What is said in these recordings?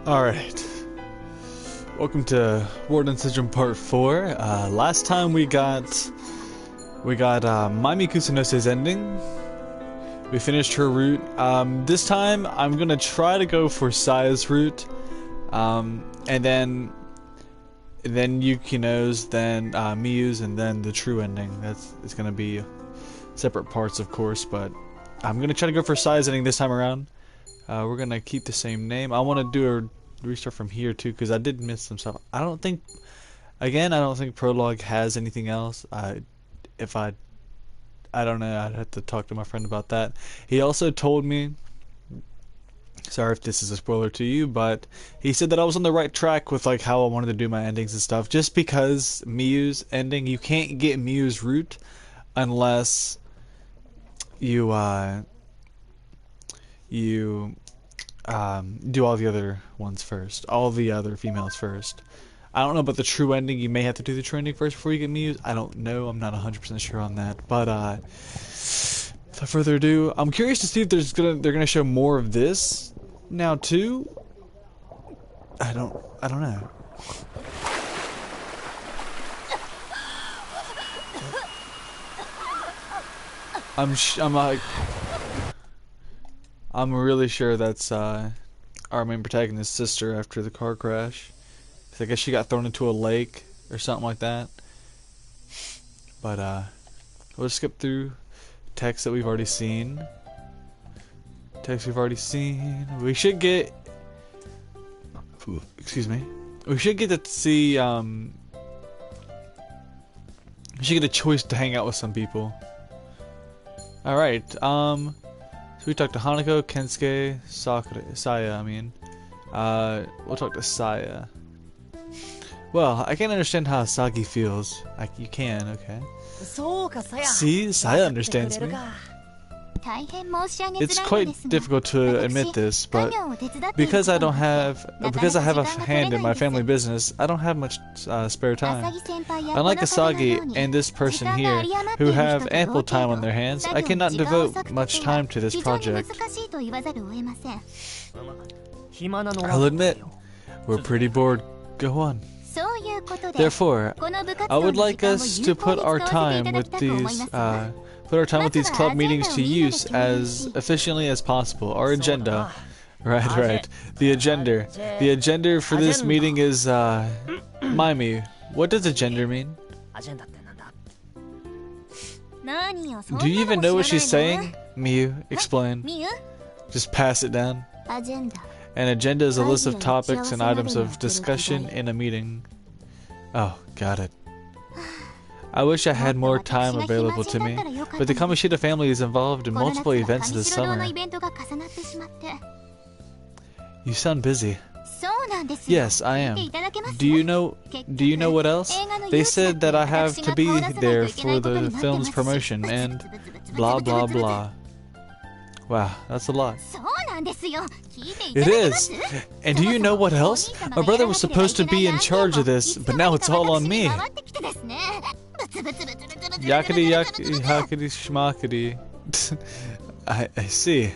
Alright. Welcome to WORLDEND SYNDROME Part 4. Last time we got Maimi Kusunose's ending. We finished her route. This time I'm gonna try to go for Saya's route. And then Yukino's, then Miyu's, and then the true ending. It's gonna be separate parts, of course, but I'm gonna try to go for Saya's ending this time around. We're gonna keep the same name. I want to do a restart from here too, because I did miss some stuff. I don't think Prologue has anything else. I don't know. I'd have to talk to my friend about that. He also told me, sorry if this is a spoiler to you, but he said that I was on the right track with like how I wanted to do my endings and stuff. Just because Miyu's ending, you can't get Miyu's route unless you do all the other ones first, all the other females first. I don't know about the true ending. You may have to do the true ending first before you get Miyu's. I don't know. I'm not 100% sure on that. But without further ado, I'm curious to see if they're gonna show more of this now too. I don't know. I'm really sure that's our main protagonist's sister after the car crash. I guess she got thrown into a lake or something like that. But we'll skip through text that we've already seen. We should get, excuse me. We should get to see. We should get a choice to hang out with some people. All right. So we talked to Hanako, Kensuke, Saya. We'll talk to Saya. Well, I can't understand how Asagi feels. You can, okay. See, Saya understands me. It's quite difficult to admit this, but because I have a hand in my family business, I don't have much spare time. Unlike Asagi and this person here, who have ample time on their hands, I cannot devote much time to this project. I'll admit, we're pretty bored. Go on. Therefore, I would like us to put our time with these club meetings to use as efficiently as possible. Our agenda, right. The agenda for this meeting is Maimi. What does agenda mean? Do you even know what she's saying? Miyu, explain. Just pass it down. An agenda is a list of topics and items of discussion in a meeting. Oh, got it. I wish I had more time available to me, but the Kamoshida family is involved in multiple events this summer. You sound busy. Yes, I am. Do you know what else? They said that I have to be there for the film's promotion and blah blah blah. Wow, that's a lot. It is. And do you know what else? My brother was supposed to be in charge of this, but now it's all on me. Yakety hakety schmackety. I see.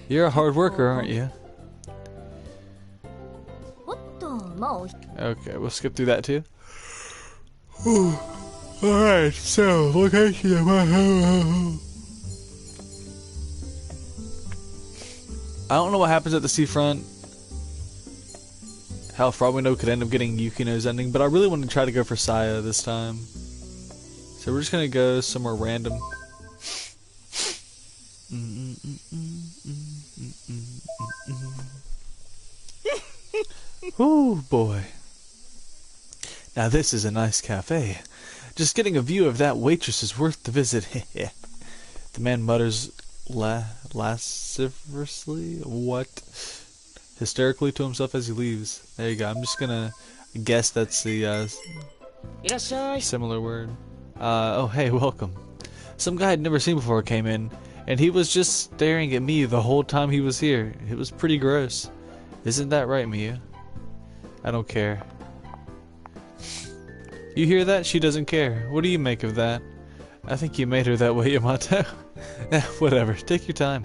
You're a hard worker, aren't you? Okay, we'll skip through that too. Alright, so location of my home. I don't know what happens at the seafront. Hell, for all we know, could end up getting Yukino's ending, but I really want to try to go for Saya this time. So we're just gonna go somewhere random. Oh boy. Now this is a nice cafe. Just getting a view of that waitress is worth the visit. The man mutters lasciviously, hysterically to himself as he leaves. There you go. I'm just gonna guess that's the similar word. Oh hey, welcome. Some guy I'd never seen before came in, and he was just staring at me the whole time he was here. It was pretty gross. Isn't that right, Miyu? I don't care. You hear that? She doesn't care. What do you make of that? I think you made her that way, Yamato. Whatever. Take your time.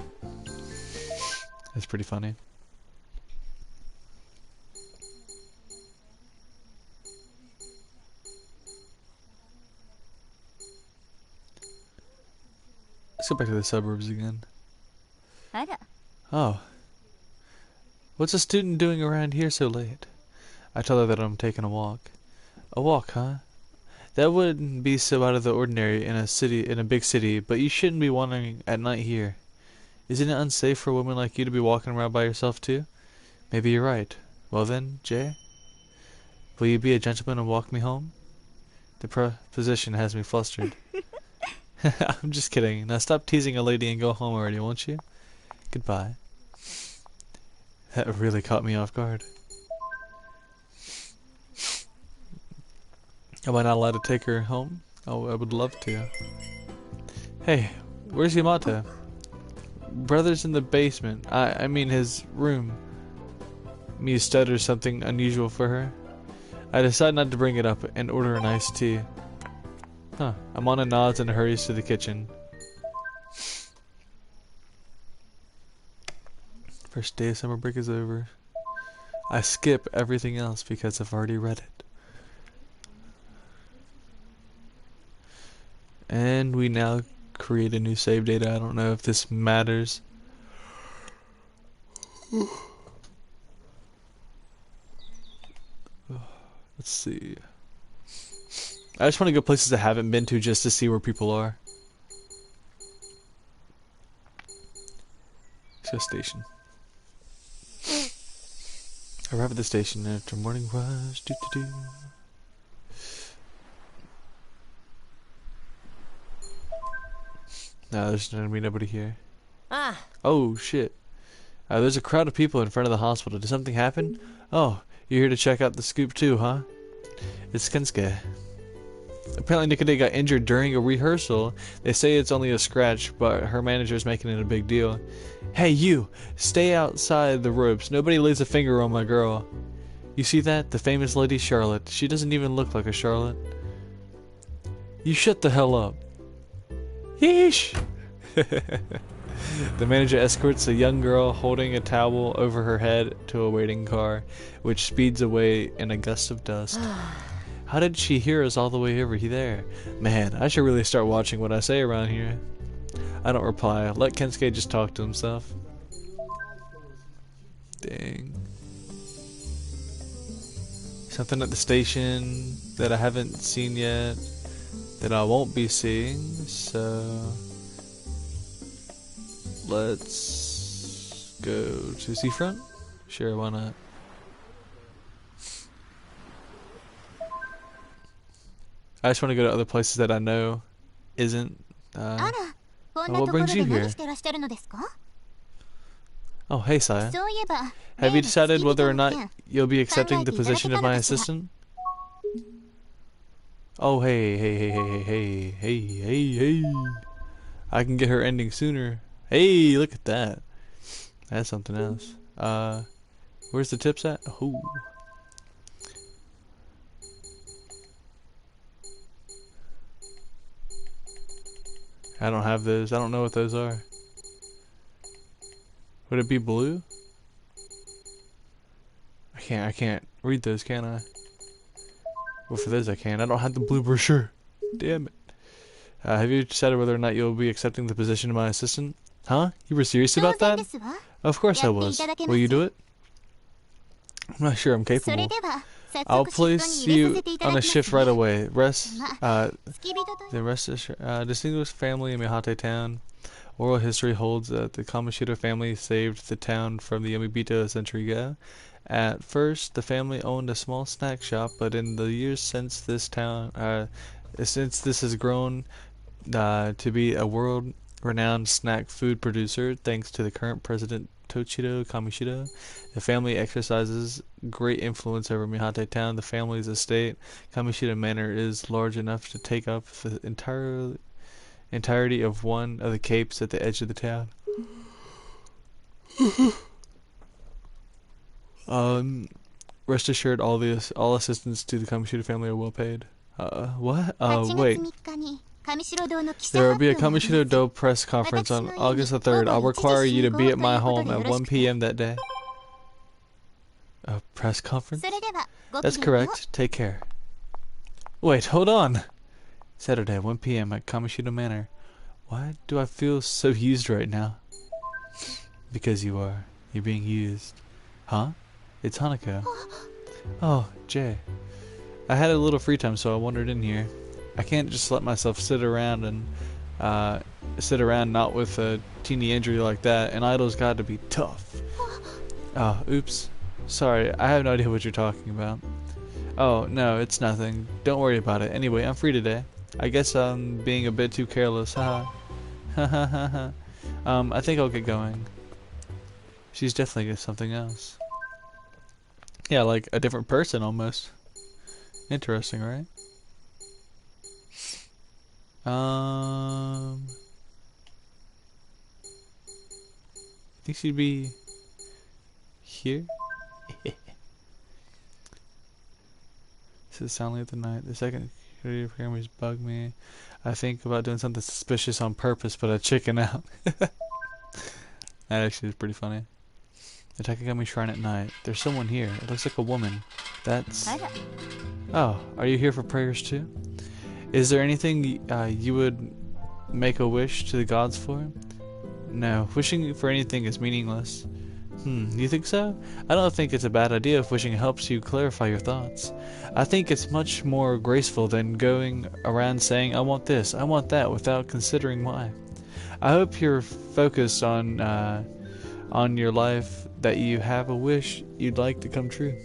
That's pretty funny. Let's go back to the suburbs again. Oh. What's a student doing around here so late? I tell her that I'm taking a walk. A walk, huh? That wouldn't be so out of the ordinary in a big city, but you shouldn't be wandering at night here. Isn't it unsafe for a woman like you to be walking around by yourself too? Maybe you're right. Well then, Jay, will you be a gentleman and walk me home? The proposition has me flustered. I'm just kidding. Now stop teasing a lady and go home already, won't you? Goodbye. That really caught me off guard. Am I not allowed to take her home? Oh, I would love to. Hey, where's Yamata? Brother's in the basement. I mean his room. Me stutter something unusual for her. I decide not to bring it up and order an iced tea. Huh. Amana nods and hurries to the kitchen. First day of summer break is over. I skip everything else because I've already read it. And we now create a new save data. I don't know if this matters. Let's see. I just want to go places I haven't been to just to see where people are. Let's go station. Arrive at the station after morning rush. No, there's gonna be nobody here. Oh shit. There's a crowd of people in front of the hospital. Did something happen? Oh, you're here to check out the scoop too, huh? It's Kensuke. Apparently Nikode got injured during a rehearsal. They say it's only a scratch, but her manager's making it a big deal. Hey you! Stay outside the ropes. Nobody lays a finger on my girl. You see that? The famous Lady Charlotte. She doesn't even look like a Charlotte. You shut the hell up. Yeesh! The manager escorts a young girl holding a towel over her head to a waiting car, which speeds away in a gust of dust. How did she hear us all the way over there? Man, I should really start watching what I say around here. I don't reply. Let Kensuke just talk to himself. Dang. Something at the station that I haven't seen yet, that I won't be seeing, so let's go to Seafront? Sure, why not? I just want to go to other places that I know isn't. What brings you here? Oh, hey, Saya. Have you decided whether or not you'll be accepting the position of my assistant? Oh, hey. I can get her ending sooner. Hey, look at that. That's something else. Where's the tips at? Oh. I don't have those. I don't know what those are. Would it be blue? I can't read those, can I? Well, for those I can. I don't have the blue brochure. Damn it. Have you decided whether or not you'll be accepting the position of my assistant? Huh? You were serious about that? Of course I was. Will you do it? I'm not sure I'm capable. I'll place you on a shift right away. The distinguished family in Mihate Town. Oral history holds that the Kamoshida family saved the town from the Yamabito a century ago. At first, the family owned a small snack shop, but in the years since this has grown to be a world-renowned snack food producer, thanks to the current president Tochiro Kamoshida. The family exercises great influence over Mihate Town. The family's estate, Kamoshida Manor, is large enough to take up the entirety of one of the capes at the edge of the town. Rest assured, all assistants to the Kamoshida family are well paid. What? Wait. There will be a Kamoshida-do press conference on August the 3rd. I'll require you to be at my home at 1 p.m. that day. A press conference? That's correct. Take care. Wait, hold on. Saturday, 1 p.m. at Kamoshida Manor. Why do I feel so used right now? Because you are. You're being used. Huh? It's Hanako. Oh, Jay. I had a little free time, so I wandered in here. I can't just let myself sit around not with a teeny injury like that. An idol's got to be tough. Oh, oops. Sorry, I have no idea what you're talking about. Oh, no, it's nothing. Don't worry about it. Anyway, I'm free today. I guess I'm being a bit too careless. Haha. I think I'll get going. She's definitely something else. Yeah, like a different person almost. Interesting, right? I think she'd be here. This is soundly of the night. The second security cameras bug me. I think about doing something suspicious on purpose, but I chicken out. That actually is pretty funny. The Takagami Shrine at night. There's someone here. It looks like a woman. That's... Oh, are you here for prayers too? Is there anything you would make a wish to the gods for? No, wishing for anything is meaningless. You think so? I don't think it's a bad idea if wishing helps you clarify your thoughts. I think it's much more graceful than going around saying, I want this, I want that, without considering why. I hope you're focused on your life, that you have a wish you'd like to come true.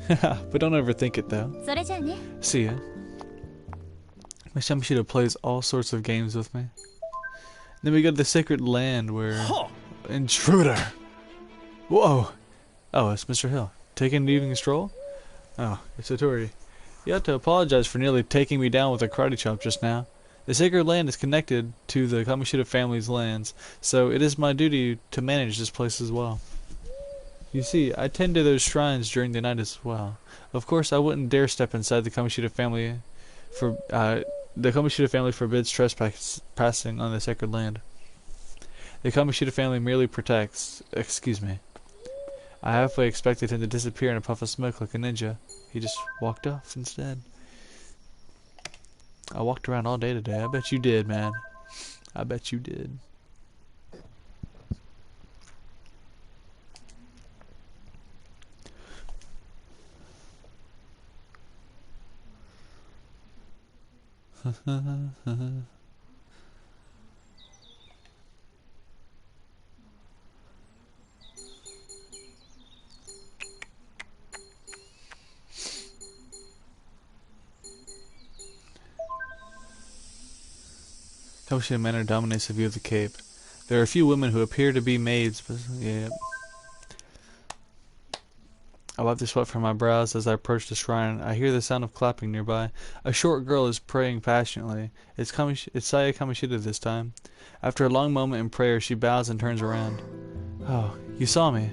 But don't overthink it though. See ya. My Shamshida plays all sorts of games with me. Then we go to the sacred land where... Intruder! Whoa! Oh, it's Mr. Hill. Taking an evening stroll? Oh, it's Satori. You have to apologize for nearly taking me down with a karate chop just now. The sacred land is connected to the Kamoshida family's lands, so it is my duty to manage this place as well. You see, I tend to those shrines during the night as well. Of course, I wouldn't dare step inside the Kamoshida family for... the Kamoshida family forbids trespassing on the sacred land. The Kamoshida family merely protects... Excuse me. I halfway expected him to disappear in a puff of smoke like a ninja. He just walked off instead. I walked around all day today. I bet you did, man. I bet you did. Kamoshida Manor dominates the view of the cape. There are a few women who appear to be maids, but yeah. I wipe the sweat from my brows as I approach the shrine. I hear the sound of clapping nearby. A short girl is praying passionately. It's Saya Kamoshida this time. After a long moment in prayer, she bows and turns around. Oh, you saw me.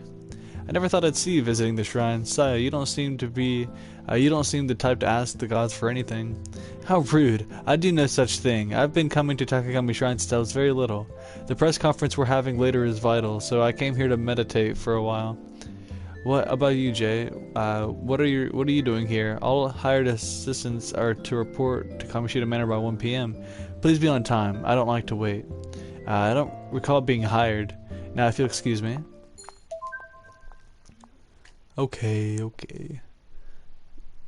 I never thought I'd see you visiting the shrine. Saya, you don't seem the type to ask the gods for anything. How rude. I do no such thing. I've been coming to Takagami Shrine since I was very little. The press conference we're having later is vital, so I came here to meditate for a while. What about you, Jay? What are you doing here? All hired assistants are to report to Kamoshida Manor by 1 p.m. Please be on time. I don't like to wait. I don't recall being hired. Now, if you'll excuse me. Okay.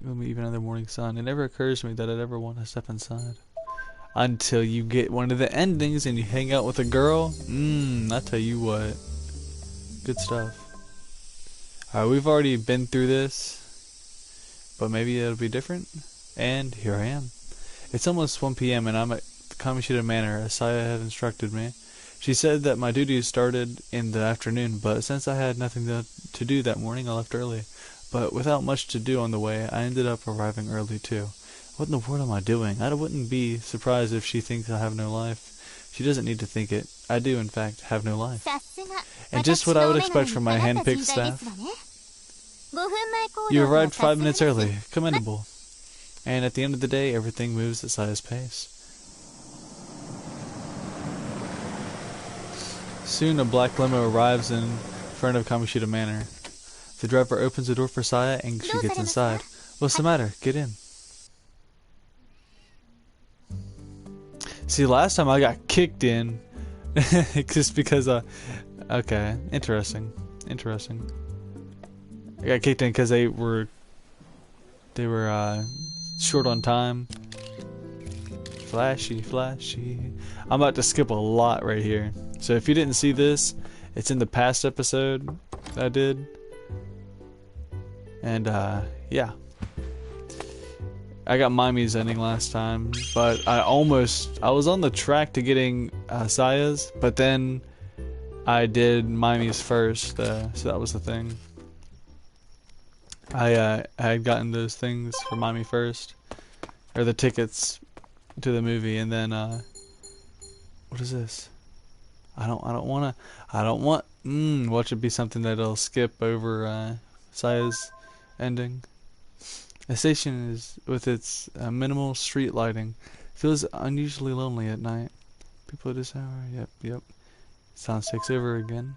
We'll meet even another morning sun. It never occurs to me that I'd ever want to step inside. Until you get one of the endings and you hang out with a girl. I tell you what. Good stuff. We've already been through this, but maybe it'll be different. And here I am. It's almost 1 p.m. and I'm at Kamoshida Manor, as Saya had instructed me. She said that my duties started in the afternoon, but since I had nothing to do that morning, I left early. But without much to do on the way, I ended up arriving early too. What in the world am I doing? I wouldn't be surprised if she thinks I have no life. She doesn't need to think it. I do, in fact, have no life. And just what I would expect from my hand-picked staff. You arrived 5 minutes early. Commendable. And at the end of the day, everything moves at Saya's pace. Soon a black limo arrives in front of Kamoshida Manor. The driver opens the door for Saya and she gets inside. What's the matter? Get in. See, last time I got kicked in just because okay, interesting. I got kicked in because they were short on time. Flashy. I'm about to skip a lot right here. So if you didn't see this, it's in the past episode I did. And yeah. I got Mimi's ending last time, but I was on the track to getting Saya's, but then I did Mimi's first, so that was the thing. I had gotten those things for Mimi first, or the tickets to the movie, and then what is this? I don't want watch it be something that'll skip over Saya's ending. The station is, with its minimal street lighting, feels unusually lonely at night. People at this hour, yep. Sounds takes over again.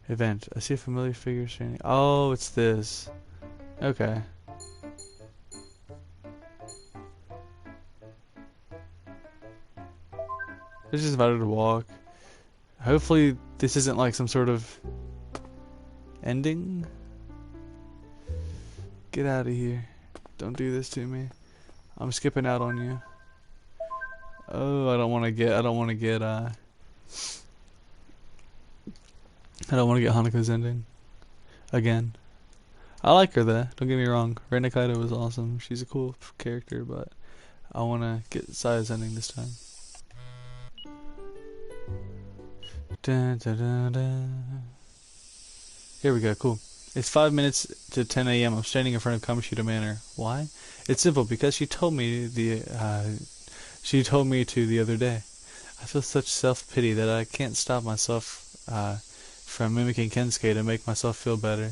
Event. I see a familiar figure standing. Oh, it's this. Okay. I just invited to walk. Hopefully this isn't like some sort of ending. Get out of here. Don't do this to me. I'm skipping out on you. Oh, I don't want to get Hanako's ending again. I like her though, don't get me wrong. Rei Nakaido was awesome. She's a cool character, but I want to get Saya's ending this time. Dun, dun, dun, dun. Here we go, cool. It's 5 minutes to 10 a.m. I'm standing in front of Kamoshida Manor. Why? It's simple, because she told me to the other day. I feel such self-pity that I can't stop myself from mimicking Kensuke to make myself feel better.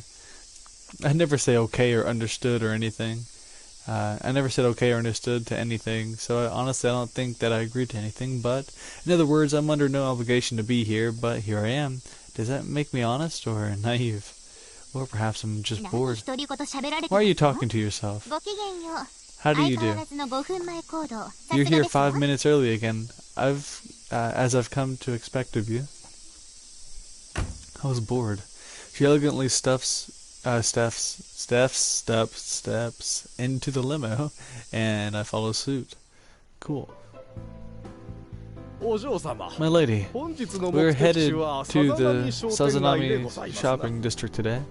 I never say okay or understood or anything. I never said okay or understood to anything, so honestly I don't think that I agreed to anything, but in other words, I'm under no obligation to be here, but here I am. Does that make me honest or naive? Or perhaps I'm just bored. Why are you talking to yourself? How do you do? You're here 5 minutes early again. As I've come to expect of you. I was bored. She elegantly steps into the limo, and I follow suit. Cool. My lady, we're headed to the Sazanami shopping district today.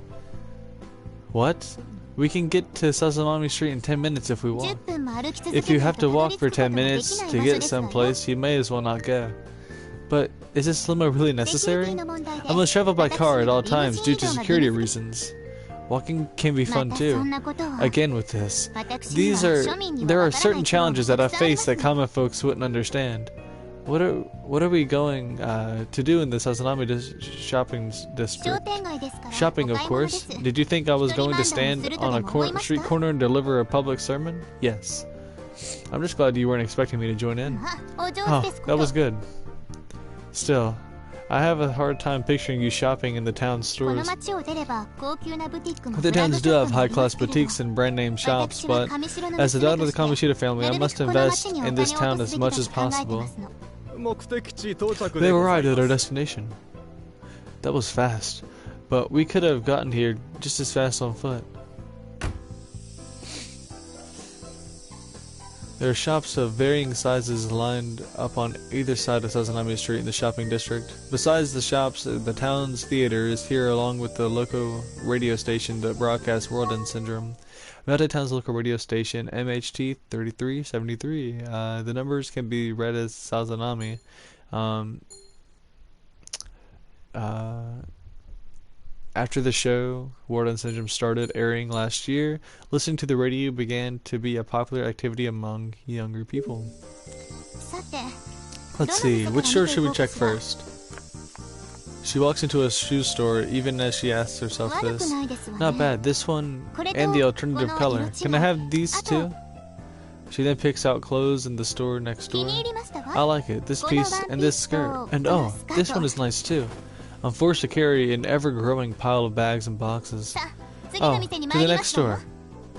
What? We can get to Sazanami Street in 10 minutes if we walk. If you have to walk for 10 minutes to get someplace, you may as well not go. But is this limo really necessary? I must travel by car at all times due to security reasons. Walking can be fun too. Again with this. There are certain challenges that I face that common folks wouldn't understand. What are we going to do in the Sazanami shopping district? Shopping, of course. Did you think I was going to stand on a street corner and deliver a public sermon? Yes. I'm just glad you weren't expecting me to join in. Oh, that was good. Still, I have a hard time picturing you shopping in the town stores. The towns do have high-class boutiques and brand-name shops, but as the daughter of the Kamoshida family, I must invest in this town as much as possible. They arrived at our destination. That was fast, but we could have gotten here just as fast on foot. There are shops of varying sizes lined up on either side of Sazanami Street in the shopping district. Besides the shops, the town's theater is here along with the local radio station that broadcasts WORLDEND Syndrome. Mount Town's local radio station, MHT 3373. The numbers can be read as Sazanami. After the show, WORLDEND Syndrome started airing last year, listening to the radio began to be a popular activity among younger people. Let's see, which store should we check first? She walks into a shoe store even as she asks herself this. Not bad, this one and the alternative color. Can I have these too? She then picks out clothes in the store next door. I like it, this piece and this skirt. And oh, this one is nice too. I'm forced to carry an ever-growing pile of bags and boxes. Oh, to the next store.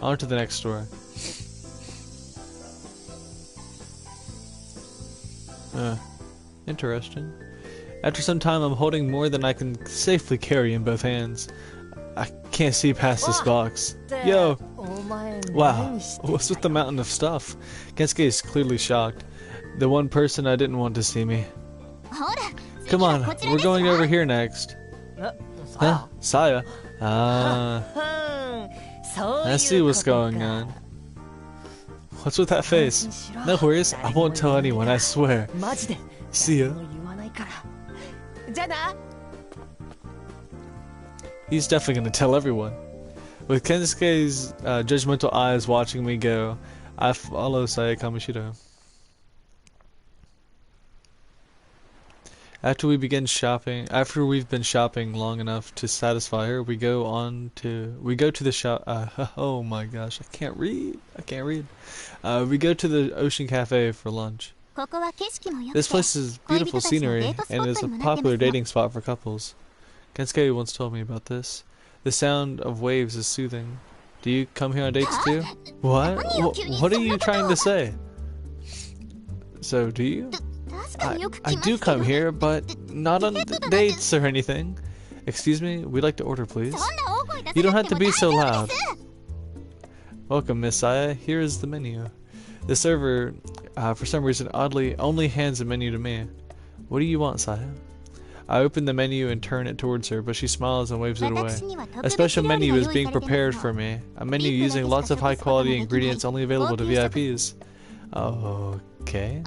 On to the next store. Interesting. After some time, I'm holding more than I can safely carry in both hands. I can't see past this box. Yo! Wow, what's with the mountain of stuff? Kensuke is clearly shocked. The one person I didn't want to see me. Come on, we're going over here next. Huh? Saya? I see what's going on. What's with that face? No worries, I won't tell anyone, I swear. See ya. He's definitely gonna tell everyone. With Kensuke's judgmental eyes watching me go, I follow Saya Kamoshida. After we've been shopping long enough to satisfy her, we go to the shop. Oh my gosh, I can't read. We go to the Ocean Cafe for lunch. This place is beautiful scenery and is a popular dating spot for couples. Kensuke once told me about this. The sound of waves is soothing. Do you come here on dates too? What? What are you trying to say? So do you? I do come here, but not on dates or anything. Excuse me, we'd like to order, please. You don't have to be so loud. Welcome, Miss Saya. Here is the menu. The server, for some reason, oddly, only hands the menu to me. What do you want, Saya? I open the menu and turn it towards her, but she smiles and waves it away. A special menu is being prepared for me. A menu using lots of high-quality ingredients only available to VIPs. Okay.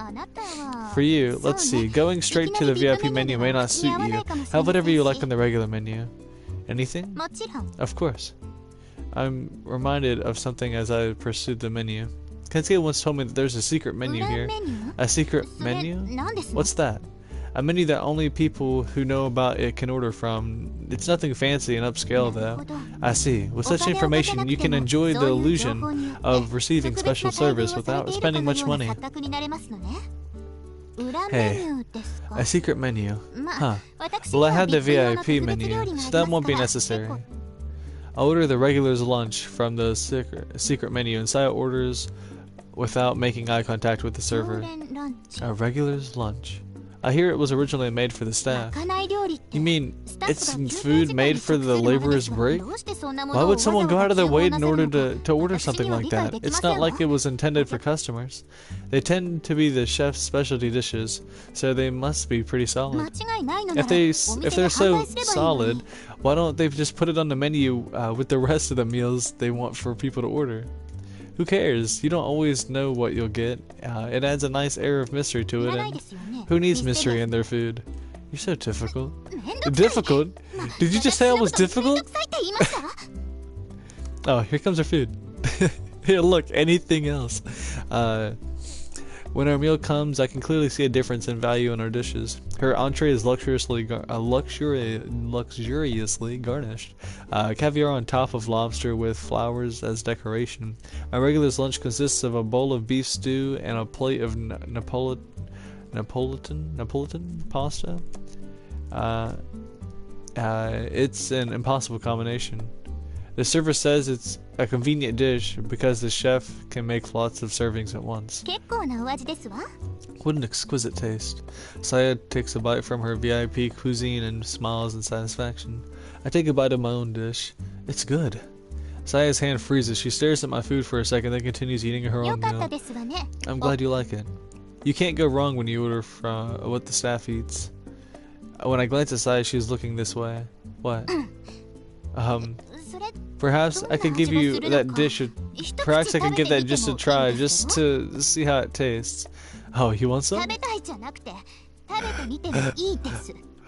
For you, let's see. Going straight to the VIP menu may not suit you. Have whatever you like on the regular menu. Anything? Of course. I'm reminded of something as I pursued the menu. Kensuke once told me that there's a secret menu here. A secret menu? What's that? A menu that only people who know about it can order from. It's nothing fancy and upscale though. I see. With such information, you can enjoy the illusion of receiving special service without spending much money. Hey, a secret menu. Huh. Well, I have the VIP menu, so that won't be necessary. I'll order the regular's lunch from the secret menu, and Saya orders without making eye contact with the server. A regular's lunch. I hear it was originally made for the staff. You mean it's food made for the laborer's break? Why would someone go out of their way in order to order something like that? It's not like it was intended for customers. They tend to be the chef's specialty dishes, so they must be pretty solid. If they're so solid, why don't they just put it on the menu with the rest of the meals they want for people to order? Who cares? You don't always know what you'll get. It adds a nice air of mystery to it, and who needs mystery in their food? You're so difficult. Difficult? Did you just say I was difficult? Oh, here comes our food. Here, look, anything else. When our meal comes, I can clearly see a difference in value in our dishes. Her entree is luxuriously garnished. Caviar on top of lobster with flowers as decoration. My regular's lunch consists of a bowl of beef stew and a plate of Napolitan pasta. It's an impossible combination. The server says it's a convenient dish because the chef can make lots of servings at once. What an exquisite taste. Saya takes a bite from her VIP cuisine and smiles in satisfaction. I take a bite of my own dish. It's good. Saya's hand freezes. She stares at my food for a second, then continues eating her own meal. I'm glad you like it. You can't go wrong when you order from what the staff eats. When I glance at Saya, she's looking this way. What? Perhaps I could give you that dish. Perhaps I could give that just a try, just to see how it tastes. Oh, you want some?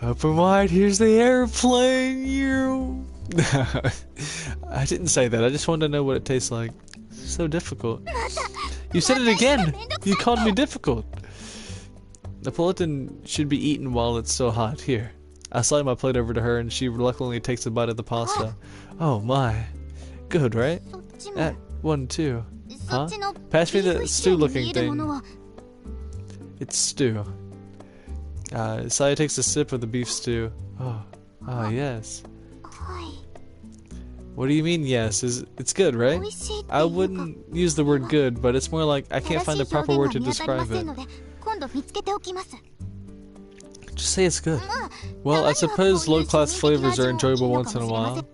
Open wide. Here's the airplane. You. I didn't say that. I just wanted to know what it tastes like. So difficult. You said it again. You called me difficult. Napolitan should be eaten while it's still hot. Here. I slide my plate over to her and she reluctantly takes a bite of the pasta. Oh my. Good, right? That one too. Huh? Pass me the stew looking thing. It's stew. Saya takes a sip of the beef stew. Oh, yes. What do you mean yes? It's good, right? I wouldn't use the word good, but it's more like I can't find the proper word to describe it. Just say it's good. Well, I suppose low-class flavors are enjoyable once in a while.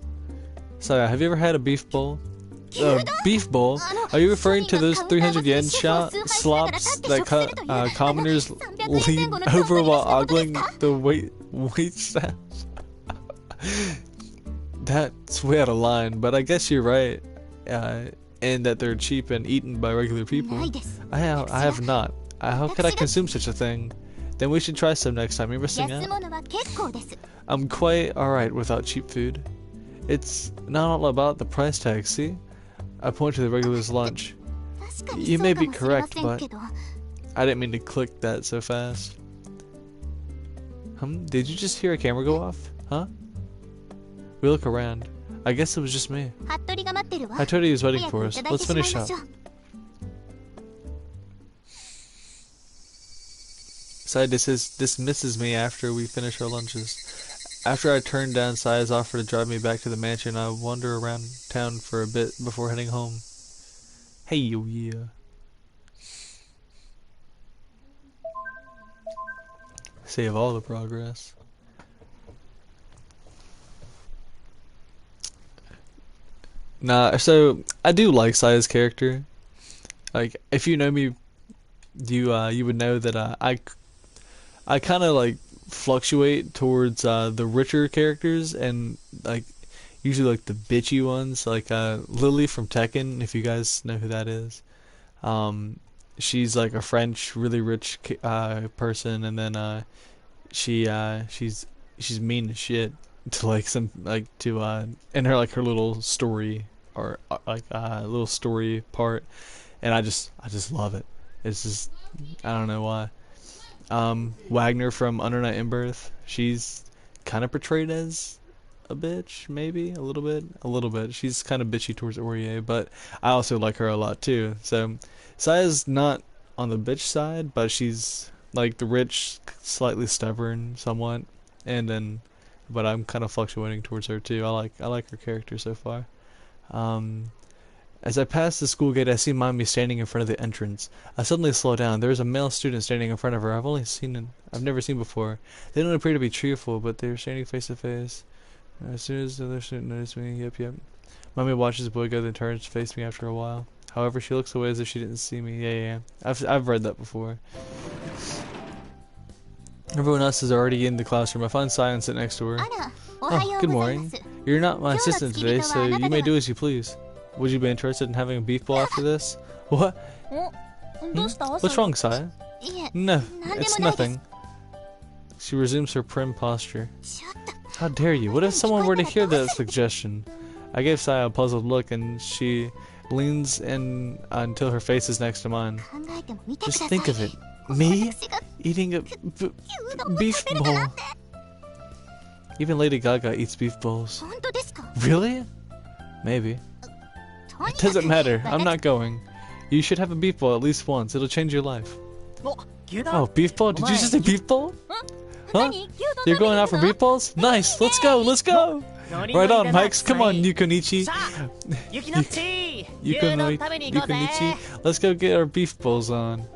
Saya, have you ever had a beef bowl? Beef bowl? Are you referring to those 300 yen slops that commoners lean over while ogling the wait staff? That's way out of line, but I guess you're right, in that they're cheap and eaten by regular people. I have not. How could I consume such a thing? Then we should try some next time. You're missing out. I'm quite alright without cheap food. It's not all about the price tag, see? I point to the regular's lunch. You may be correct, but I didn't mean to click that so fast. Did you just hear a camera go off? Huh? We look around. I guess it was just me. Hattori is waiting for us. Let's finish up. Sai dismisses me after we finish our lunches. After I turn down Sai's offer to drive me back to the mansion, I wander around town for a bit before heading home. Hey, yeah. Save all the progress. Nah, so I do like Sai's character. Like, if you know me, you would know that I kind of like fluctuate towards the richer characters and like usually like the bitchy ones, like Lily from Tekken, if you guys know who that is. She's like a French, really rich person, and then she's mean as shit to like some in her little story or little story part, and I just love it. It's just, I don't know why. Wagner from Under Night in Birth, she's kind of portrayed as a bitch, maybe a little bit. She's kind of bitchy towards Aurier, but I also like her a lot too. So Saya's not on the bitch side, but she's like the rich, slightly stubborn, somewhat, but I'm kind of fluctuating towards her too. I like her character so far. As I pass the school gate, I see Mami standing in front of the entrance. I suddenly slow down. There is a male student standing in front of her. I've never seen before. They don't appear to be cheerful, but they're standing face to face. As soon as the other student notices me, yep. Mami watches the boy go, then turns to face me after a while. However, she looks away as if she didn't see me. Yeah. I've read that before. Everyone else is already in the classroom. I find Science sitting next to her. Oh, good morning. You're not my assistant today, so you may do as you please. Would you be interested in having a beef bowl after this? What? What's wrong, Saya? No, it's nothing. She resumes her prim posture. How dare you? What if someone were to hear that suggestion? I gave Saya a puzzled look, and she leans in until her face is next to mine. Just think of it. Me? Eating a beef bowl. Even Lady Gaga eats beef bowls. Really? Maybe. It doesn't matter. I'm not going. You should have a beef bowl at least once. It'll change your life. Oh, beef bowl? Did you just say beef bowl? Huh? You're going out for beef bowls? Nice. Let's go. Right on, Mikes. Come on, Yukonichi. Yukonichi. Let's go get our beef bowls on.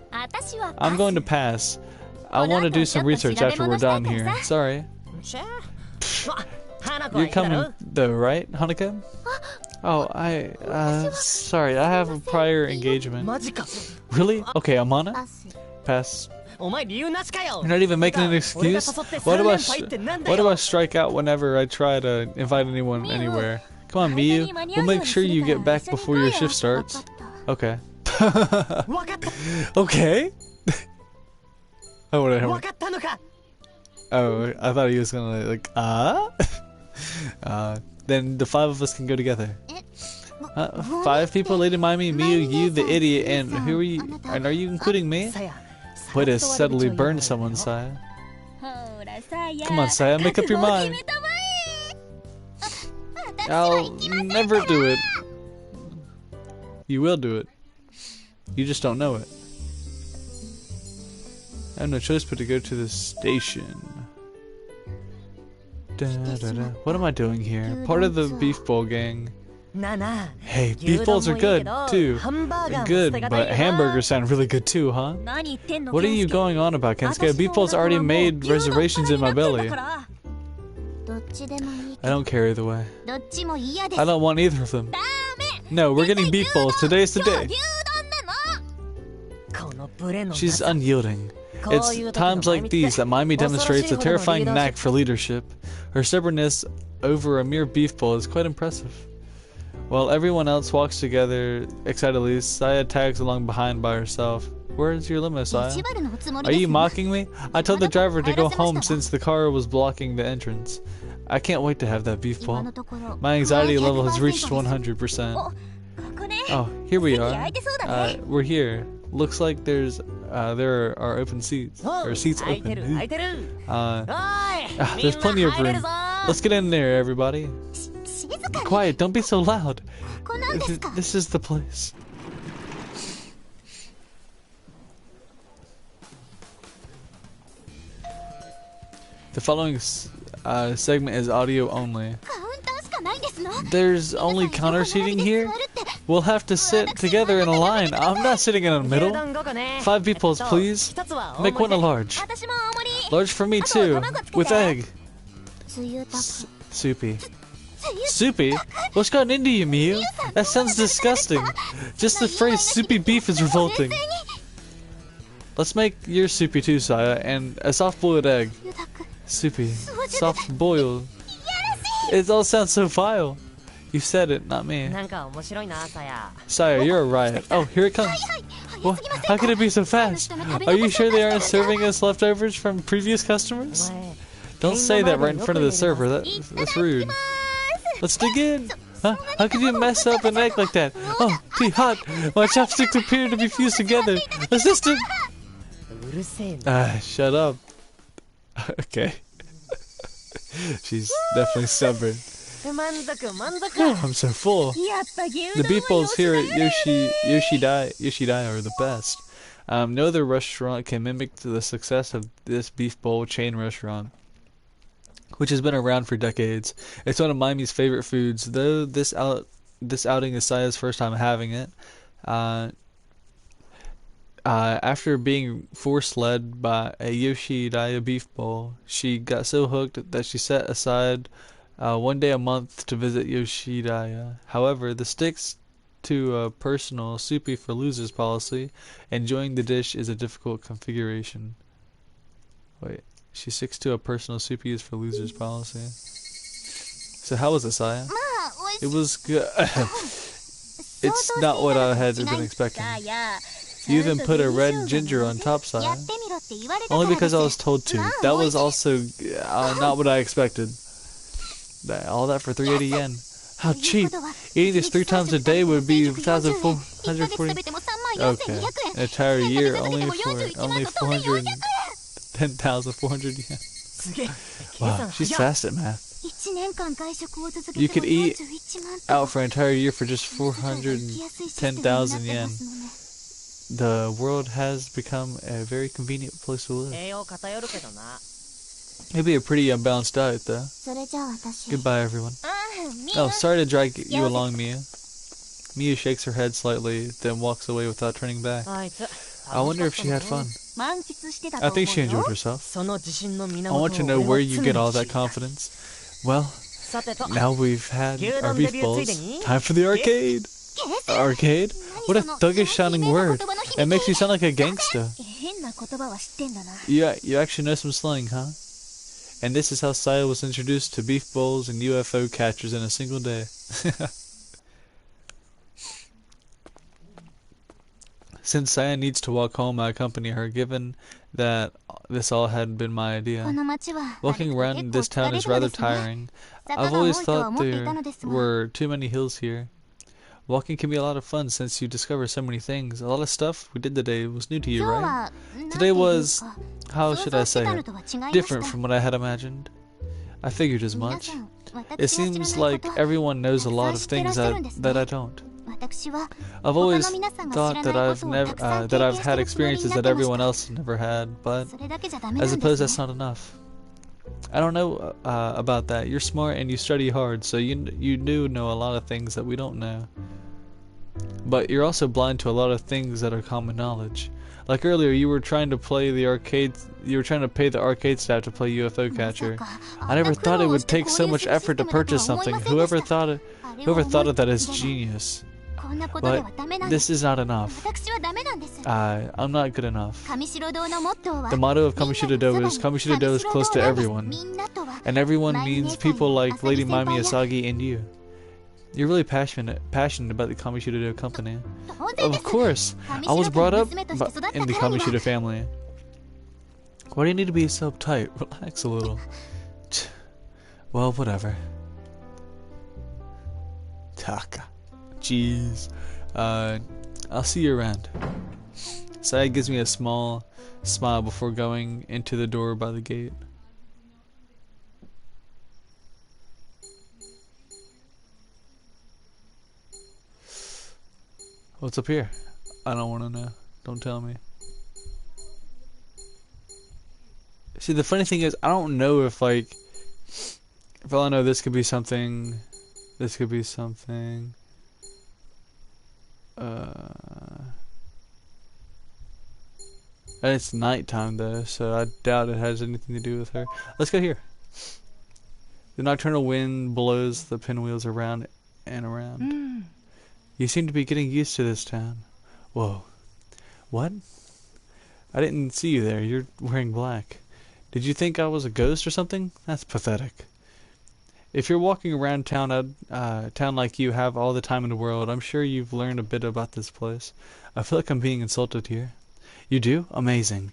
I'm going to pass. I want to do some research after we're done here. Sorry. You're coming though, right, Hanukkah? Oh, sorry, I have a prior engagement. Really? Okay, Amana? Pass. You're not even making an excuse? Why do I strike out whenever I try to invite anyone anywhere? Come on, Miyu. We'll make sure you get back before your shift starts. Okay. Okay? Oh, whatever. Oh, I thought he was gonna then the 5 of us can go together. 5 people, Lady Mimi, Miyu, you, the idiot, and who are you? And are you including me? Way to subtly burn someone, Saya. Come on, Saya, make up your mind. I'll never do it. You will do it. You just don't know it. I have no choice but to go to the station. What am I doing here? Part of the beef bowl gang. Hey, beef bowls are good, too. Good, but hamburgers sound really good too, huh? What are you going on about, Kensuke? Beef bowls already made reservations in my belly. I don't care either way. I don't want either of them. No, we're getting beef bowls. Today's the day. She's unyielding. It's times like these that Maimi demonstrates a terrifying knack for leadership. Her stubbornness over a mere beef bowl is quite impressive. While everyone else walks together excitedly, Saya tags along behind by herself. Where's your limo, Saya? Are you mocking me? I told the driver to go home since the car was blocking the entrance. I can't wait to have that beef bowl. My anxiety level has reached 100%. Oh, here we are. We're here. Looks like there are open seats, or seats open. There's plenty of room. Let's get in there, everybody. Quiet, don't be so loud. This is the place. The following segment is audio only. There's only counter seating here? We'll have to sit together in a line. I'm not sitting in the middle. 5 peoples, please. Make one a large. Large for me too, with egg. Soupy. Soupy? What's gotten into you, Miyu? That sounds disgusting. Just the phrase soupy beef is revolting. Let's make your soupy too, Saya, and a soft-boiled egg. Soupy. Soft-boiled. It all sounds so vile. You said it, not me. Saya, you're a riot. Oh, here it comes. What? How can it be so fast? Are you sure they aren't serving us leftovers from previous customers? Don't say that right in front of the server. That's rude. Let's dig in. Huh? How could you mess up an egg like that? Oh, too hot. My chopsticks appear to be fused together. Assistant! Shut up. Okay. She's definitely stubborn. I'm so full. The beef bowls here at Yoshidai are the best. No other restaurant can mimic the success of this beef bowl chain restaurant, which has been around for decades. It's one of Maimi's favorite foods, though this outing is Saya's first time having it. After being force-led by a Yoshidaya beef bowl, she got so hooked that she set aside one day a month to visit Yoshidaya. However, this sticks to a personal soupy for losers policy. Enjoying the dish is a difficult configuration. Wait, she sticks to a personal soupy is for losers policy. So how was it, Saya? It was good. It's not what I had been expecting. You even put a red ginger on top, Saya. Only because I was told to. That was also not what I expected. All that for 380 yen. How cheap! Eating this 3 times a day would be 1,440. Okay, an entire year only 410,400 yen. Wow, she's fast at math. You could eat out for an entire year for just 410,000 yen. The world has become a very convenient place to live. It'd be a pretty unbalanced diet, though. Goodbye, everyone. Oh, sorry to drag you along, Miyu. Miyu shakes her head slightly, then walks away without turning back. I wonder if she had fun. I think she enjoyed herself. I want to know where you get all that confidence. Well, now we've had our beef bowls. Time for the arcade! Arcade? What a thuggish sounding word. It makes you sound like a gangster. You actually know some slang, huh? And this is how Saya was introduced to beef bowls and UFO catchers in a single day. Since Saya needs to walk home, I accompany her, given that this all had been my idea. Walking around this town is rather tiring. I've always thought there were too many hills here. Walking can be a lot of fun since you discover so many things. A lot of stuff we did today was new to you, right? Today was, how should I say it, different from what I had imagined. I figured as much. It seems like everyone knows a lot of things that I don't. I've always thought that I've had experiences that everyone else has never had, but I suppose that's not enough. I don't know about that. You're smart and you study hard, so you do know a lot of things that we don't know. But you're also blind to a lot of things that are common knowledge. Like earlier, you were trying to play the arcade. You were trying to pay the arcade staff to play UFO catcher. I never thought it would take so much effort to purchase something. Whoever thought of that is genius. But this is not enough. I'm not good enough. The motto of Kamishiro-do is Kamishiro-do is close to everyone. And everyone means people like Lady Mai Miyazaki and you. You're really passionate about the Kamishiro-do company. Of course! I was brought up in the Kamishiro family. Why do you need to be so uptight? Relax a little. Well, whatever. Taka. Jeez. I'll see you around. Saya gives me a small smile before going into the door by the gate. What's up here? I don't want to know. Don't tell me. See, the funny thing is, I don't know if, like, for all I know, this could be something. This could be something. And it's nighttime though, so I doubt it has anything to do with her. Let's go here. The nocturnal wind blows the pinwheels around and around. You seem to be getting used to this town. Whoa. What? I didn't see you there. You're wearing black. Did you think I was a ghost or something? That's pathetic. If you're walking around town like you have all the time in the world, I'm sure you've learned a bit about this place. I feel like I'm being insulted here. You do? Amazing.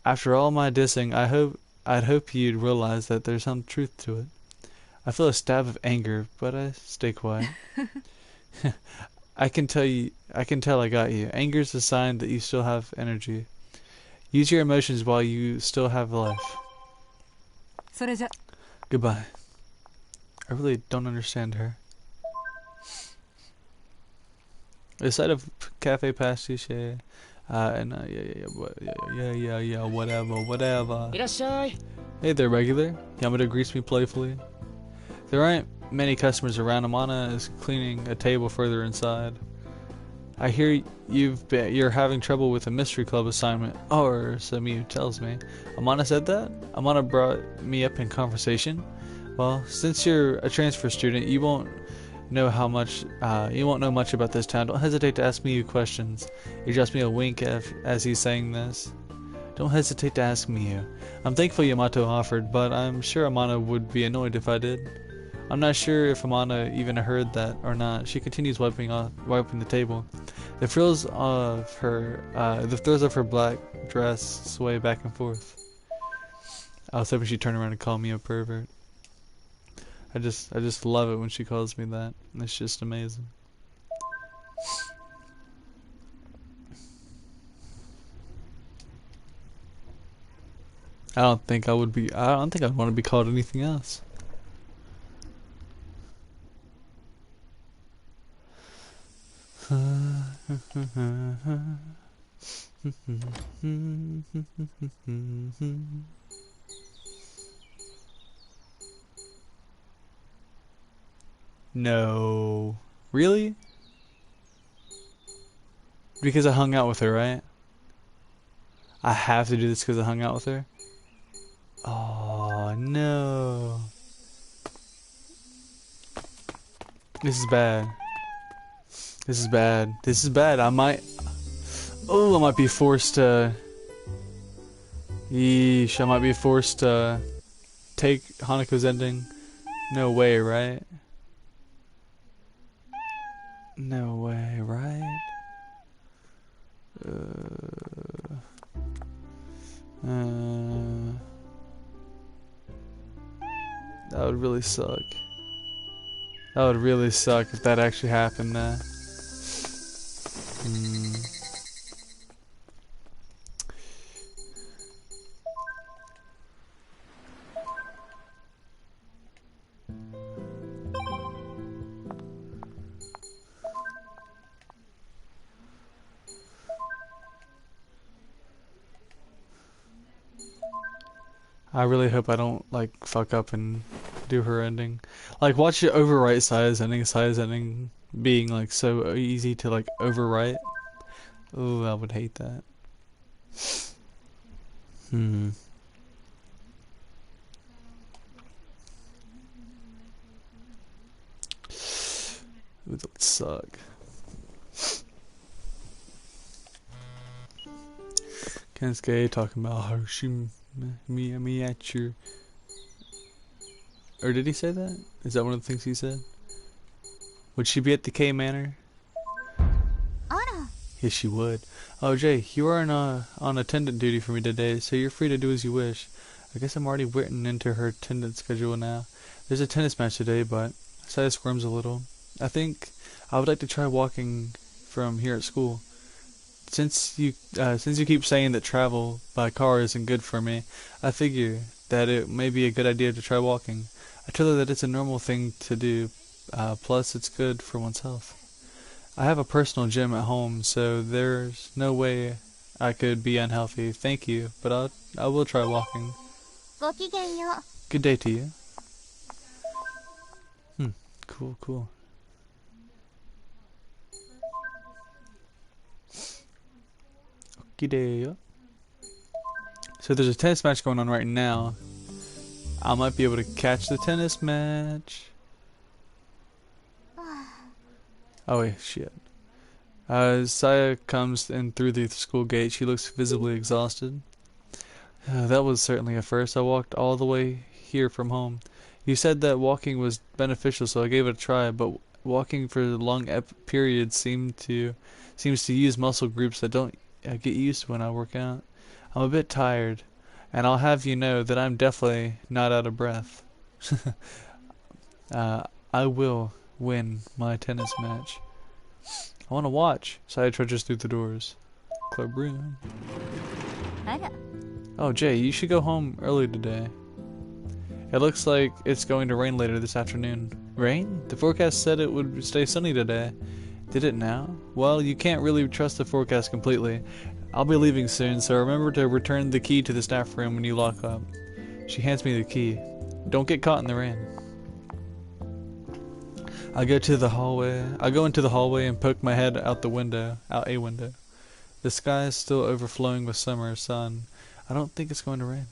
After all my dissing, I'd hope you'd realize that there's some truth to it. I feel a stab of anger, but I stay quiet. I can tell I got you. Anger's a sign that you still have energy. Use your emotions while you still have life. Goodbye. I really don't understand her. The sight of Cafe Pastiche, yeah, whatever. Hey there, regular. Yamato greets me playfully. There aren't many customers around. Amana is cleaning a table further inside. I hear you're having trouble with a mystery club assignment, or so Miyu tells me. Amana said that? Amana brought me up in conversation. Well, since you're a transfer student, you won't know much about this town. Don't hesitate to ask Miyu questions. He drops me a wink as he's saying this. Don't hesitate to ask Miyu. I'm thankful Yamato offered, but I'm sure Amana would be annoyed if I did. I'm not sure if Amana even heard that or not. She continues wiping the table. The frills of her black dress sway back and forth. I was hoping she'd turn around and call me a pervert. I just love it when she calls me that. It's just amazing. I don't think I'd want to be called anything else. No. Really? Because I hung out with her, right? I have to do this because I hung out with her? Oh, no. This is bad. This is bad. This is bad. I might be forced to... Yeesh, I might be forced to take Hanako's ending. No way, right? No way, right? That would really suck. That would really suck if that actually happened. I really hope I don't, like, fuck up and do her ending. Like, watch it overwrite Saya's ending being, like, so easy to, like, overwrite. Ooh, I would hate that. Ooh, that would suck. Kensuke talking about Harushi me at your... Or did he say that? Is that one of the things he said? Would she be at the K Manor? Yes, she would. Oh, Jay, you are on attendant duty for me today, so you're free to do as you wish. I guess I'm already written into her attendance schedule now. There's a tennis match today, but Saya squirms a little. I think I would like to try walking from here at school. Since you keep saying that travel by car isn't good for me, I figure that it may be a good idea to try walking. I tell her that it's a normal thing to do, plus it's good for one's health. I have a personal gym at home, so there's no way I could be unhealthy. Thank you, but I will try walking. Good day to you. Cool. So there's a tennis match going on right now. I might be able to catch the tennis match. Oh wait, shit. Saya comes in through the school gate. She looks visibly exhausted. That was certainly a first. I walked all the way here from home. You said that walking was beneficial, so I gave it a try, but walking for long periods seems to use muscle groups that don't get used to when I work out. I'm a bit tired, and I'll have you know that I'm definitely not out of breath. I will win my tennis match. I want to watch. Saya trudges through the doors. Club room. Oh, Jay, you should go home early today. It looks like it's going to rain later this afternoon. Rain? The forecast said it would stay sunny today. Did it now? Well, you can't really trust the forecast completely. I'll be leaving soon, so remember to return the key to the staff room when you lock up. She hands me the key. Don't get caught in the rain. I go into the hallway and poke my head out a window. The sky is still overflowing with summer sun. I don't think it's going to rain.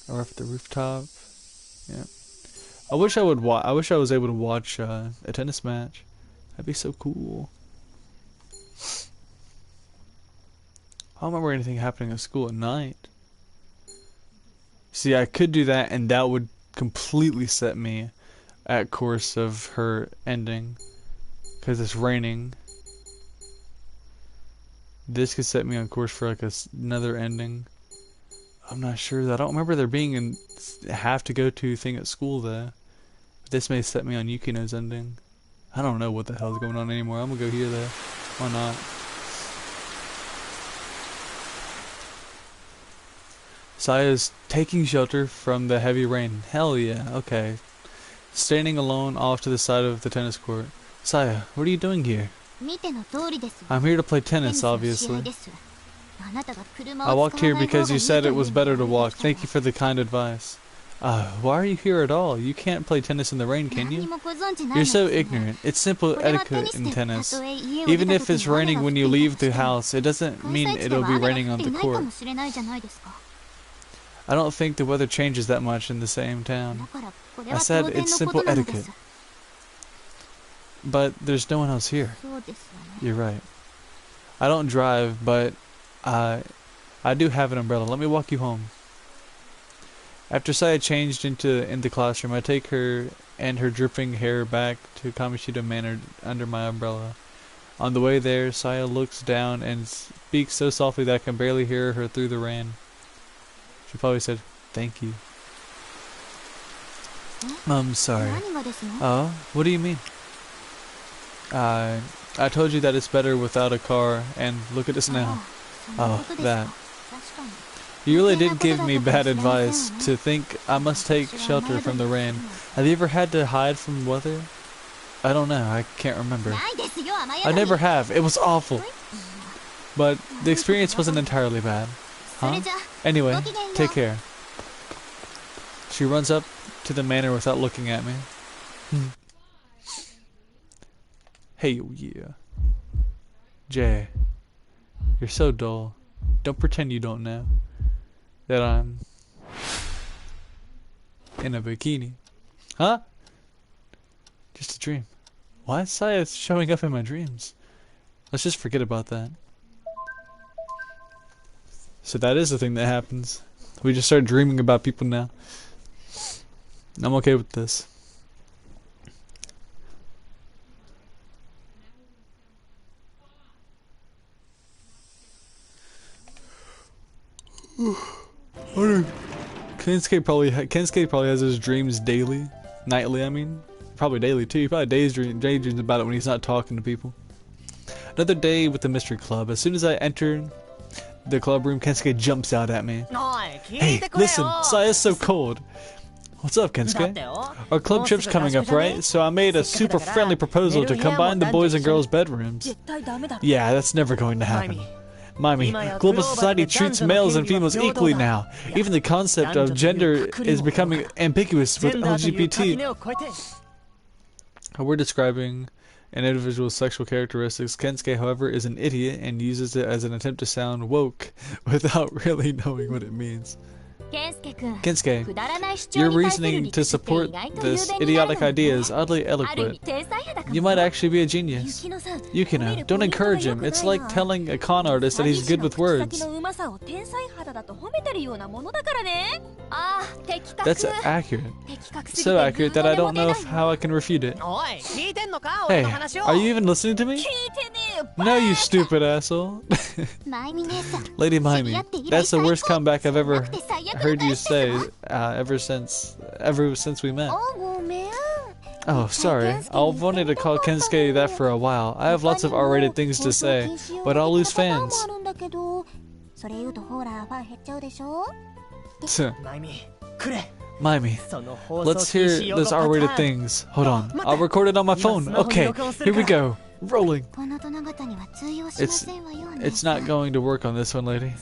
Or up at the rooftop. Yeah. I wish I was able to watch a tennis match. That'd be so cool. I don't remember anything happening at school at night. See, I could do that, and that would completely set me at course of her ending. Because it's raining. This could set me on course for like another ending. I'm not sure. I don't remember there being a have to go to thing at school though. This may set me on Yukino's ending. I don't know what the hell's going on anymore. I'm gonna go here though. Why not? Saya's taking shelter from the heavy rain. Hell yeah, okay. Standing alone off to the side of the tennis court. Saya, what are you doing here? I'm here to play tennis, obviously. I walked here because you said it was better to walk. Thank you for the kind advice. Why are you here at all? You can't play tennis in the rain, can you? You're so ignorant. It's simple etiquette in tennis. Even if it's raining when you leave the house, it doesn't mean it'll be raining on the court. I don't think the weather changes that much in the same town. I said it's simple etiquette. But there's no one else here. You're right. I don't drive, but I do have an umbrella. Let me walk you home. After Saya changed in the classroom, I take her and her dripping hair back to Kamoshida Manor under my umbrella. On the way there, Saya looks down and speaks so softly that I can barely hear her through the rain. She probably said, "Thank you." I'm sorry. Oh, what do you mean? I told you that it's better without a car, and look at us now. Oh, that. You really did give me bad advice to think I must take shelter from the rain. Have you ever had to hide from weather? I don't know, I can't remember. I never have, it was awful. But the experience wasn't entirely bad. Huh? Anyway, take care. She runs up to the manor without looking at me. Hey, yeah. Jay, you're so dull. Don't pretend you don't know that I'm in a bikini. Huh? Just a dream. Why is Saya showing up in my dreams? Let's just forget about that. So that is the thing that happens. We just start dreaming about people now. I'm okay with this. Kensuke probably has his dreams daily, nightly. I mean, probably daily too. He probably daydreams about it when he's not talking to people. Another day with the mystery club. As soon as I enter the club room, Kensuke jumps out at me. Hey, listen, Saya's so cold. What's up, Kensuke? Our club trip's coming up, right? So I made a super friendly proposal to combine the boys and girls' bedrooms. Yeah, that's never going to happen. Mimey, global society treats males and females equally now. Even the concept of gender is becoming ambiguous with LGBT. We're describing an individual's sexual characteristics. Kensuke, however, is an idiot and uses it as an attempt to sound woke without really knowing what it means. Kensuke, your reasoning to support this idiotic idea is oddly eloquent. You might actually be a genius. Yukino, don't encourage him. It's like telling a con artist that he's good with words. That's accurate. So accurate that I don't know how I can refute it. Hey, are you even listening to me? No, you stupid asshole. Lady Mimey, that's the worst comeback I've ever heard you say ever since we met. Oh, sorry. I've wanted to call Kensuke that for a while. I have lots of R-rated things to say, but I'll lose fans. Mimey, let's hear those R-rated things. Hold on, I'll record it on my phone. Okay, here we go. Rolling. It's not going to work on this one, lady.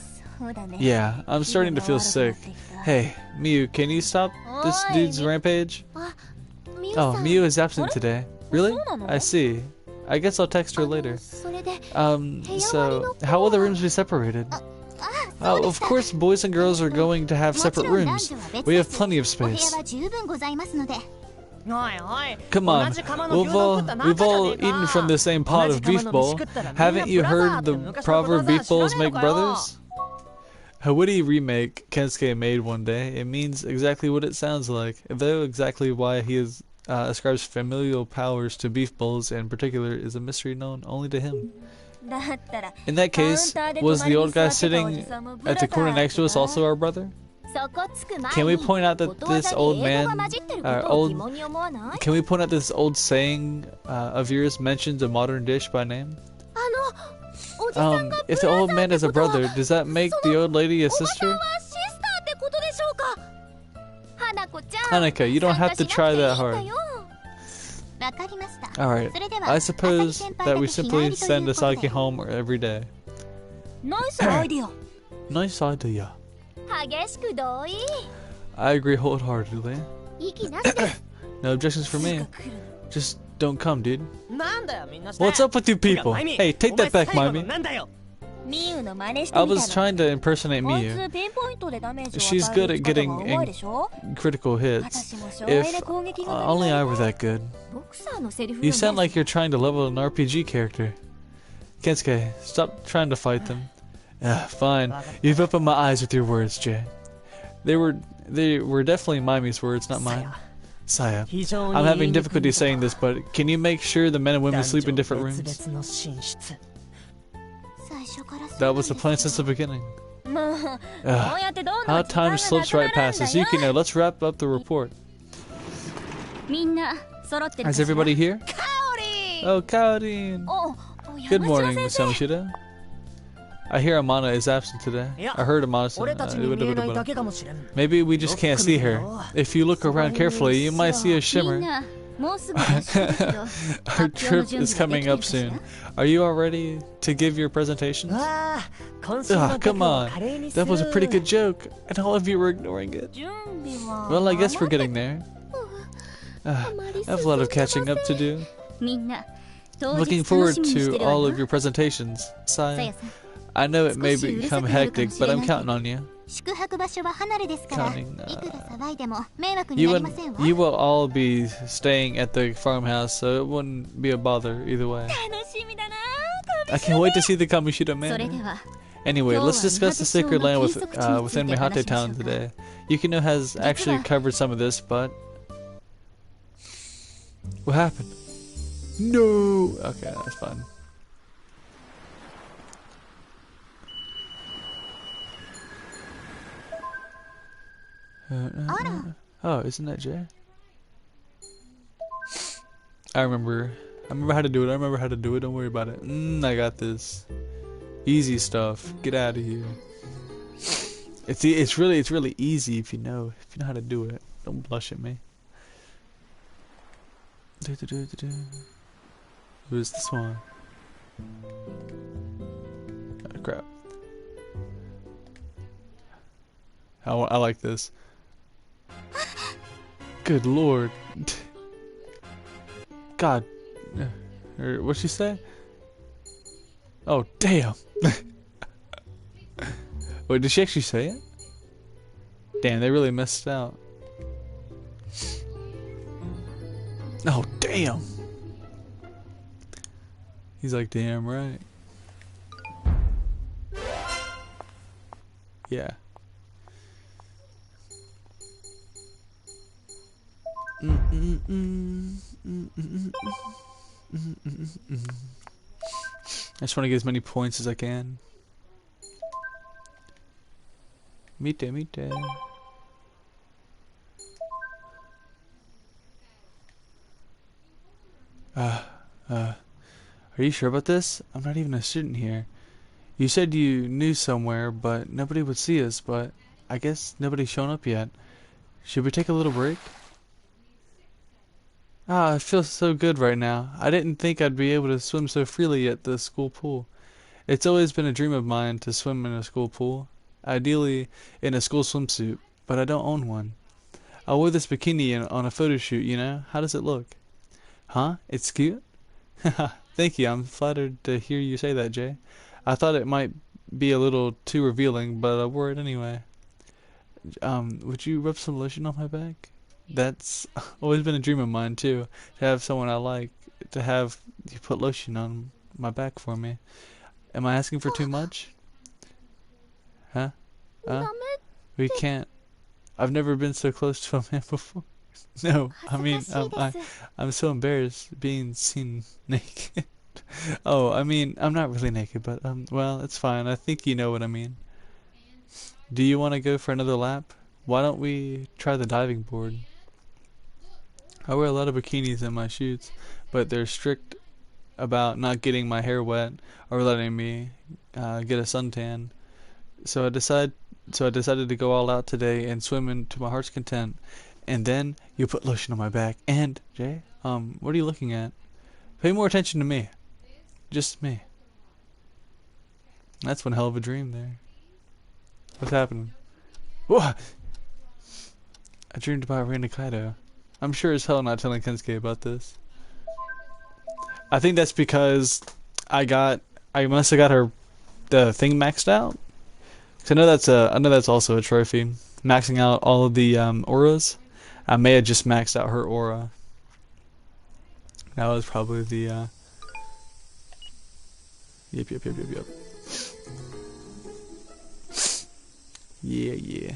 Yeah, I'm starting to feel sick. Hey, Miu, can you stop this dude's rampage? Oh, Miu is absent today. Really? I see. I guess I'll text her later. So, how will the rooms be separated? Oh, of course boys and girls are going to have separate rooms. We have plenty of space. Come on, we've all eaten from the same pot of beef bowl. Haven't you heard the proverb beef bowls make brothers? A witty remake Kensuke made one day. It means exactly what it sounds like, though exactly why he ascribes familial powers to beef bowls in particular is a mystery known only to him. In that case, was the old guy sitting at the corner next to us also our brother? Can we point out that this old man, can we point out this old saying of yours mentions a modern dish by name? If the old man is a brother, does that make the old lady a sister? Hanaka, you don't have to try that hard. Alright, I suppose that we simply send Asaki home every day. Nice idea. Nice idea. I agree wholeheartedly. No objections for me. Just don't come, dude. What's up with you people? Hey, take that back, Mimey. I was trying to impersonate Miu. She's good at getting critical hits. If only I were that good. You sound like you're trying to level an RPG character. Kensuke, stop trying to fight them. Fine. You've opened my eyes with your words, Jay. They were definitely Mimey's words, not mine. Saya, I'm having difficulty saying this, but can you make sure the men and women sleep in different rooms? That was the plan since the beginning. How time slips right past us. Yukino, let's wrap up the report. Is everybody here? Oh, Kaorin! Good morning, Miss Yamashita. I hear Amana is absent today. I heard Amana maybe we just can't see her. If you look around carefully, you might see a shimmer. Our trip is coming up soon. Are you all ready to give your presentations? Come on. That was a pretty good joke, and all of you were ignoring it. Well, I guess we're getting there. I have a lot of catching up to do. Looking forward to all of your presentations, Saya. I know it may become hectic, but I'm counting on you. You will all be staying at the farmhouse, so it wouldn't be a bother either way. I can't wait to see the Kamishita man. Anyway, let's discuss the sacred land within Mihate Town today. Yukino has actually covered some of this, but... What happened? No! Okay, that's fine. Oh, isn't that Jay? I remember how to do it. Don't worry about it. I got this. Easy stuff. Get out of here. It's really easy if you know how to do it. Don't blush at me. Who's this one? Oh, crap. I like this. Good lord. God. What'd she say? Oh, damn. Wait, did she actually say it? Damn, they really messed out. Oh, damn. He's like, damn right. Yeah. I just want to get as many points as I can. Mite. Are you sure about this? I'm not even a student here. You said you knew somewhere, but nobody would see us, but I guess nobody's shown up yet. Should we take a little break? I feel so good right now. I didn't think I'd be able to swim so freely at the school pool. It's always been a dream of mine to swim in a school pool, ideally in a school swimsuit, but I don't own one. I wore this bikini on a photo shoot, you know? How does it look? Huh? It's cute? Thank you, I'm flattered to hear you say that, Jay. I thought it might be a little too revealing, but I wore it anyway. Would you rub some lotion on my back? That's always been a dream of mine too, to have someone I like, to have you put lotion on my back for me. Am I asking for too much? Huh? We can't. I've never been so close to a man before. No, I mean, I'm so embarrassed being seen naked. Oh, I mean, I'm not really naked, but, well, it's fine. I think you know what I mean. Do you want to go for another lap? Why don't we try the diving board? I wear a lot of bikinis in my shoots, but they're strict about not getting my hair wet or letting me get a suntan. So I decided to go all out today and swim into my heart's content. And then you put lotion on my back. And Jay, what are you looking at? Pay more attention to me. Just me. That's one hell of a dream there. What's happening? Whoa! I dreamed about Randa Kaido. I'm sure as hell not telling Kensuke about this. I think that's because I must have got the thing maxed out. 'Cause I know that's also a trophy. Maxing out all of the auras. I may have just maxed out her aura. That was probably the Yep. Yeah.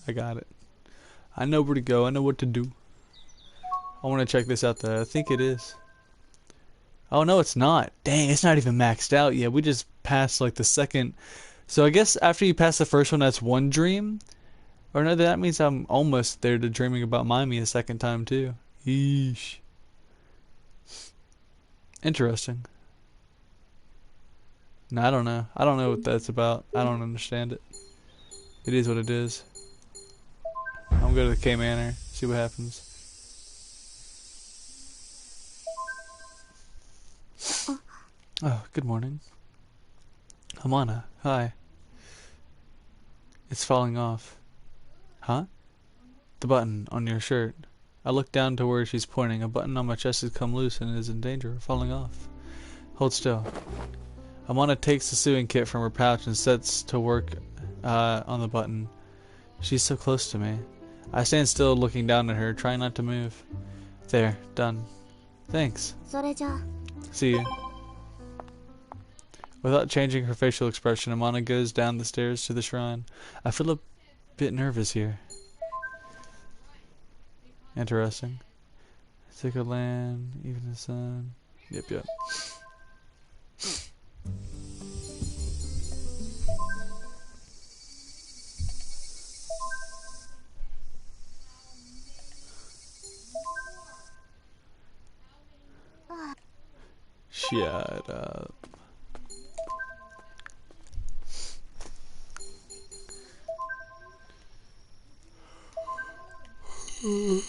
I got it. I know where to go. I know what to do. I want to check this out though. I think it is. Oh no, it's not. Dang, it's not even maxed out yet. We just passed like the second. So I guess after you pass the first one, that's one dream. Or no, that means I'm almost there to dreaming about Mimi a second time too. Yeesh. Interesting. No, I don't know. I don't know what that's about. I don't understand it. It is what it is. I'm gonna go to the K Manor, see what happens. Oh, good morning. Amana, hi. It's falling off. Huh? The button on your shirt. I look down to where she's pointing. A button on my chest has come loose and is in danger of falling off. Hold still. Amana takes the sewing kit from her pouch and sets to work on the button. She's so close to me. I stand still looking down at her, trying not to move. There, done. Thanks. See you. Without changing her facial expression, Amana goes down the stairs to the shrine. I feel a bit nervous here. Interesting. Sacred land, even the sun. Yep. Shut up. You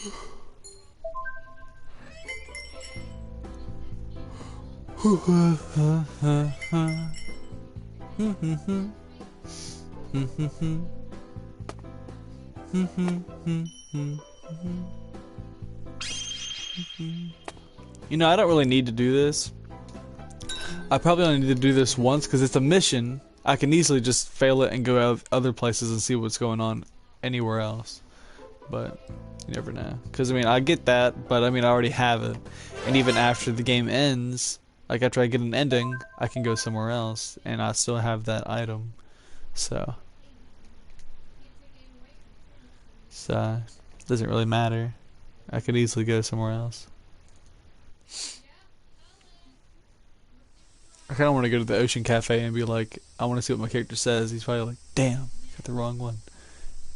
know, I don't really need to do this. I probably only need to do this once because it's a mission. I can easily just fail it and go out other places and see what's going on anywhere else. But you never know. Because, I mean, I get that, but I mean, I already have it. And even after the game ends, like after I get an ending, I can go somewhere else and I still have that item. So it doesn't really matter. I could easily go somewhere else. I kind of want to go to the Ocean Cafe and be like, I want to see what my character says. He's probably like, damn, got the wrong one.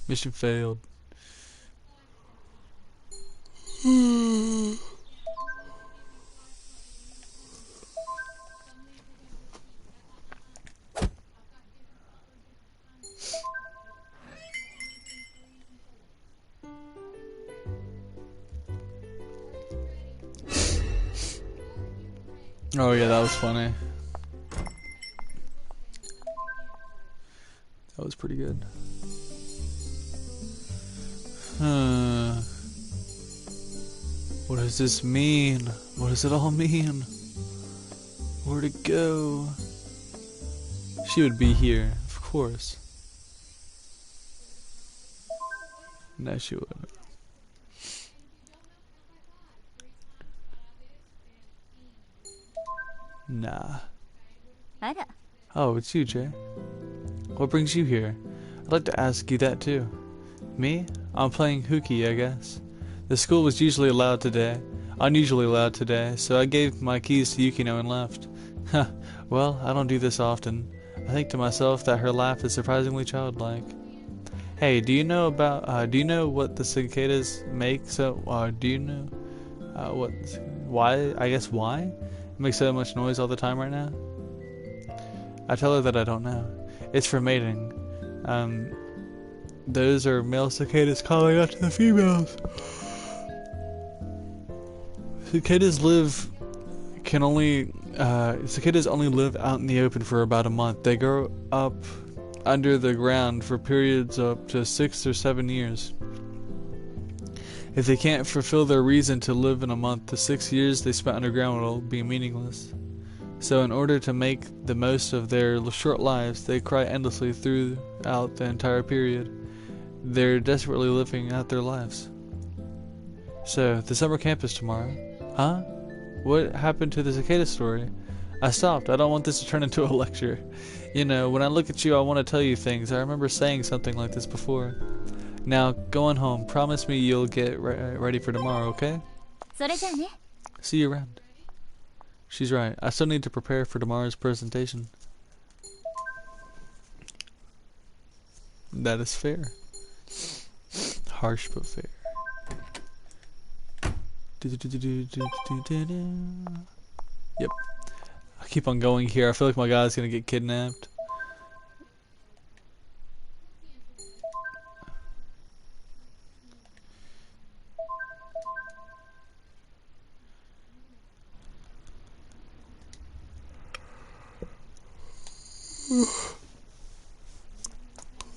Mission failed. Oh yeah, that was funny. That was pretty good. What does this mean? What does it all mean? Where'd it go? She would be here, of course. No, she wouldn't. Nah. Oh, it's you, Jay. What brings you here? I'd like to ask you that too. Me? I'm playing hooky, I guess. The school was unusually loud today, so I gave my keys to Yukino and left. Well, I don't do this often. I think to myself that her laugh is surprisingly childlike. Hey, do you know what the cicadas make? Do you know, why it makes so much noise all the time right now? I tell her that I don't know. It's for mating. Those are male cicadas calling out to the females. Cicadas only live out in the open for about a month. They grow up under the ground for periods up to 6 or 7 years. If they can't fulfill their reason to live in a month, the 6 years they spent underground will be meaningless. So in order to make the most of their short lives, they cry endlessly throughout the entire period. They're desperately living out their lives. So, the summer camp is tomorrow. Huh? What happened to the cicada story? I stopped. I don't want this to turn into a lecture. You know, when I look at you, I want to tell you things. I remember saying something like this before. Now, go on home. Promise me you'll get ready for tomorrow, okay? See you around. She's right. I still need to prepare for tomorrow's presentation. That is fair. Harsh but fair. Yep. I keep on going here. I feel like my guy's gonna get kidnapped.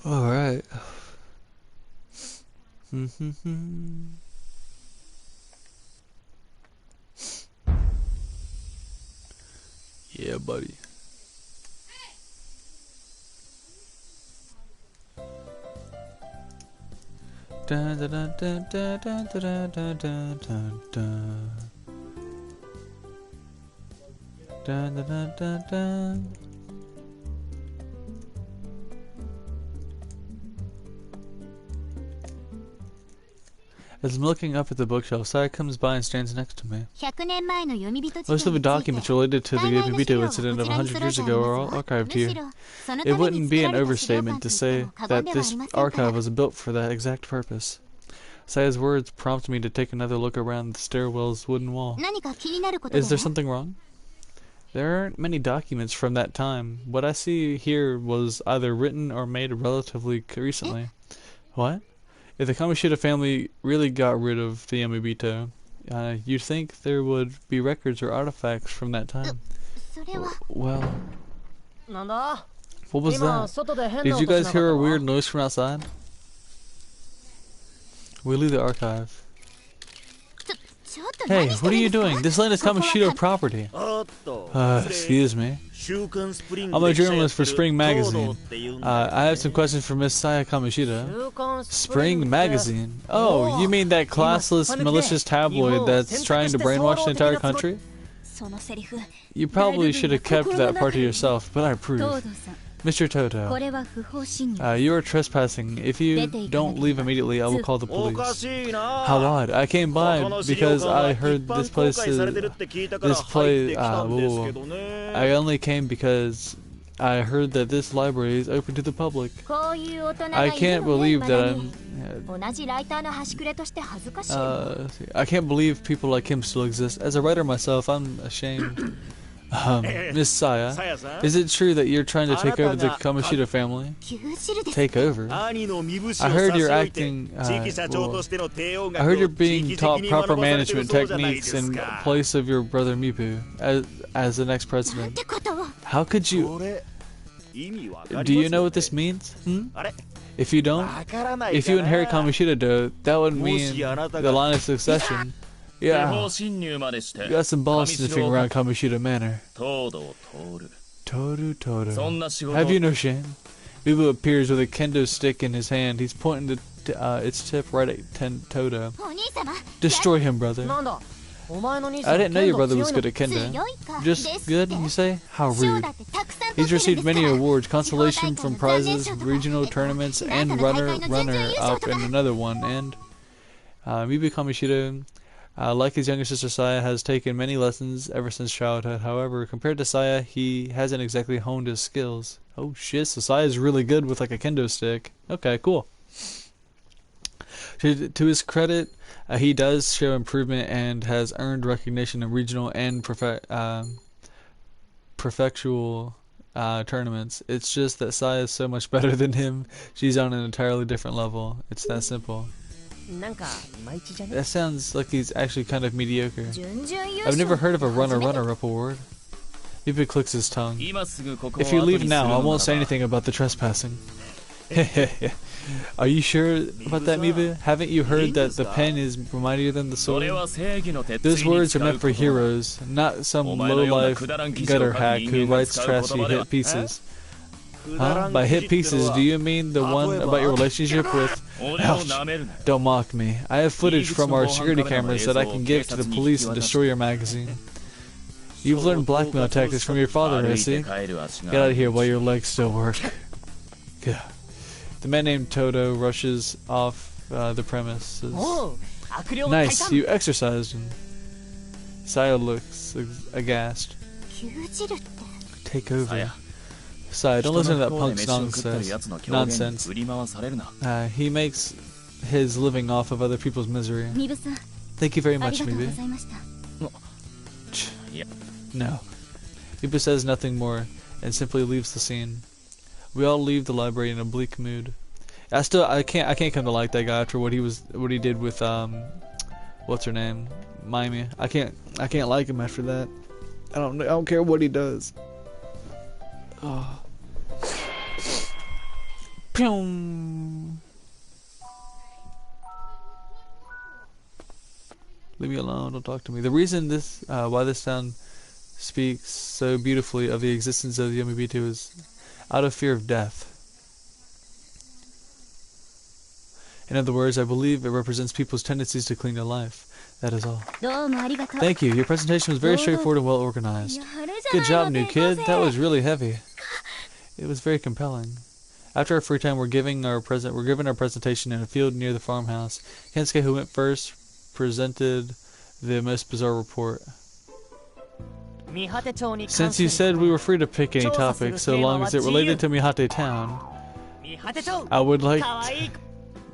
Alright. Yeah, buddy. Dun, dun, dun, dun, dun, dun, dun, dun, dun, dun, dun. Dun, dun, dun, dun, dun. As I'm looking up at the bookshelf, Saya comes by and stands next to me. Most of the documents related to the Yomibito incident of 100 years ago are all archived here. It wouldn't be an overstatement to say that this archive was built for that exact purpose. Saya's words prompt me to take another look around the stairwell's wooden wall. Is there something wrong? There aren't many documents from that time. What I see here was either written or made relatively recently. What? If the Kamoshida family really got rid of the Yomibito, you'd think there would be records or artifacts from that time. Well, what was that? Did you guys hear a weird noise from outside? We leave the archive. Hey, what are you doing? This land is Kamoshida property. Excuse me. I'm a journalist for Spring Magazine. I have some questions for Miss Saya Kamoshida. Spring Magazine? Oh, you mean that classless, malicious tabloid that's trying to brainwash the entire country? You probably should have kept that part to yourself, but I approve. Mr. Toto, you are trespassing. If you don't leave immediately, I will call the police. How odd. I came by because I heard this place is... I only came because I heard that this library is open to the public. I can't believe that I can't believe people like him still exist. As a writer myself, I'm ashamed. Miss Saya, is it true that you're trying to take over the Kamoshida family? Take over? I heard you're acting... I heard you're being taught proper management techniques in place of your brother Mibu as the next president. How could you... Do you know what this means? If you don't, if you inherit Kamoshida-do, that would mean the line of succession. Yeah, you got some balls sniffing around Kamoshida Manor. Toru. Have you no shame? Mibu appears with a kendo stick in his hand. He's pointing its tip right at Toto. Destroy him, brother. I didn't know your brother was good at kendo. Just good, you say? How rude. He's received many awards, consolation from prizes, regional tournaments, and runner-up in another one. And Mibu Kamoshida... like his younger sister Saya, has taken many lessons ever since childhood. However, compared to Saya, he hasn't exactly honed his skills. Oh shit, so Saya's really good with like a kendo stick. Okay, cool. To his credit, he does show improvement and has earned recognition in regional and prefectural tournaments. It's just that Saya is so much better than him. She's on an entirely different level. It's that simple. That sounds like he's actually kind of mediocre. I've never heard of a runner-up award. Mibu clicks his tongue. If you leave now, I won't say anything about the trespassing. Are you sure about that, Mibu? Haven't you heard that the pen is mightier than the sword? Those words are meant for heroes, not some low-life gutter hack who writes trashy hit pieces. Huh? By hit pieces, do you mean the one about your relationship with... Ouch. Don't mock me. I have footage from our security cameras that I can give to the police and destroy your magazine. You've learned blackmail tactics from your father, I see. Get out of here while your legs still work. The man named Toto rushes off the premises. Nice, you exercised him. Saya looks aghast. Take over. Saya, don't listen to that punk's nonsense. He makes his living off of other people's misery. Thank you very much, Mibu. No. Mibu says nothing more and simply leaves the scene. We all leave the library in a bleak mood. I can't come to like that guy after what he did with what's her name? Maimi. I can't like him after that. I don't care what he does. Oh. Pew! Leave me alone, don't talk to me. The reason this, why this sound speaks so beautifully of the existence of the Yomibito is out of fear of death. In other words, I believe it represents people's tendencies to cling to life. That is all. Thank you. Your presentation was very straightforward and well organized. Good job, new kid. That was really heavy. It was very compelling. After our free time, we're given our presentation in a field near the farmhouse. Kensuke, who went first, presented the most bizarre report. Since you said we were free to pick any topic, so long as it related to Mihate Town, I would like...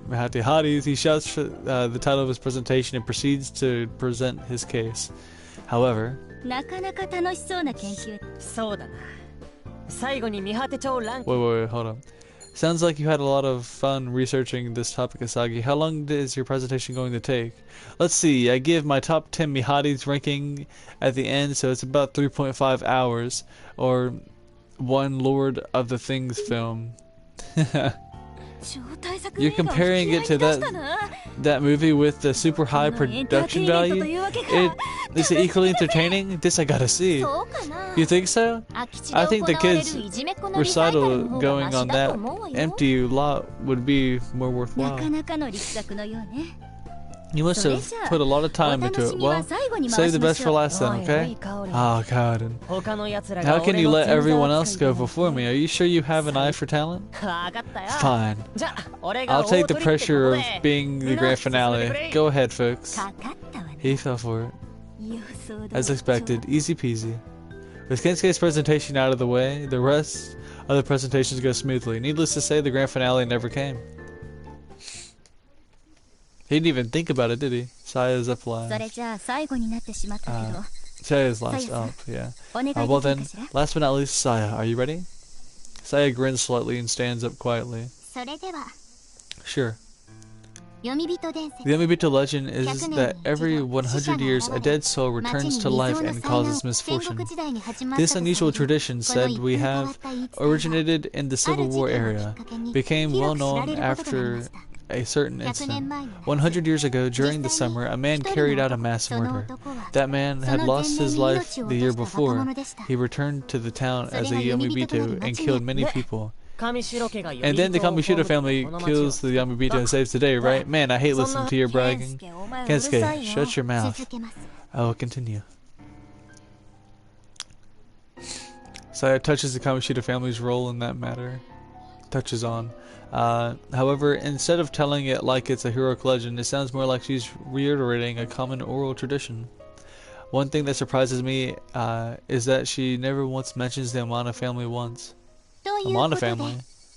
Mihate Hotties, he shouts for, the title of his presentation and proceeds to present his case. However... Wait, hold on. Sounds like you had a lot of fun researching this topic, Asagi. How long is your presentation going to take? Let's see, I give my top 10 Mihates ranking at the end, so it's about 3.5 hours, or one Lord of the Things film. You're comparing it to that movie with the super high production value? Is it equally entertaining? This I gotta see. You think so? I think the kids' recital going on that empty lot would be more worthwhile. You must have put a lot of time into it. Well, save the best for last then, okay? Oh god. And how can you let everyone else go before me? Are you sure you have an eye for talent? Fine. I'll take the pressure of being the grand finale. Go ahead, folks. He fell for it. As expected, easy peasy. With Kensuke's presentation out of the way, the rest of the presentations go smoothly. Needless to say, the grand finale never came. He didn't even think about it, did he? Saya's up last. Saya's last up, yeah. Well then, last but not least, Saya. Are you ready? Saya grins slightly and stands up quietly. Sure. The Yomibito legend is that every 100 years a dead soul returns to life and causes misfortune. This unusual tradition, said we have originated in the Civil War era, became well known after a certain incident. 100 years ago, during the summer, a man carried out a mass murder. That man had lost his life the year before. He returned to the town as a Yomibito and killed many people. And then the Kamishiro family kills the Yomibito and saves the day, right? Man, I hate listening to your bragging. Kensuke, shut your mouth. I will continue. Saya touches the Kamishiro family's role in that matter. Touches on. However, instead of telling it like it's a heroic legend, it sounds more like she's reiterating a common oral tradition. One thing that surprises me is that she never once mentions the Amana family once. Amana family.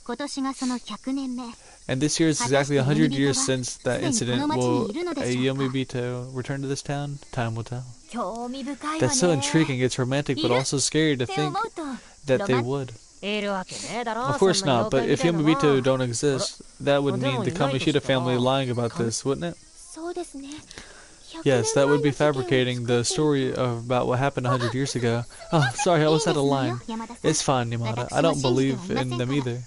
And this year is exactly 100 years since that incident. Will a Yomibito return to this town? Time will tell. That's so intriguing. It's romantic, but also scary to think that they would. Of course not, but if Yomibito don't exist, that would mean the Kamishiro family lying about this, wouldn't it? Yes, that would be fabricating the story about what happened 100 years ago. Oh, sorry, I was out of line. It's fine, Yamada. I don't believe in them either.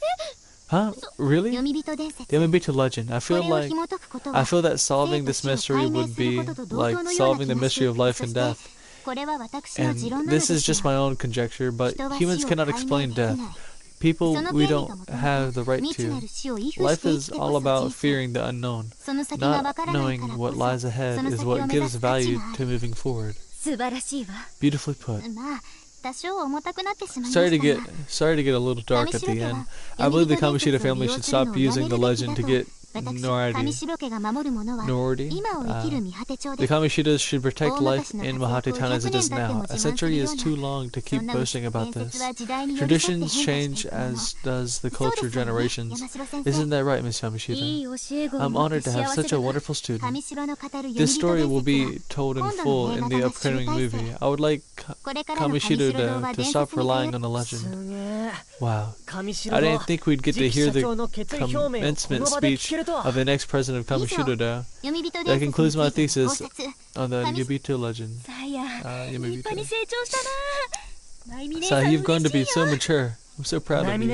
Huh? Really? The Yomibito legend. I feel that solving this mystery would be like solving the mystery of life and death. And this is just my own conjecture, but humans cannot explain death. People, we don't have the right to. Life is all about fearing the unknown. Not knowing what lies ahead is what gives value to moving forward. Beautifully put. Sorry to get a little dark at the end. I believe the Kamishiro family should stop using the legend to get notoriety. The Kamishiras should protect life in Mihate Town as it is now. A century is too long to keep boasting about this. Traditions change as does the culture generations. Isn't that right, Miss Yamashita? I'm honored to have such a wonderful student. This story will be told in full in the upcoming movie. I would like Kamishiro to stop relying on the legend. Wow. I didn't think we'd get to hear the commencement speech of the next president of Kamishiro. That concludes my thesis on the Yomibito legend. Saya, you've grown to be so mature. I'm so proud of you.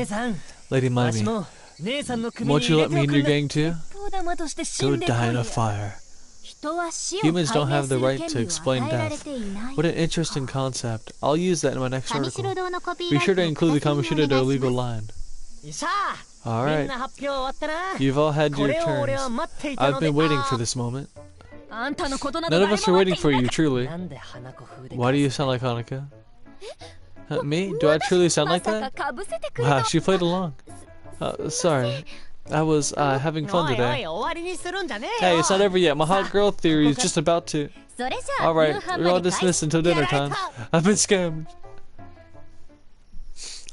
Lady Maimi, Won't you let me in your gang too? Go die in a fire. Humans don't have the right to explain death. What an interesting concept. I'll use that in my next article. Be sure to include the Kamoshida Do illegal line. Alright. You've all had your turns. I've been waiting for this moment. None of us are waiting for you, truly. Why do you sound like Hanako? Me? Do I truly sound like that? Wow, she played along. Sorry. I was having fun today. Hey, it's not over yet. My hot girl theory is just about to. Alright, we're all dismissed until dinner time. I've been scammed.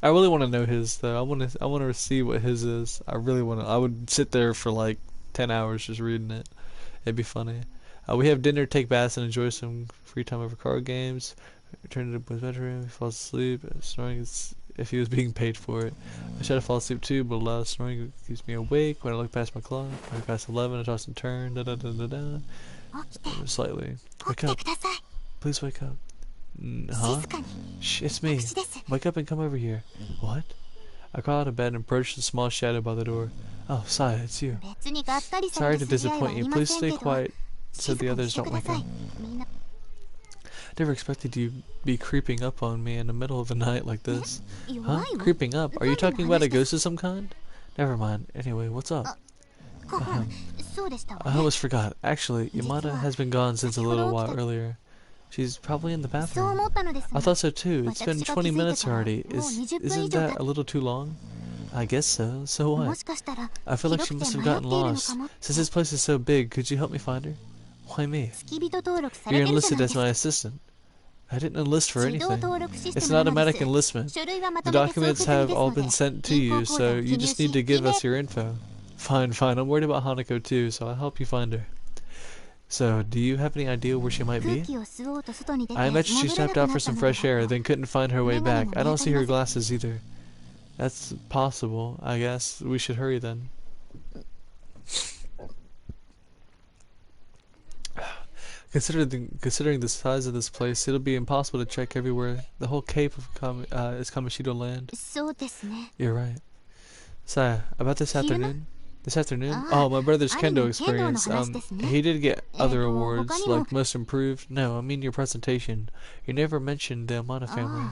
I really want to know his though. I want to see what his is. I really want to. I would sit there for like 10 hours just reading it. It'd be funny. We have dinner, take baths, and enjoy some free time over card games. Return to the boy's bedroom. He falls asleep. Snoring is if he was being paid for it. I try to fall asleep too, but loud snoring keeps me awake. When I look past my clock, I look past 11. I toss and turn. Da da da da da. Slightly. Wake up. Please wake up. Huh? Shh, it's me. Wake up and come over here. What? I crawl out of bed and approach the small shadow by the door. Oh, Saya, it's you. Sorry to disappoint you. Please stay quiet so the others don't wake up. Never expected you to be creeping up on me in the middle of the night like this. Huh? Creeping up? Are you talking about a ghost of some kind? Never mind. Anyway, what's up? I almost forgot. Actually, Yamada has been gone since a little while earlier. She's probably in the bathroom. I thought so too. It's been 20 minutes already. Isn't that a little too long? I guess so. So what? I feel like she must have gotten lost. Since this place is so big, could you help me find her? Why me? You're enlisted as my assistant. I didn't enlist for anything. It's an automatic enlistment. The documents have all been sent to you, so you just need to give us your info. Fine, fine. I'm worried about Hanako too, so I'll help you find her. So, do you have any idea where she might be? I imagine she stepped out for some fresh air, then couldn't find her way back. I don't see her glasses either. That's possible, I guess. We should hurry then. Considering the size of this place, it'll be impossible to check everywhere. The whole cape of is Kamoshida land. You're right. Saya, about this afternoon? This afternoon? Oh, my brother's kendo experience. He did get other awards, like most improved. No, I mean your presentation. You never mentioned the Amana family.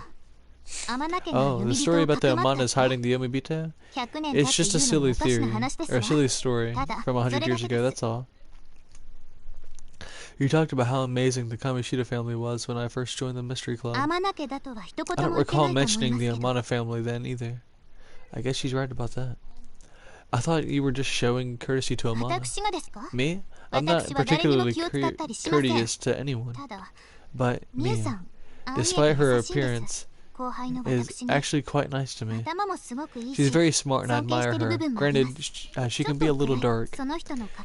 Oh, the story about the Amanas hiding the Yomibito? It's just a silly theory, or a silly story from 100 years ago, that's all. You talked about how amazing the Kamoshida family was when I first joined the mystery club. I don't recall mentioning the Amana family then either. I guess she's right about that. I thought you were just showing courtesy to Amana. Me? I'm not particularly courteous to anyone. But Mia, despite her appearance, is actually quite nice to me. She's very smart and I admire her. Granted, she can be a little dark.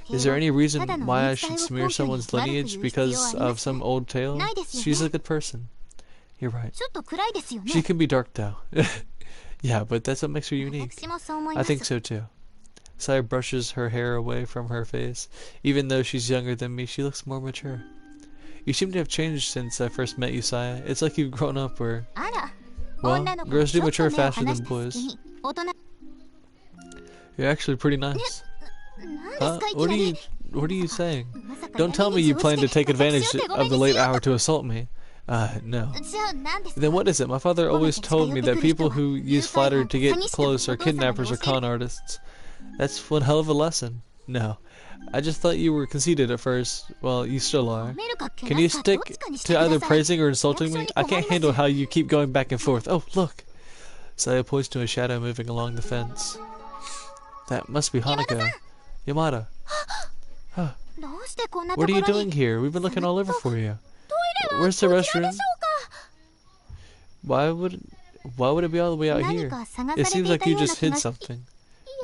Is there any reason why I should smear someone's lineage because of some old tale? She's a good person. You're right. She can be dark though. Yeah, but that's what makes her unique. I think so too. Saya brushes her hair away from her face. Even though she's younger than me, she looks more mature. You seem to have changed since I first met you, Saya. It's like you've grown up or... Well, girls do mature faster than boys. You're actually pretty nice. Huh? What are you saying? Don't tell me you plan to take advantage of the late hour to assault me. No. Then what is it? My father always told me that people who use flattery to get close are kidnappers or con artists. That's one hell of a lesson. No. I just thought you were conceited at first. Well, you still are. Can you stick to either praising or insulting me? I can't handle how you keep going back and forth. Oh, look! Saya points to a shadow moving along the fence. That must be Hanako. Yamada. Huh. What are you doing here? We've been looking all over for you. Where's the restroom? Why would it be all the way out here? It seems like you just hid something.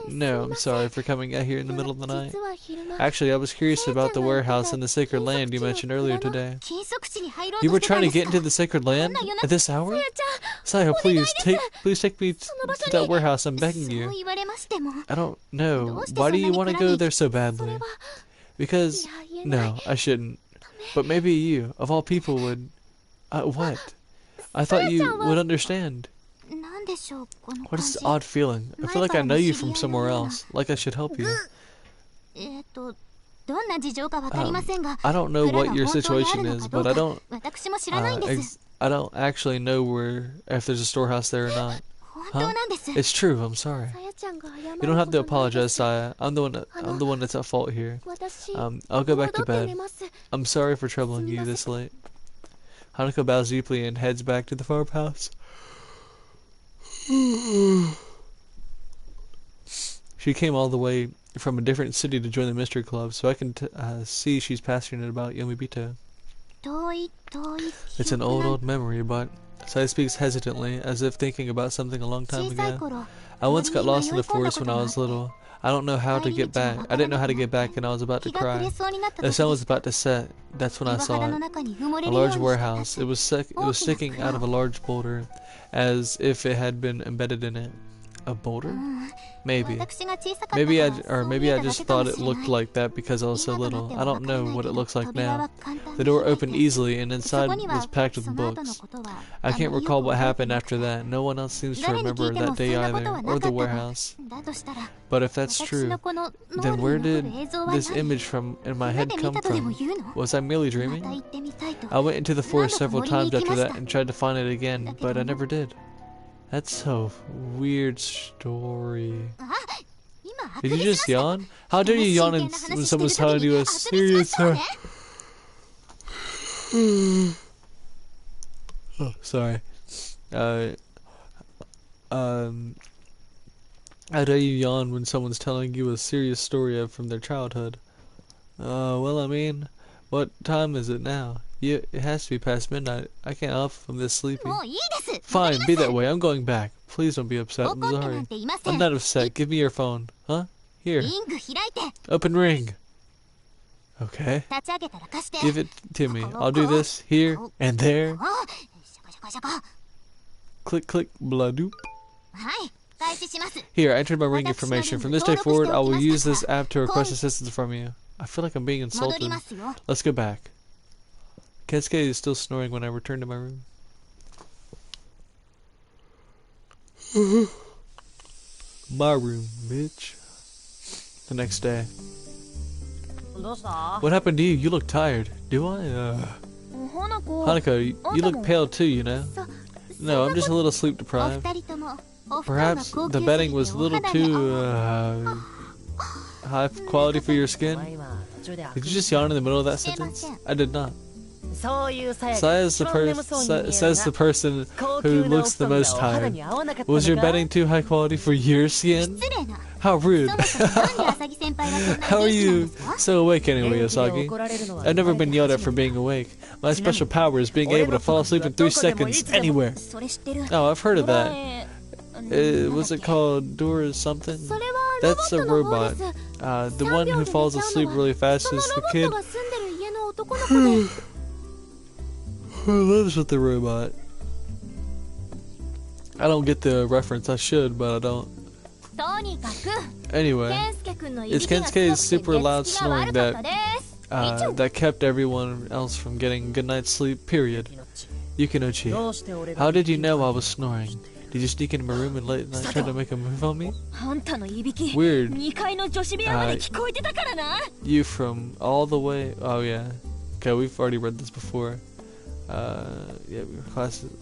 No, I'm sorry for coming out here in the middle of the night. Actually, I was curious about the warehouse and the sacred land you mentioned earlier today. You were trying to get into the sacred land at this hour? Saya, please take me to that warehouse. I'm begging you. I don't know. Why do you want to go there so badly? Because, no, I shouldn't. But maybe you, of all people, would... what? I thought you would understand. What is this odd feeling? I feel like I know you from somewhere else. Like I should help you. I don't know what your situation is, but I don't actually know if there's a storehouse there or not. Huh? It's true. I'm sorry. You don't have to apologize, Saya. I'm the one that's at fault here. I'll go back to bed. I'm sorry for troubling you this late. Hanako bows deeply and heads back to the farmhouse. She came all the way from a different city to join the mystery club, so I can see she's passionate about Yomibito. It's an old memory, but Saya speaks hesitantly, as if thinking about something a long time ago. I once got lost in the forest when I was little. I don't know how to get back. I didn't know how to get back, and I was about to cry. The sun was about to set. That's when I saw it. A large warehouse. It was sticking out of a large boulder, as if it had been embedded in it. A boulder? Maybe I just thought it looked like that because I was so little. I don't know what it looks like now. The door opened easily and inside was packed with books. I can't recall what happened after that. No one else seems to remember that day either, or the warehouse. But if that's true, then where did this image in my head come from? Was I merely dreaming? I went into the forest several times after that and tried to find it again, but I never did. That's a weird story. Did you just yawn? How dare you yawn when someone's telling you a serious story? Oh, sorry. How dare you yawn when someone's telling you a serious story from their childhood? Well, I mean, what time is it now? It has to be past midnight. I can't help if I'm this sleepy. Fine, be that way. I'm going back. Please don't be upset. I'm sorry. I'm not upset. Give me your phone. Huh? Here. Open ring. Okay. Give it to me. I'll do this here and there. Click, click, blah doop. Here, I entered my ring information. From this day forward, I will use this app to request assistance from you. I feel like I'm being insulted. Let's go back. Kensuke is still snoring when I return to my room. My room, bitch. The next day. What happened to you? You look tired. Do I? Hanako, you look pale too, you know? No, I'm just a little sleep deprived. Perhaps the bedding was a little too high quality for your skin? Did you just yawn in the middle of that sentence? I did not. Says the person who looks the most tired. Was your bedding too high quality for your skin? How rude. How are you so awake anyway, Asagi? I've never been yelled at for being awake. My special power is being able to fall asleep in 3 seconds anywhere. Oh, I've heard of that. Was it called Dora something? That's a robot. The one who falls asleep really fast is the kid who lives with the robot. I don't get the reference. I should, but I don't. Anyway, it's Kensuke's super loud snoring that kept everyone else from getting good night's sleep, period. Yukinochi, how did you know I was snoring? Did you sneak into my room and late at night try to make a move on me? Weird. You from all the way... Oh yeah. Okay, we've already read this before. Yeah,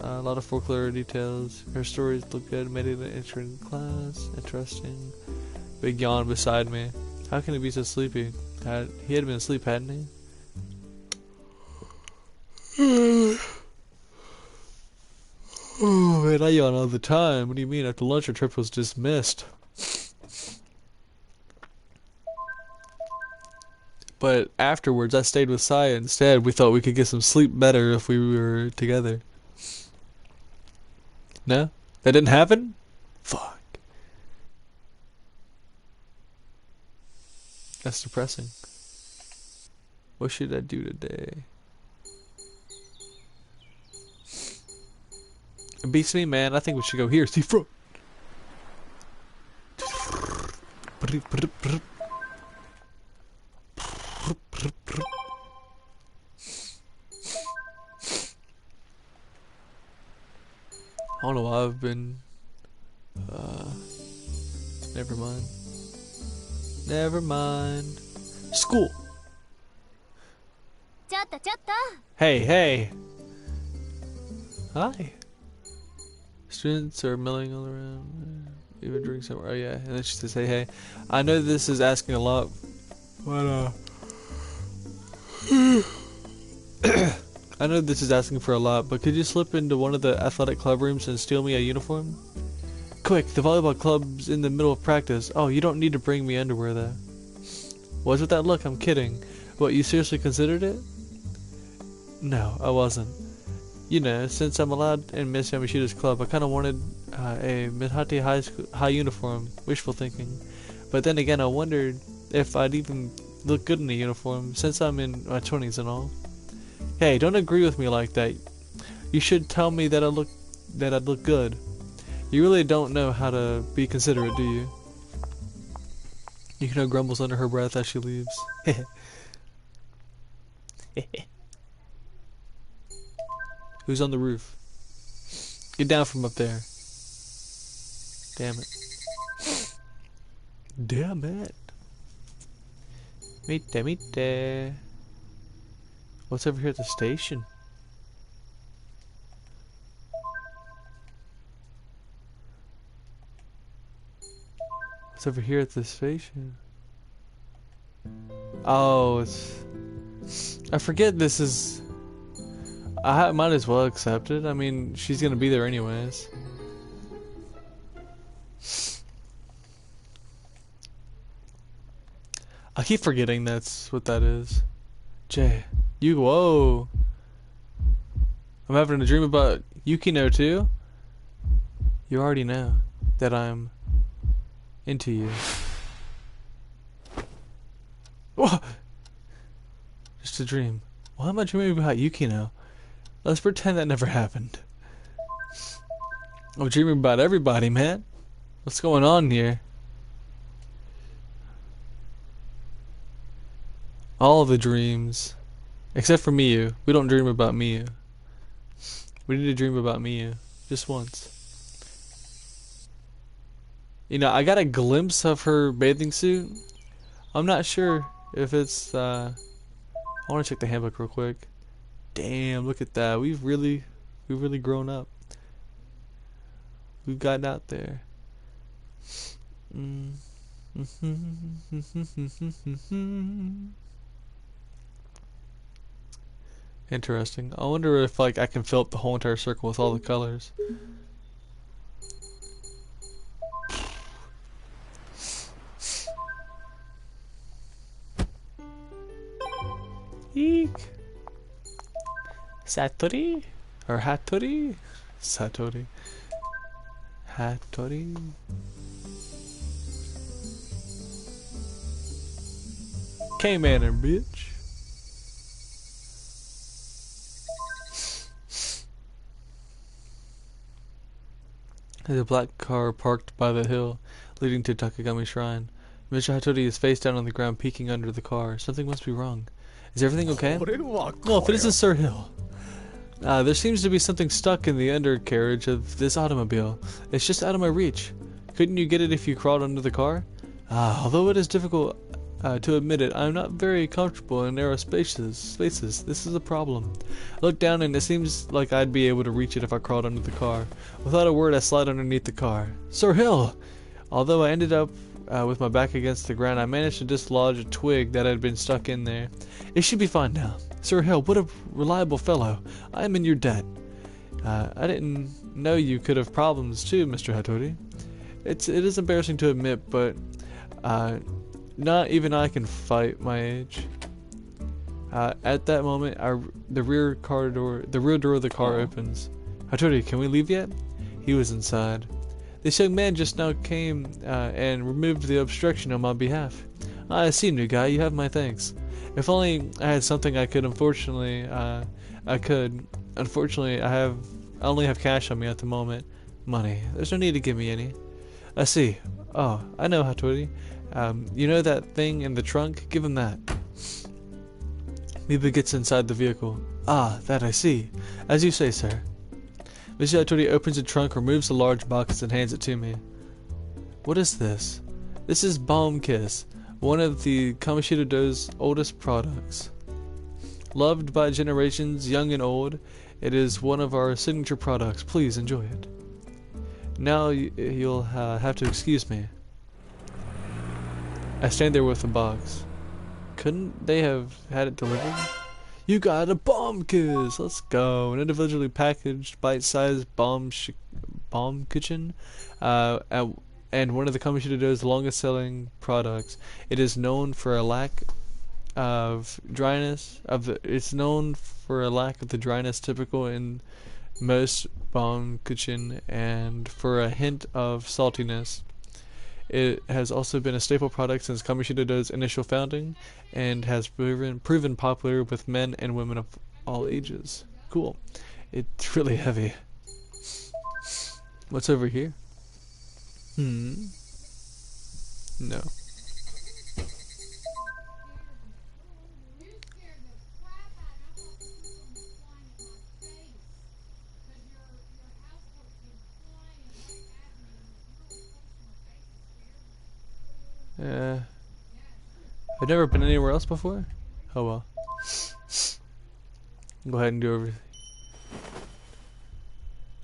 a lot of folklore details. Her stories look good. Made it an interesting class. Interesting. Big yawn beside me. How can he be so sleepy? He had been asleep, hadn't he? Oh man, I yawn all the time. What do you mean? After lunch, our trip was dismissed. But afterwards, I stayed with Saya instead. We thought we could get some sleep better if we were together. No? That didn't happen? Fuck. That's depressing. What should I do today? It beats me, man. I think we should go here. See front. I don't know why I've been Never mind. Never mind. School. Hey, hey. Hi. Students are milling all around. Even during summer. Oh yeah. And then she says, hey, hey. I know this is asking a lot, but I know this is asking for a lot, but could you slip into one of the athletic club rooms and steal me a uniform? Quick, the volleyball club's in the middle of practice. Oh, you don't need to bring me underwear though. What's with that look? I'm kidding. What, you seriously considered it? No, I wasn't. You know, since I'm allowed in Miss Yamashita's club, I kind of wanted a Mihati high uniform. Wishful thinking. But then again, I wondered if I'd even look good in a uniform, since I'm in my 20s and all. Hey, don't agree with me like that. You should tell me that I'd look good. You really don't know how to be considerate, do you? Yukino grumbles under her breath as she leaves. Who's on the roof? Get down from up there. Damn it. Damn it. Mite. What's over here at the station? What's over here at the station? Oh, it's... I forget this is... I might as well accept it. I mean, she's gonna be there anyways. I keep forgetting that's what that is. Jay, whoa. I'm having a dream about Yukino too? You already know that I'm into you. Whoa! Just a dream. Why am I dreaming about Yukino? Let's pretend that never happened. I'm dreaming about everybody, man. What's going on here? All of the dreams. Except for Miyu. We don't dream about Miyu. We need to dream about Miyu. Just once. You know, I got a glimpse of her bathing suit. I'm not sure if it's, I want to check the handbook real quick. Damn, look at that. We've really grown up. We've gotten out there. Interesting. I wonder if like I can fill up the whole entire circle with all the colors. Eek. Satori? Or Hattori? Satori. Hattori. K-Manner, bitch. There's a black car parked by the hill leading to Takagami Shrine. Mr. Hattori is face down on the ground, peeking under the car. Something must be wrong. Is everything okay? No, if it isn't Sir Hill. There seems to be something stuck in the undercarriage of this automobile. It's just out of my reach. Couldn't you get it if you crawled under the car? Although it is difficult to admit it, I'm not very comfortable in narrow spaces. This is a problem. I look down and it seems like I'd be able to reach it if I crawled under the car. Without a word, I slide underneath the car. Sir Hill! Although I ended up with my back against the ground, I managed to dislodge a twig that had been stuck in there. It should be fine now. Sir Hill, what a reliable fellow. I am in your debt. I didn't know you could have problems too, Mr. Hattori. It is embarrassing to admit, but not even I can fight my age. At that moment, the rear door of the car opens. Hattori, can we leave yet? He was inside. This young man just now came and removed the obstruction on my behalf. I see, new guy. You have my thanks. If only I had something I could. Unfortunately, Unfortunately, I only have cash on me at the moment. Money. There's no need to give me any. I see. Oh, I know, Hattori. You know that thing in the trunk? Give him that. Miba gets inside the vehicle. Ah, that I see. As you say, sir. Mr. Hattori opens the trunk, removes the large box, and hands it to me. What is this? This is Balm Kiss, one of the Kamoshido-do's oldest products. Loved by generations, young and old, it is one of our signature products. Please enjoy it. Now you'll have to excuse me. I stand there with the box. Couldn't they have had it delivered? You got a Balm Kiss! Let's go! An individually packaged, bite-sized balm kitchen, and one of the Kamoshido-do's longest-selling products. It is known for a lack of dryness. It's known for a lack of the dryness typical in most balm kitchen, and for a hint of saltiness. It has also been a staple product since Kamoshido-do's initial founding, and has proven popular with men and women of all ages. Cool. It's really heavy. What's over here? No. I've never been anywhere else before? Oh well. Go ahead and do everything.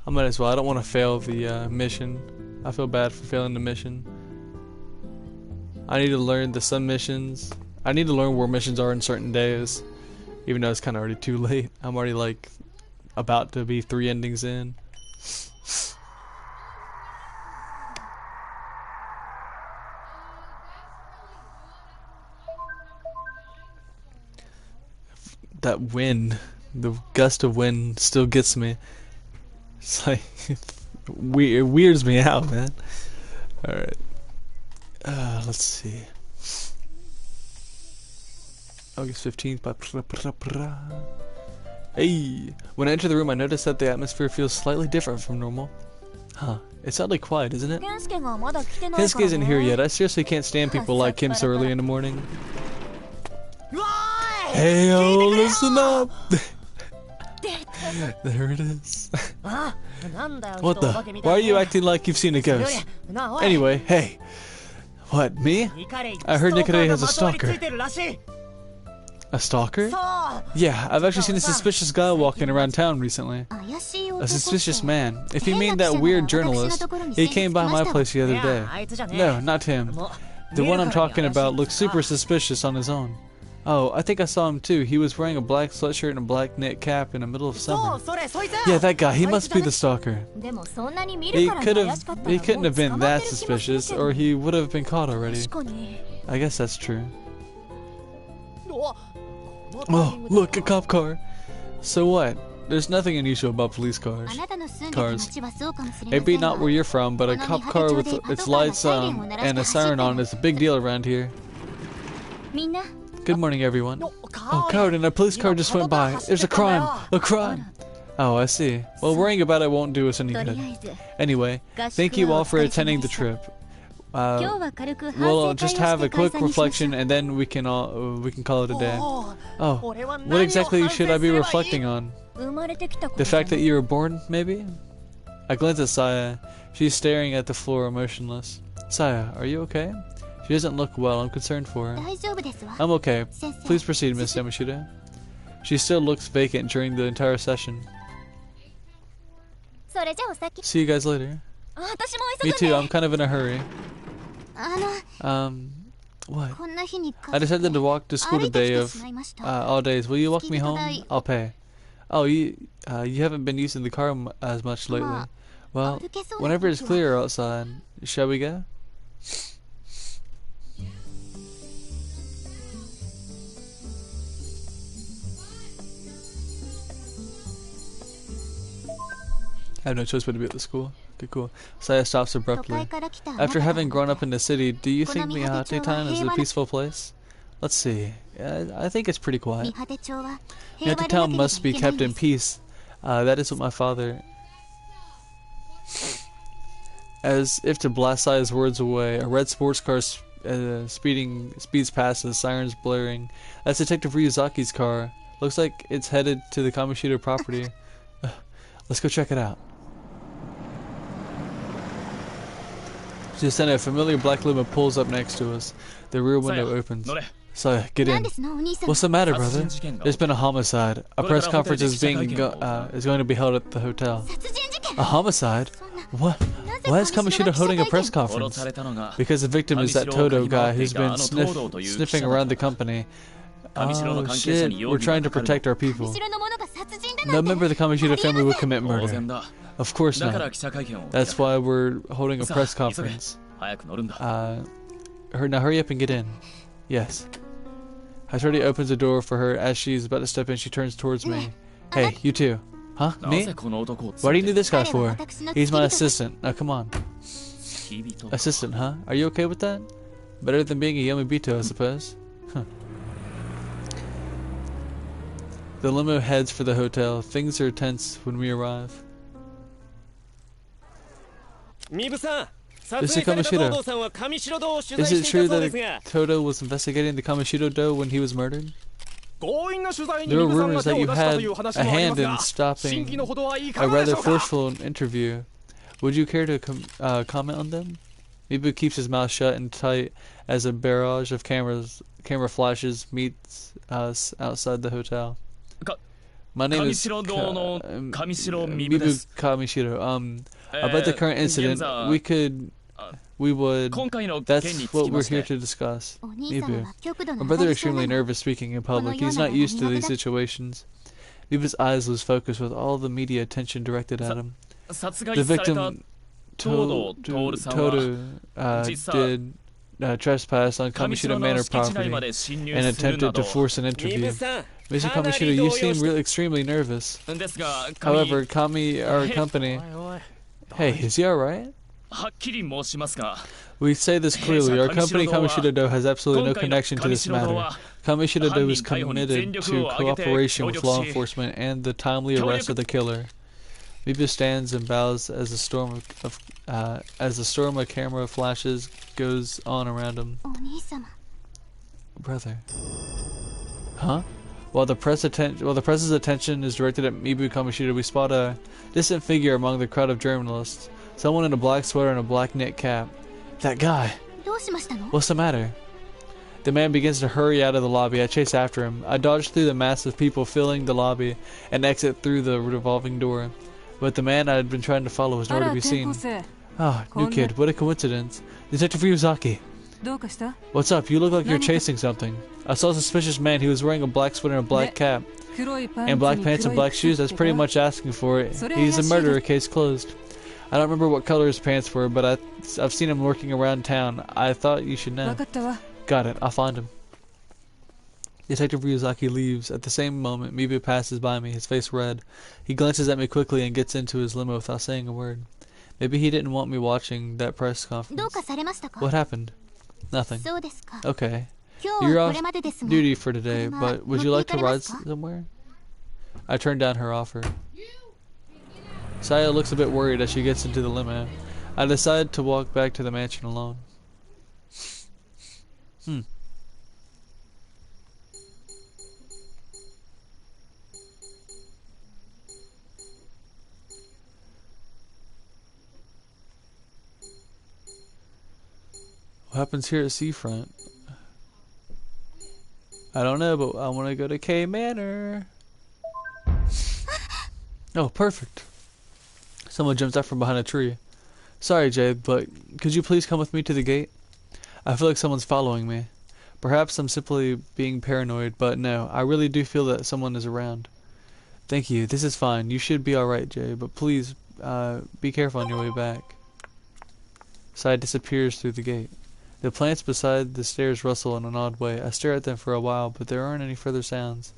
I might as well. I don't want to fail the mission. I feel bad for failing the mission. I need to learn some missions. I need to learn where missions are in certain days. Even though it's kind of already too late. I'm already like about to be 3 endings in. That wind, the gust of wind still gets me. It's like, it weirds me out, man. Alright. Let's see. August 15th. Hey! When I enter the room, I notice that the atmosphere feels slightly different from normal. Huh. It's oddly quiet, isn't it? Kensuke isn't here yet. I seriously can't stand people like him so early in the morning. Hey, oh, listen up! There it is. What the? Why are you acting like you've seen a ghost? Anyway, hey. What, me? I heard Nikare has a stalker. A stalker? Yeah, I've actually seen a suspicious guy walking around town recently. A suspicious man. If you mean that weird journalist, he came by my place the other day. No, not him. The one I'm talking about looks super suspicious on his own. Oh, I think I saw him too. He was wearing a black sweatshirt and a black knit cap in the middle of summer. Yeah, that guy. He must be the stalker. He couldn't have been that suspicious, or he would have been caught already. I guess that's true. Oh, look, a cop car. So what? There's nothing unusual about police cars. Maybe not where you're from, but a cop car with its lights on and a siren on is a big deal around here. Good morning, everyone. Oh, God, and a police car just went by. There's a crime. A crime. Oh, I see. Well, worrying about it won't do us any good. Anyway, thank you all for attending the trip. We'll just have a quick reflection, and then we can call it a day. Oh, what exactly should I be reflecting on? The fact that you were born, maybe? I glance at Saya. She's staring at the floor, motionless. Saya, are you okay? She doesn't look well. I'm concerned for her. I'm okay. Please proceed, Miss Yamashita. She still looks vacant during the entire session. See you guys later. Me too. I'm kind of in a hurry. What? I decided to walk to school today all days. Will you walk me home? I'll pay. Oh, you haven't been using the car as much lately. Well, whenever it's clear outside, shall we go? I have no choice but to be at the school. Okay, cool. Saya stops abruptly. After having grown up in the city, do you think Mihate-town is a peaceful place? Let's see. I think it's pretty quiet. Mihate-town must be kept in peace. That is what my father... As if to blast Saya's words away, a red sports car speeds past, the sirens blaring. That's Detective Ryuzaki's car. Looks like it's headed to the Kamoshido property. Let's go check it out. Just then a familiar black limo pulls up next to us. The rear window opens. Saya, get in. What's the matter, brother? There's been a homicide. A press conference is going to be held at the hotel. A homicide? What? Why is Kamoshida holding a press conference? Because the victim is that Toto guy who's been sniffing around the company. Oh shit, we're trying to protect our people. No member of the Kamoshida family would commit murder. Of course not. That's why we're holding a press conference. Now hurry up and get in. Yes. Hatori opens the door for her. As she's about to step in, she turns towards me. Hey, you too. Huh? Me? What do you need this guy for? He's my assistant. Now come on. Assistant, huh? Are you okay with that? Better than being a Yomibito, I suppose. Huh. The limo heads for the hotel. Things are tense when we arrive. Mr. Kamoshida, is it true that Toto was investigating the Kamoshida-do when he was murdered? There were rumors that you had a hand in stopping a rather forceful interview. Would you care to comment on them? Mibu keeps his mouth shut and tight as a barrage of camera flashes meets us outside the hotel. My name is Mibu Kamishiro. About the current incident, that's what we're here to discuss. Mibu. My brother is extremely nervous speaking in public. He's not used to these situations. Mibu's eyes lose focus with all the media attention directed at him. The victim, Toto, did trespass on Kamoshida Manor property and attempted to force an interview. Mr. Kamoshida, you seem really extremely nervous. However, our company... Hey, is he alright? We say this clearly. Our company, Kamoshida-do, has absolutely no connection to this matter. Kamoshida-do is committed to cooperation with law enforcement and the timely arrest of the killer. Mibu stands and bows as the storm of camera flashes goes on around him. Brother. Huh? While the press's attention is directed at Mibu Kamoshida, we spot a distant figure among the crowd of journalists. Someone in a black sweater and a black knit cap. That guy. What's the matter? The man begins to hurry out of the lobby. I chase after him. I dodge through the mass of people filling the lobby and exit through the revolving door. But the man I had been trying to follow was nowhere to be seen. Ah, new kid. What a coincidence. Detective Ryuzaki. What's up? You look like you're chasing something. I saw a suspicious man. He was wearing a black sweater and a black cap. And black pants and black shoes. That's pretty much asking for it. He's a murderer. Case closed. I don't remember what color his pants were, but I've seen him lurking around town. I thought you should know. Got it. I'll find him. Detective Ryuzaki leaves. At the same moment, Mibu passes by me, his face red. He glances at me quickly and gets into his limo without saying a word. Maybe he didn't want me watching that press conference. What happened? Nothing. Okay. You're off duty for today, but would you like to ride somewhere? I turned down her offer. Saya looks a bit worried as she gets into the limo. I decide to walk back to the mansion alone. What happens here at Seafront? I don't know, but I want to go to K Manor. Oh, perfect. Someone jumps out from behind a tree. Sorry, Jade, but could you please come with me to the gate? I feel like someone's following me. Perhaps I'm simply being paranoid, but no, I really do feel that someone is around. Thank you, this is fine. You should be alright, Jade, but please, be careful on your way back. Sai disappears through the gate. The plants beside the stairs rustle in an odd way. I stare at them for a while, but there aren't any further sounds.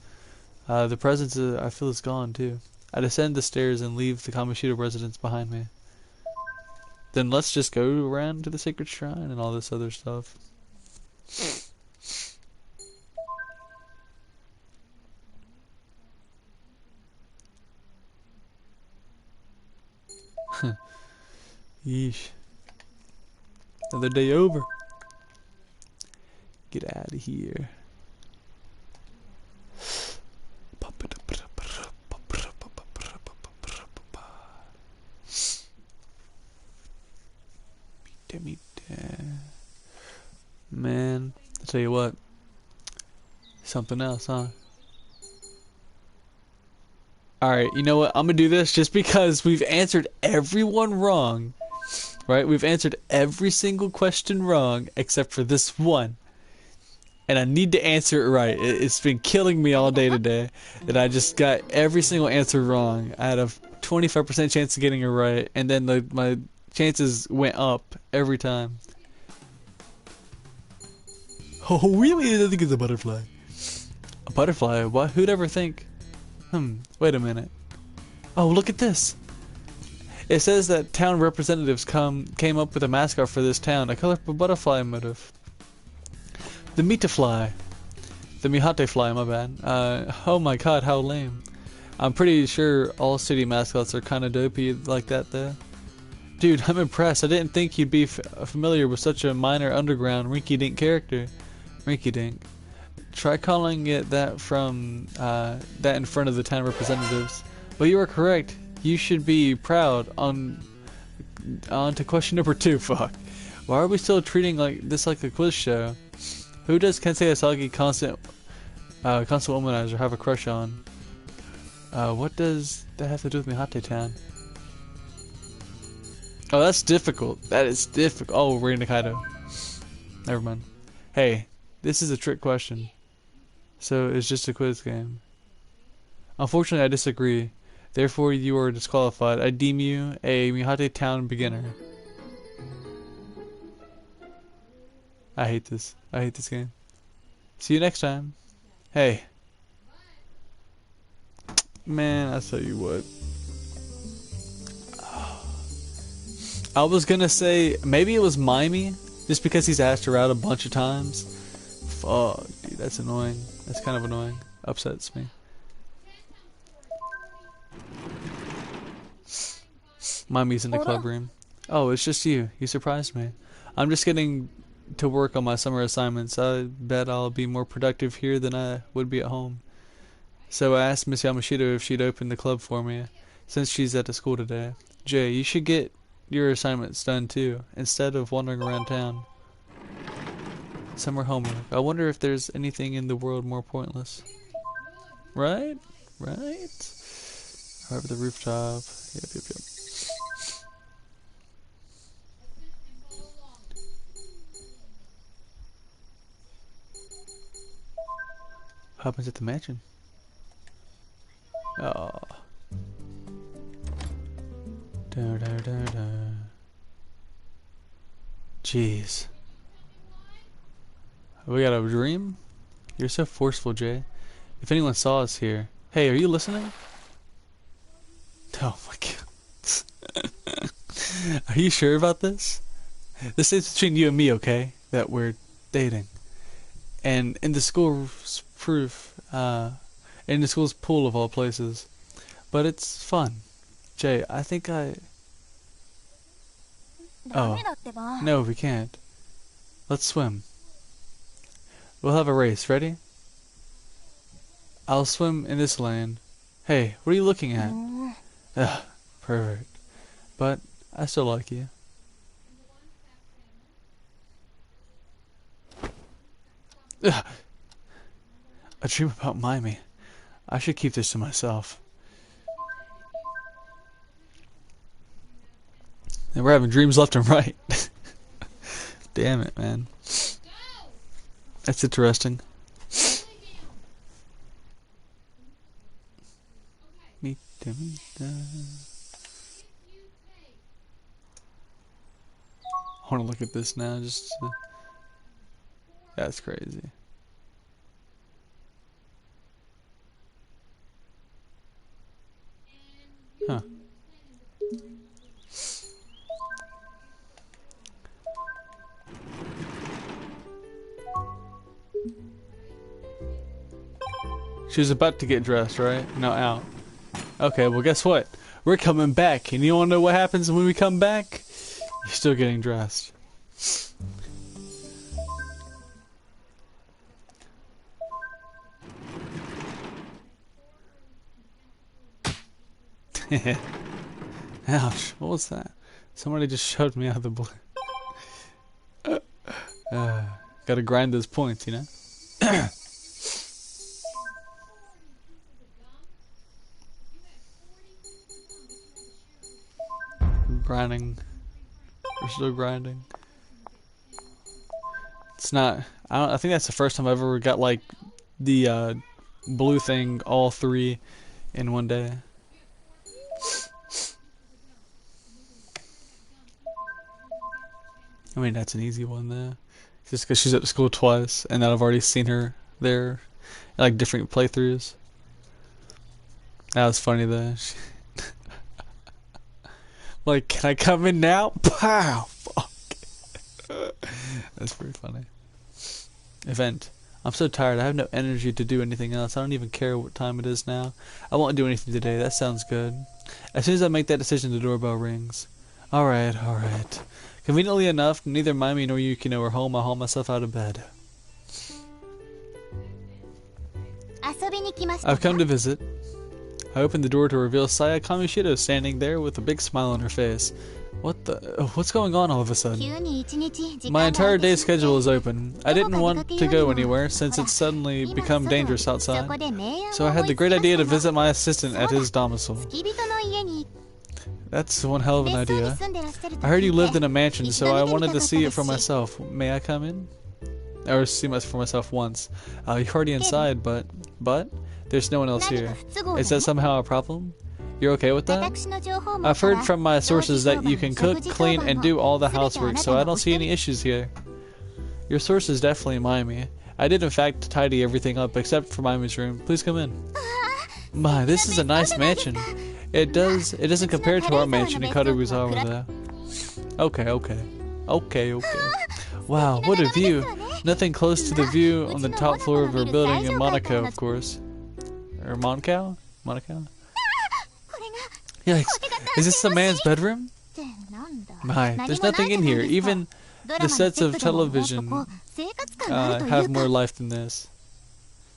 The presence I feel is gone, too. I descend the stairs and leave the Kamoshida residence behind me. Then let's just go around to the sacred shrine and all this other stuff. Yeesh. Another day over. Get out of here. Meet Tell you what. Something else, huh? Alright, you know what? I'm gonna do this just because we've answered everyone wrong. Right? We've answered every single question wrong except for this one. And I need to answer it right. It's been killing me all day today that I just got every single answer wrong. I had a 25% chance of getting it right, and then my chances went up every time. Oh, really? I think it's a butterfly. A butterfly? What? Who'd ever think? Wait a minute. Oh, look at this. It says that town representatives came up with a mascot for this town, a colorful butterfly motif. The Mihate fly, my bad. Oh my god, how lame. I'm pretty sure all city mascots are kinda dopey like that though. Dude, I'm impressed. I didn't think you'd be familiar with such a minor underground rinky-dink character. Rinky-dink. Try calling it that from that in front of the town representatives. But you are correct. You should be proud. On to question number 2. Fuck. Why are we still treating this like a quiz show? Who does Kensei Asagi constant womanizer have a crush on? What does that have to do with Mihate Town? Oh, that's difficult. That is difficult. Oh, we're in Kaido. Never mind. Hey, this is a trick question. So it's just a quiz game. Unfortunately, I disagree. Therefore, you are disqualified. I deem you a Mihate Town beginner. I hate this. I hate this game. See you next time. Hey. Man, I tell you what. I was gonna say, maybe it was Mimey, just because he's asked her out a bunch of times. Fuck, dude, that's annoying. That's kind of annoying. Upsets me. Mimey's in the club room. Oh, it's just you. You surprised me. I'm just getting to work on my summer assignments. I bet I'll be more productive here than I would be at home. So I asked Miss Yamashita if she'd open the club for me, since she's at the school today. Jay, you should get your assignments done too, instead of wandering around town. Summer homework. I wonder if there's anything in the world more pointless. Right? Right? Over the rooftop. Yep. What happens at the mansion? Oh. Jeez. We got a dream? You're so forceful, Jay. If anyone saw us here. Hey, are you listening? Oh my god. Are you sure about this? This is between you and me, okay? That we're dating. And in the school's in the school's pool of all places. But it's fun. Jay, I think I... Oh. No, we can't. Let's swim. We'll have a race. Ready? I'll swim in this lane. Hey, what are you looking at? Ugh, perfect. But I still like you. Ugh. A dream about Mimey. I should keep this to myself. And we're having dreams left and right. Damn it, man. That's interesting. I want to look at this now. That's crazy. Huh. She was about to get dressed, right? No, out. Okay, well guess what? We're coming back, and you wanna know what happens when we come back? You're still getting dressed. Ouch, what was that? Somebody just shoved me out of the blue. Gotta grind those points, you know? Grinding. We're still grinding. It's not... I think that's the first time I've ever got, like, the blue thing, all 3 in one day. I mean, that's an easy one, though. Just because she's at school twice, and I've already seen her there, like, different playthroughs. That was funny, though. Like, can I come in now? Pow! Fuck. That's pretty funny. Event. I'm so tired. I have no energy to do anything else. I don't even care what time it is now. I won't do anything today. That sounds good. As soon as I make that decision, the doorbell rings. Alright, alright. Conveniently enough, neither Mimi nor Yukino are home. I haul myself out of bed. I've come to visit. I opened the door to reveal Saya Kamushido standing there with a big smile on her face. What's going on all of a sudden? My entire day's schedule is open. I didn't want to go anywhere since it's suddenly become dangerous outside. So I had the great idea to visit my assistant at his domicile. That's one hell of an idea. I heard you lived in a mansion, so I wanted to see it for myself. May I come in? Or see it for myself once. You're already inside, but there's no one else here. Is that somehow a problem? You're okay with that? I've heard from my sources that you can cook, clean, and do all the housework, so I don't see any issues here. Your source is definitely Mimi. I did in fact tidy everything up except for Mimi's room. Please come in. My, this is a nice mansion. It doesn't compare to our mansion in Karuizawa though. Okay. Wow, what a view. Nothing close to the view on the top floor of our building in Monaco, of course. Or Monaco? Yikes. Is this the man's bedroom? My, there's nothing in here. Even the sets of television have more life than this.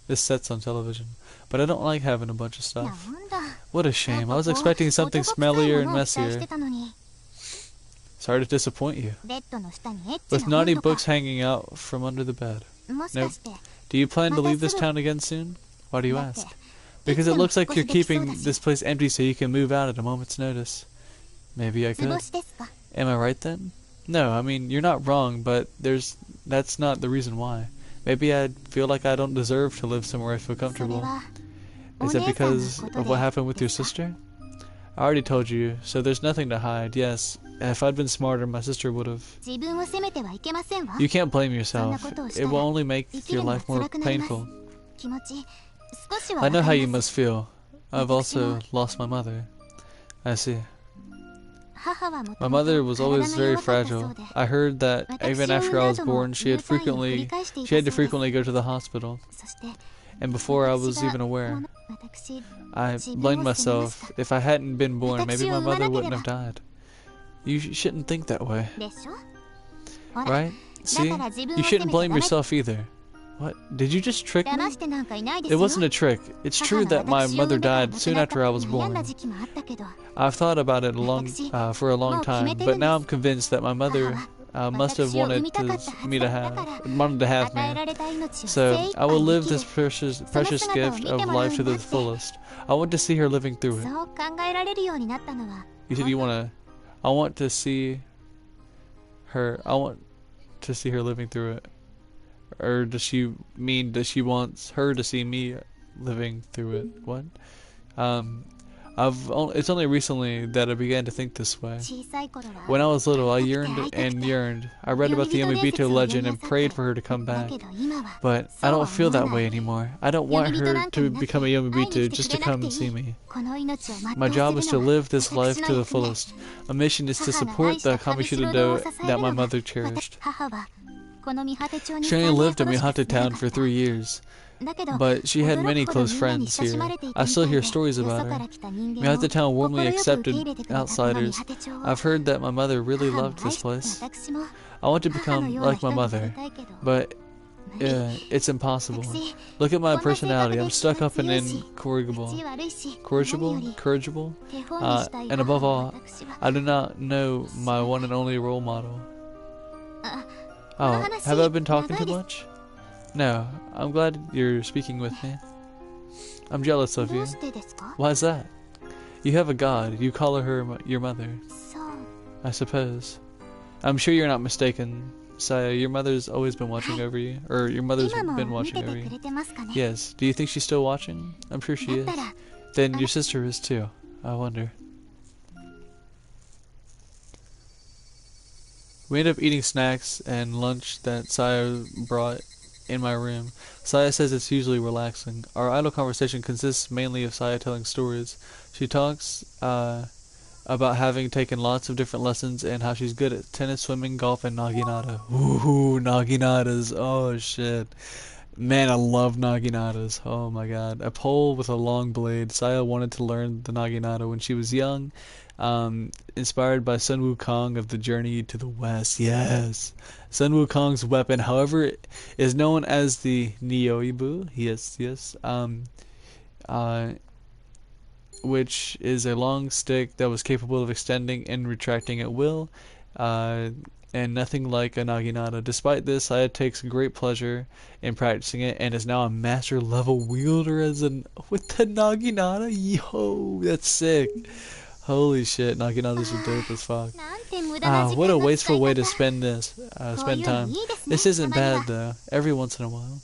This set's on television. But I don't like having a bunch of stuff. What a shame. I was expecting something smellier and messier. Sorry to disappoint you. With naughty books hanging out from under the bed. Nope. Do you plan to leave this town again soon? Why do you ask? Because it looks like you're keeping this place empty so you can move out at a moment's notice. Maybe I could. Am I right then? No, I mean, you're not wrong, but that's not the reason why. Maybe I feel like I don't deserve to live somewhere I feel comfortable. Is it because of what happened with your sister? I already told you, so there's nothing to hide. Yes, if I'd been smarter, my sister would have. You can't blame yourself. It will only make your life more painful. I know how you must feel. I've also lost my mother. I see. My mother was always very fragile. I heard that even after I was born, she had to frequently go to the hospital. And before I was even aware, I blamed myself. If I hadn't been born, maybe my mother wouldn't have died. You shouldn't think that way. Right? See? You shouldn't blame yourself either. What? Did you just trick me? It wasn't a trick. It's true that my mother died soon after I was born. I've thought about it for a long time, but now I'm convinced that my mother must have wanted to have me. So I will live this precious gift of life to the fullest. I want to see her living through it. You said you want to. I want to see her. I want to see her living through it. Or does she wants her to see me living through it? What? It's only recently that I began to think this way. When I was little, I yearned and yearned. I read about the Yomibito legend and prayed for her to come back. But I don't feel that way anymore. I don't want her to become a Yomibito just to come and see me. My job is to live this life to the fullest. My mission is to support the Kamushido that my mother cherished. She only lived in Mihate town for 3 years, but she had many close friends here. I still hear stories about her. Mihate town warmly accepted outsiders. I've heard that my mother really loved this place. I want to become like my mother, but it's impossible. Look at my personality. I'm stuck up and incorrigible. Corrigible? And above all, I do not know my one and only role model. Oh, have I been talking too much? No, I'm glad you're speaking with me. I'm jealous of you. Why is that? You have a god. You call her your mother. I suppose. I'm sure you're not mistaken, Saya. Your mother's always been watching over you. Or your mother's been watching over you. Yes. Do you think she's still watching? I'm sure she is. Then your sister is too. I wonder. We end up eating snacks and lunch that Saya brought in my room. Saya says it's usually relaxing. Our idle conversation consists mainly of Saya telling stories. She talks about having taken lots of different lessons and how she's good at tennis, swimming, golf, and naginata. Ooh, naginatas. Oh shit. Man, I love naginatas. Oh my god. A pole with a long blade. Saya wanted to learn the naginata when she was young. Inspired by Sun Wukong of the Journey to the West. Yes. Sun Wukong's weapon, however, is known as the Nyoibu. Yes. Which is a long stick that was capable of extending and retracting at will, and nothing like a naginata. Despite this, Saya takes great pleasure in practicing it and is now a master level wielder with the naginata. Yo, that's sick. Holy shit, naginatas are dope as fuck. What a wasteful way to spend time. This isn't bad though, every once in a while.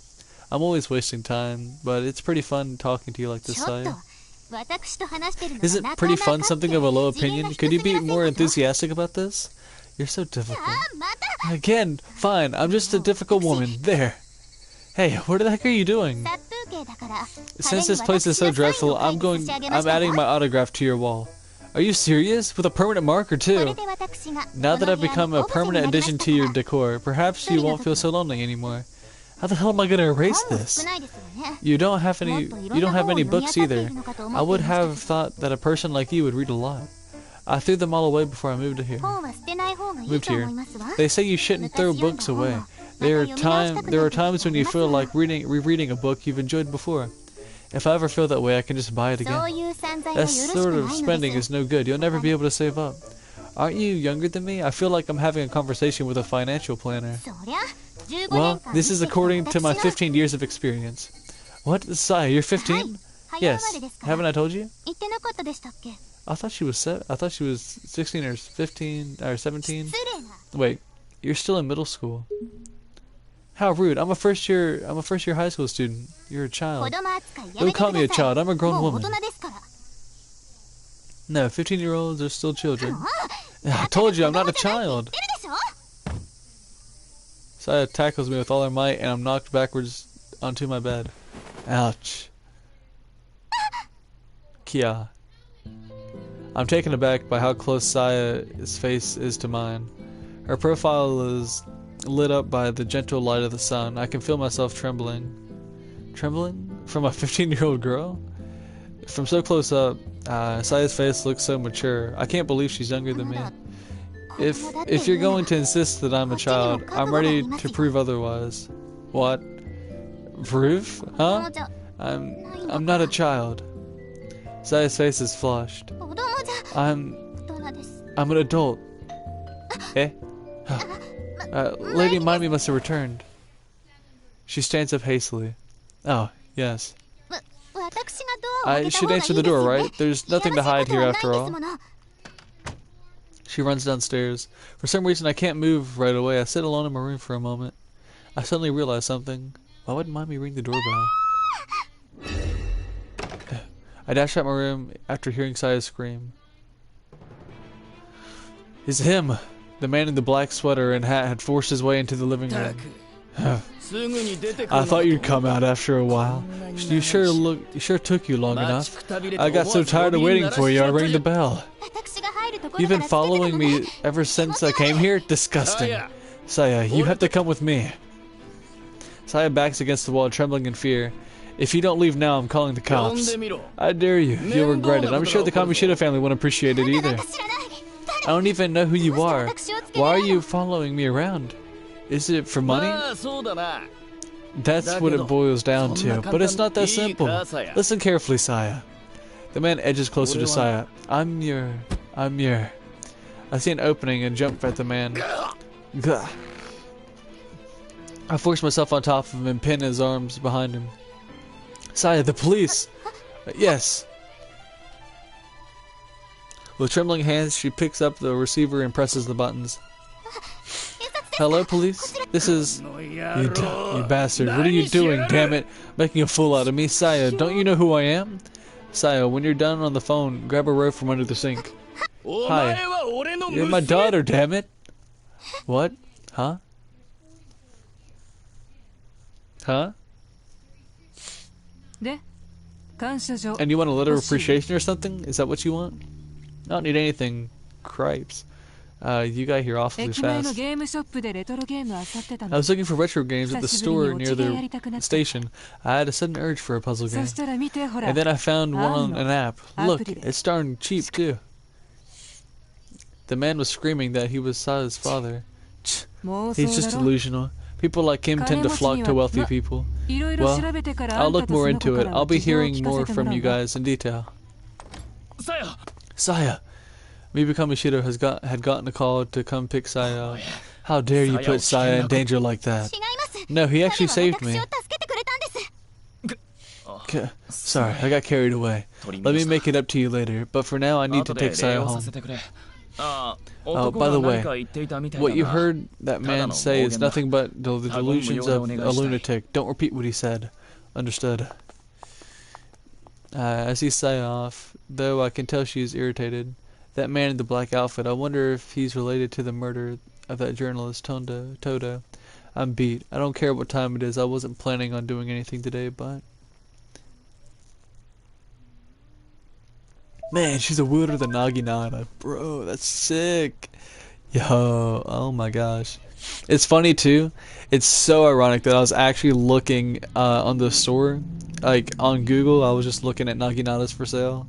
I'm always wasting time, but it's pretty fun talking to you like this, Saya. Isn't pretty fun something of a low opinion? Could you be more enthusiastic about this? You're so difficult. Again, fine, I'm just a difficult woman. There. Hey, what the heck are you doing? Since this place is so dreadful, I'm adding my autograph to your wall. Are you serious? With a permanent marker too? Now that I've become a permanent addition to your decor, perhaps you won't feel so lonely anymore. How the hell am I gonna erase this? You don't have any books either. I would have thought that a person like you would read a lot. I threw them all away before I moved here. They say you shouldn't throw books away. There are times when you feel like rereading a book you've enjoyed before. If I ever feel that way, I can just buy it again. That sort of spending is no good. You'll never be able to save up. Aren't you younger than me? I feel like I'm having a conversation with a financial planner. Well, this is according to my 15 years of experience. What? Saya, you're 15? Yes. Haven't I told you? I thought she was 16 or 15 or 17. Wait, you're still in middle school. How rude. I'm a first year high school student. You're a child. Don't call me a child. I'm a grown woman. No, 15-year-olds are still children. I told you I'm not a child. Saya tackles me with all her might and I'm knocked backwards onto my bed. Ouch. Kia. I'm taken aback by how close Saya's face is to mine. Her profile is lit up by the gentle light of the sun. I can feel myself trembling. Trembling? From a 15-year-old girl? From so close up, Saya's face looks so mature. I can't believe she's younger than me. If you're going to insist that I'm a child, I'm ready to prove otherwise. What? Prove? Huh? I'm not a child. Saya's face is flushed. I'm an adult. Eh? Lady Mimi must have returned. She stands up hastily. Oh, yes. I should answer the door, right? There's nothing to hide here after all. She runs downstairs. For some reason I can't move right away. I sit alone in my room for a moment. I suddenly realize something. Why wouldn't Mommy ring the doorbell? I dash out my room after hearing Saya scream. It's him! The man in the black sweater and hat had forced his way into the living room. I thought you'd come out after a while. You sure took you long enough. I got so tired of waiting for you, I rang the bell. You've been following me ever since I came here? Disgusting. Saya, you have to come with me. Saya backs against the wall, trembling in fear. If you don't leave now, I'm calling the cops. I dare you. You'll regret it. I'm sure the Kamishita family won't appreciate it either. I don't even know who you are. Why are you following me around? Is it for money? That's what it boils down to, but it's not that simple. Listen carefully, Saya. The man edges closer to Saya. I'm your... I see an opening and jump at the man. Gah. I forced myself on top of him and pinned his arms behind him. Saya, the police! Yes. With trembling hands, she picks up the receiver and presses the buttons. Hello, police? This is... You bastard. What are you doing, damn it? Making a fool out of me. Saya, don't you know who I am? Saya, when you're done on the phone, grab a rope from under the sink. Hi. You're my daughter, damn it. What? Huh? Huh? And you want a letter of appreciation or something? Is that what you want? I don't need anything. Cripes. You got here awfully fast. I was looking for retro games at the store near the station. I had a sudden urge for a puzzle game. And then I found one on an app. Look, it's darn cheap too. The man was screaming that he was Saya's father. He's just delusional. People like him tend to flock to wealthy people. Well, I'll look more into it. I'll be hearing more from you guys in detail. Saya! Mibu Kamishiro had gotten a call to come pick Saya up. How dare you put Saya in danger like that? No, he actually saved me. Sorry, I got carried away. Let me make it up to you later, but for now I need to take Saya home. Oh, by the way, what you heard that man say is nothing but the delusions of a lunatic. Don't repeat what he said. Understood. I see Saya off, though I can tell she is irritated. That man in the black outfit, I wonder if he's related to the murder of that journalist, Todo. I'm beat. I don't care what time it is. I wasn't planning on doing anything today, but... Man, she's a wielder than Naginata. Bro, that's sick. Yo, oh my gosh. It's funny too. It's so ironic that I was actually looking on the store. Like on Google, I was just looking at Naginatas for sale.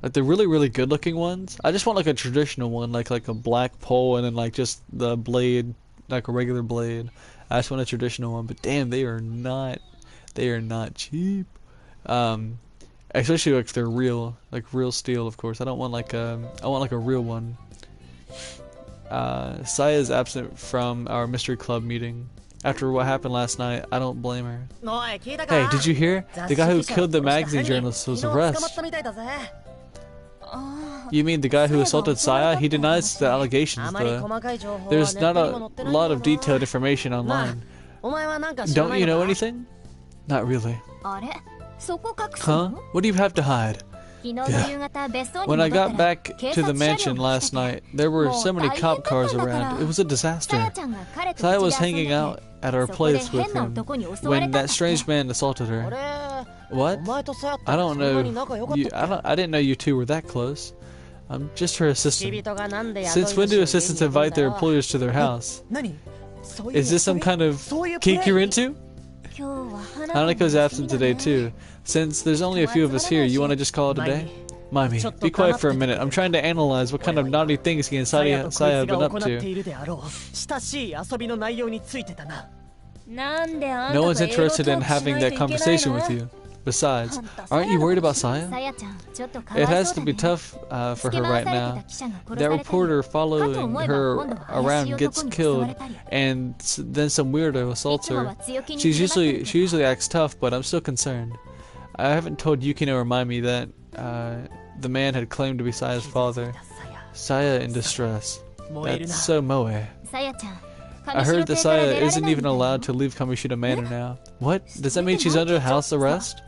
Like the really, really good looking ones. I just want like a traditional one, like a black pole and then like just the blade, like a regular blade. I just want a traditional one, but damn, they are not cheap. Especially like if they're real, like real steel, of course. I don't want like I want like a real one. Saya is absent from our mystery club meeting. After what happened last night, I don't blame her. Hey, did you hear? The guy who killed the magazine journalist was arrested. You mean the guy who assaulted Saya? He denies the allegations, though. There's not a lot of detailed information online. Don't you know anything? Not really. Huh? What do you have to hide? Yeah. When I got back to the mansion last night, there were so many cop cars around. It was a disaster. Saya was hanging out at our place with him when that strange man assaulted her. What? I don't know. I didn't know you two were that close. I'm just her assistant. Since when do assistants invite their employers to their house? Is this some kind of kink you're into? Hanako's absent today too. Since there's only a few of us here, you want to just call it a day? Mimi, be quiet for a minute. I'm trying to analyze what kind of naughty things he and Saya have been up to. No one's interested in having that conversation with you. Besides, aren't you worried about Saya? It has to be tough for her right now. That reporter following her around gets killed, and then some weirdo assaults her. She usually acts tough, but I'm still concerned. I haven't told Yukino or Mimi that the man had claimed to be Saya's father. Saya in distress. That's so moe. I heard that Saya isn't even allowed to leave Kamishita Manor now. What? Does that mean she's under house arrest?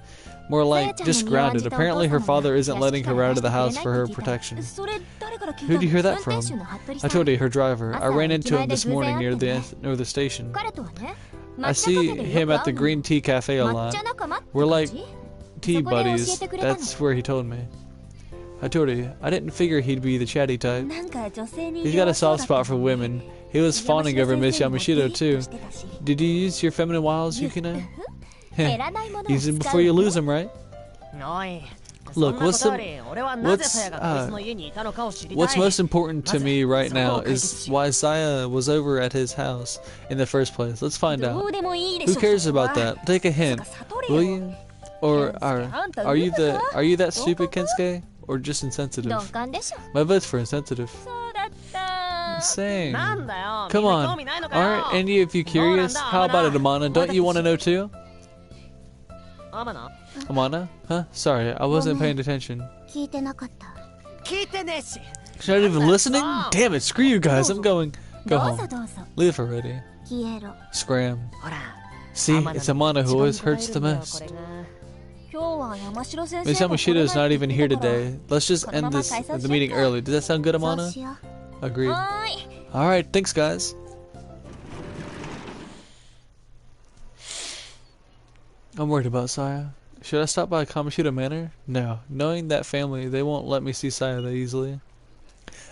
More like, just grounded. Apparently her father isn't letting her out of the house for her protection. Who'd you hear that from? Hattori, her driver. I ran into him this morning near the station. I see him at the Green Tea Cafe a lot. We're like tea buddies. That's where he told me. Hattori, I didn't figure he'd be the chatty type. He's got a soft spot for women. He was fawning over Miss Yamashita too. Did you use your feminine wiles, Yukino? Use them before you lose them, right? Look, what's most important to me right now is why Saya was over at his house in the first place. Let's find out. Who cares about that? Take a hint, will you? Or are you that stupid, Kensuke? Or just insensitive? My vote's for insensitive. Sing. Come on. Aren't any of you curious? How about it, Amana? Don't you want to know too? Amana? Huh? Sorry, I wasn't paying attention. She's not even listening? Damn it, screw you guys. I'm going. Go home. Leave already. Scram. See, it's Amana who always hurts the most. Miss Yamashita's not even here today. Let's just end the meeting early. Does that sound good, Amana? Agreed. Alright, thanks guys. I'm worried about Saya. Should I stop by Kamoshida Manor? No. Knowing that family, they won't let me see Saya that easily.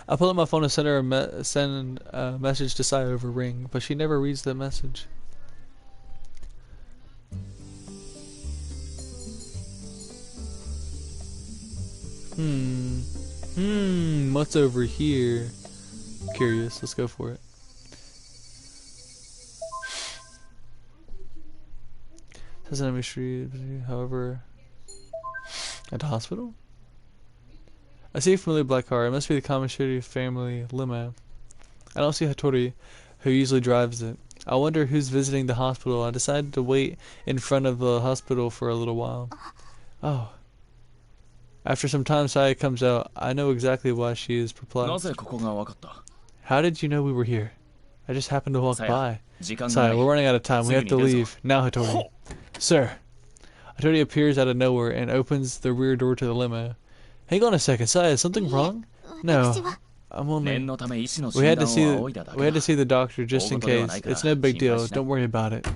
I pull up my phone and send a message to Saya over Ring, but she never reads the message. What's over here? Curious, let's go for it. Sesame Street, however, at the hospital? I see a familiar black car. It must be the Kamoshida family limo. I don't see Hattori, who usually drives it. I wonder who's visiting the hospital. I decided to wait in front of the hospital for a little while. Oh. After some time, Saya comes out. I know exactly why she is perplexed. How did you know we were here? I just happened to walk by. Saya, we're running out of time. We have to leave. Now, Hattori. Sir. Hattori appears out of nowhere and opens the rear door to the limo. Hang on a second, Saya, is something wrong? No. I'm only... We had to see the doctor just in case. It's no big deal. Don't worry about it.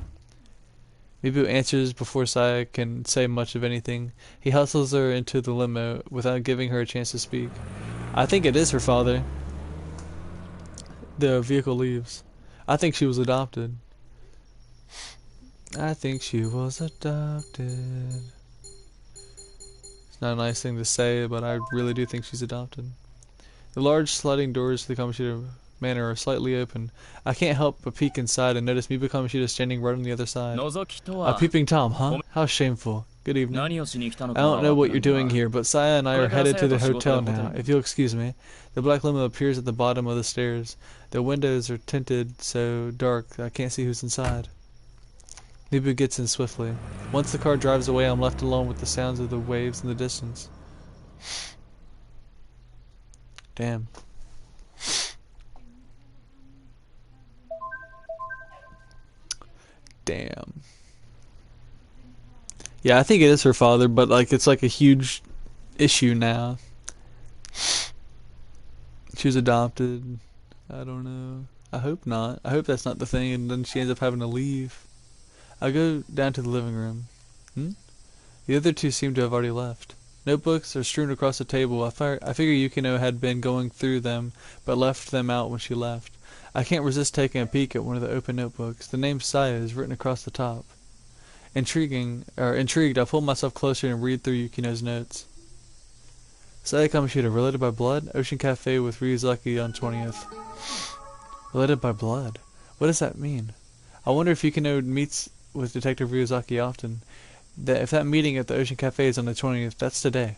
Mibu answers before Saya can say much of anything. He hustles her into the limo without giving her a chance to speak. I think it is her father. The vehicle leaves. I think she was adopted. I think she was adopted. It's not a nice thing to say, but I really do think she's adopted. The large sliding doors to the Kamoshida Manor are slightly open. I can't help but peek inside and notice Mibu Kamoshida standing right on the other side. A peeping Tom, huh? How shameful. Good evening. I don't know what you're doing here, but Saya and I are headed to the hotel now. If you'll excuse me. The black limo appears at the bottom of the stairs. The windows are tinted so dark that I can't see who's inside. Mibu gets in swiftly. Once the car drives away, I'm left alone with the sounds of the waves in the distance. Damn. Damn. Yeah, I think it is her father, but like it's like a huge issue now. She was adopted. I don't know. I hope not. I hope that's not the thing, and then she ends up having to leave. I go down to the living room. The other two seem to have already left. Notebooks are strewn across the table. I figure Yukino had been going through them, but left them out when she left. I can't resist taking a peek at one of the open notebooks. The name Saya is written across the top. Intrigued, I pull myself closer and read through Yukino's notes. Saya Kamoshida, related by blood? Ocean Cafe with Ryuzaki on 20th. Related by blood? What does that mean? I wonder if Yukino meets with Detective Ryuzaki often. If that meeting at the Ocean Cafe is on the 20th, that's today.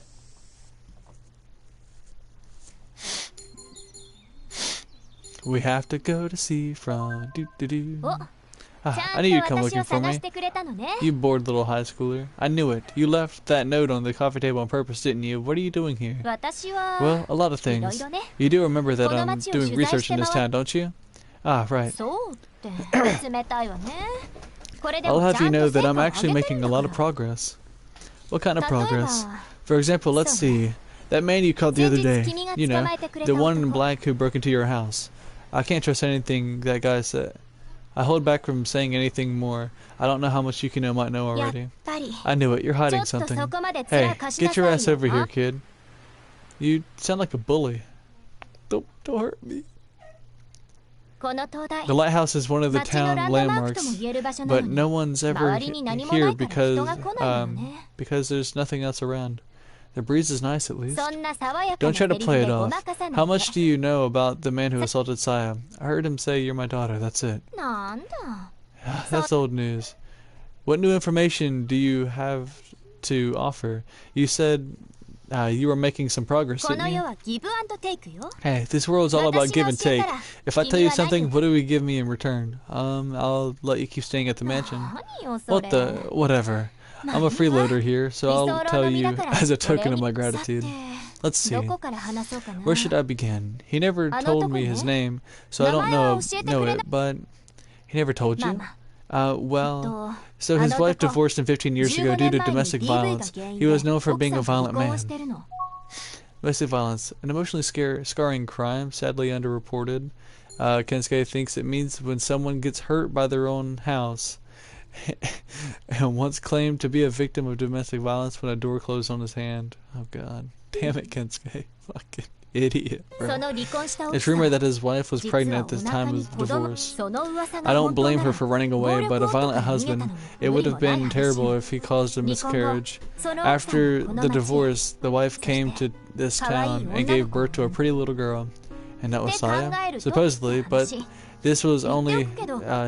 We have to go to seafront. I knew you'd come looking for me. You bored little high schooler. I knew it. You left that note on the coffee table on purpose, didn't you? What are you doing here? Well, a lot of things. You do remember that I'm doing research in this town, don't you? Ah, right. I'll have you know that I'm actually making a lot of progress. What kind of progress? For example, let's see. That man you caught the other day. You know, the one in black who broke into your house. I can't trust anything that guy said. I hold back from saying anything more. I don't know how much Yukino might know already. I knew it. You're hiding something. Hey, get your ass over here, kid. You sound like a bully. Don't hurt me. The lighthouse is one of the town landmarks, but no one's ever here because there's nothing else around. The breeze is nice, at least. Don't try to play it off. How much do you know about the man who assaulted Saya? I heard him say you're my daughter, that's it. That's old news. What new information do you have to offer? You said you were making some progress, didn't you? Hey, this world's all about give and take. If I tell you something, what do we give me in return? I'll let you keep staying at the mansion. What the? Whatever. I'm a freeloader here, so I'll tell you as a token of my gratitude. Let's see. Where should I begin? He never told me his name, so I don't know it, but he never told you? Well, so his wife divorced him 15 years ago due to domestic violence. He was known for being a violent man. Domestic violence, an emotionally scarring crime, sadly underreported. Kensuke thinks it means when someone gets hurt by their own house. And once claimed to be a victim of domestic violence when a door closed on his hand. Oh god. Damn it, Kensuke. Fucking idiot, bro. It's rumored that his wife was pregnant at the time of divorce. I don't blame her for running away, but a violent husband, it would have been terrible if he caused a miscarriage. After the divorce, the wife came to this town and gave birth to a pretty little girl. And that was Saya? Supposedly, but this was only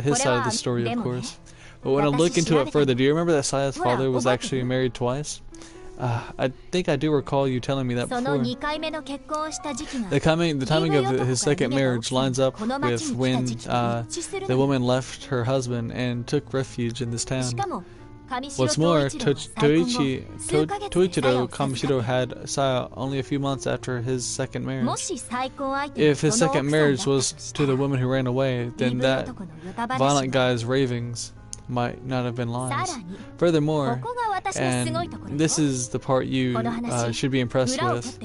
his side of the story, of course. But when I look into it further, do you remember that Saya's father was actually married twice? I think I do recall you telling me that before. The timing of his second marriage lines up with when the woman left her husband and took refuge in this town. What's more, Toichiro Kamishiro had Saya only a few months after his second marriage. If his second marriage was to the woman who ran away, then that violent guy's ravings might not have been lies. Furthermore, and this is the part you should be impressed with.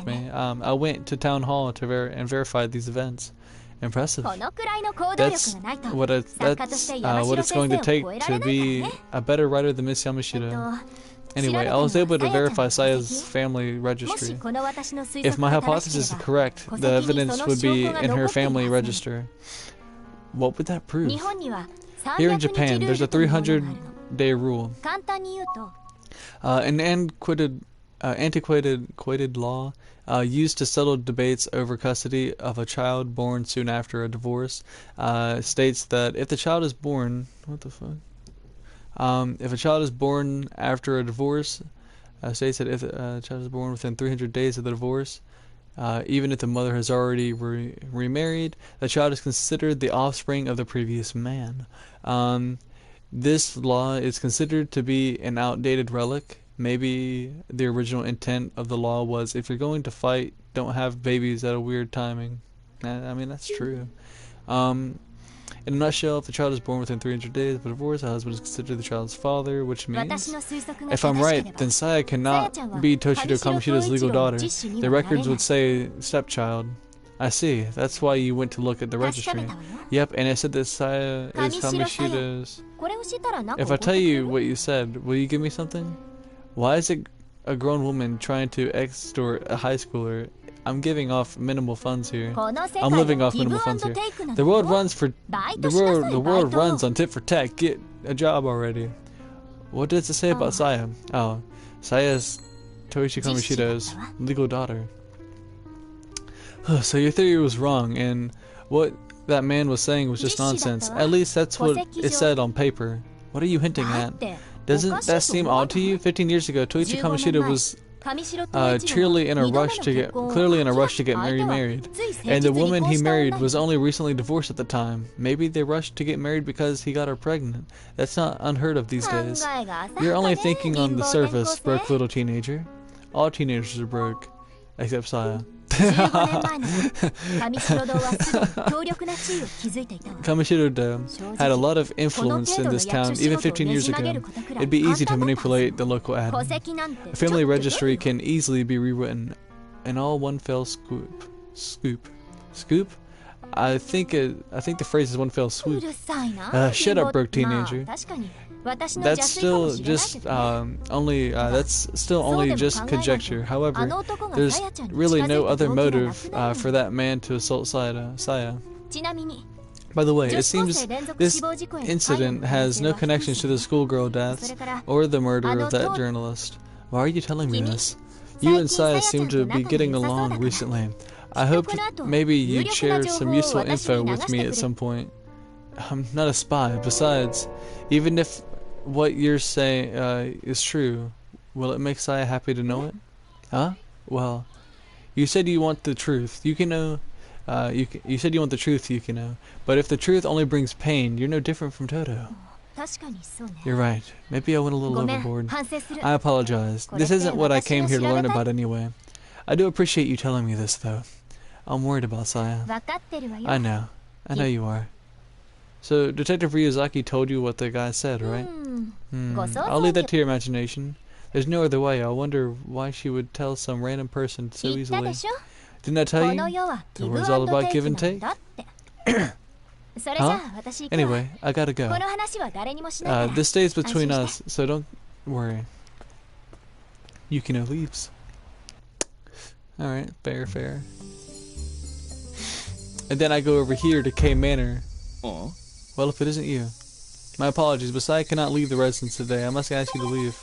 Me. I went to town hall to verify these events. Impressive. That's what it's going to take to be a better writer than Miss Yamashita. Anyway, I was able to verify Saya's family registry. If my hypothesis is correct, the evidence would be in her family register. What would that prove? Here in Japan, there's a 300-day rule. An antiquated law used to settle debates over custody of a child born soon after a divorce states that if the child is born, if a child is born after a divorce, states that if a child is born within 300 days of the divorce, even if the mother has already remarried, the child is considered the offspring of the previous man. This law is considered to be an outdated relic. Maybe the original intent of the law was, if you're going to fight, don't have babies at a weird timing. I mean, that's true. In a nutshell, if the child is born within 300 days of a divorce, the husband is considered the child's father, which means, if I'm right, then Saya cannot be Toshiro Kamishita's legal daughter. The records would say stepchild. I see. That's why you went to look at the registry. Yep, and it said that Saya is Kamishita's. If I tell you what you said, will you give me something? Why is it a grown woman trying to extort a high schooler? I'm giving off minimal funds here. I'm living off minimal funds here. The world runs on tit for tat. Get a job already. What does it say about Saya? Oh, Saya is Toichi Kamishita's legal daughter. So your theory was wrong, and what that man was saying was just nonsense. At least that's what it said on paper. What are you hinting at? Doesn't that seem odd to you? 15 years ago, Toichi Kamishita was clearly in a rush to get married, and the woman he married was only recently divorced at the time. Maybe they rushed to get married because he got her pregnant. That's not unheard of these days. You're only thinking on the surface, broke little teenager. All teenagers are broke, except Saya. Kamishiro had a lot of influence in this town even 15 years ago. It'd be easy to manipulate the local admin. A family registry can easily be rewritten in all one fell swoop. Scoop? I think the phrase is one fell swoop. Shut up, broke teenager. That's still just only just conjecture. However, there's really no other motive for that man to assault Saya. By the way, it seems this incident has no connections to the schoolgirl deaths or the murder of that journalist. Why are you telling me this? You and Saya seem to be getting along recently. I hoped maybe you'd share some useful info with me at some point. I'm not a spy. Besides, even if what you're saying is true, Will it make Saya happy to know it? Huh? Well, you said you want the truth. Yukino, you said you want the truth, Yukino. But if the truth only brings pain, you're no different from Toto. You're right. Maybe I went a little overboard. I apologize. This isn't what I came here to learn about anyway. I do appreciate you telling me this, though. I'm worried about Saya. I know. I know you are. So, Detective Ryuzaki told you what the guy said, right? I'll leave that to your imagination. There's no other way. I wonder why she would tell some random person so easily. Didn't I tell you? The world's all about give and take. Huh? Anyway, I gotta go. This stays between us, so don't worry. Yukino leaves. Alright, fair. And then I go over here to K Manor. Well, if it isn't you. My apologies, but Saya cannot leave the residence today. I must ask you to leave.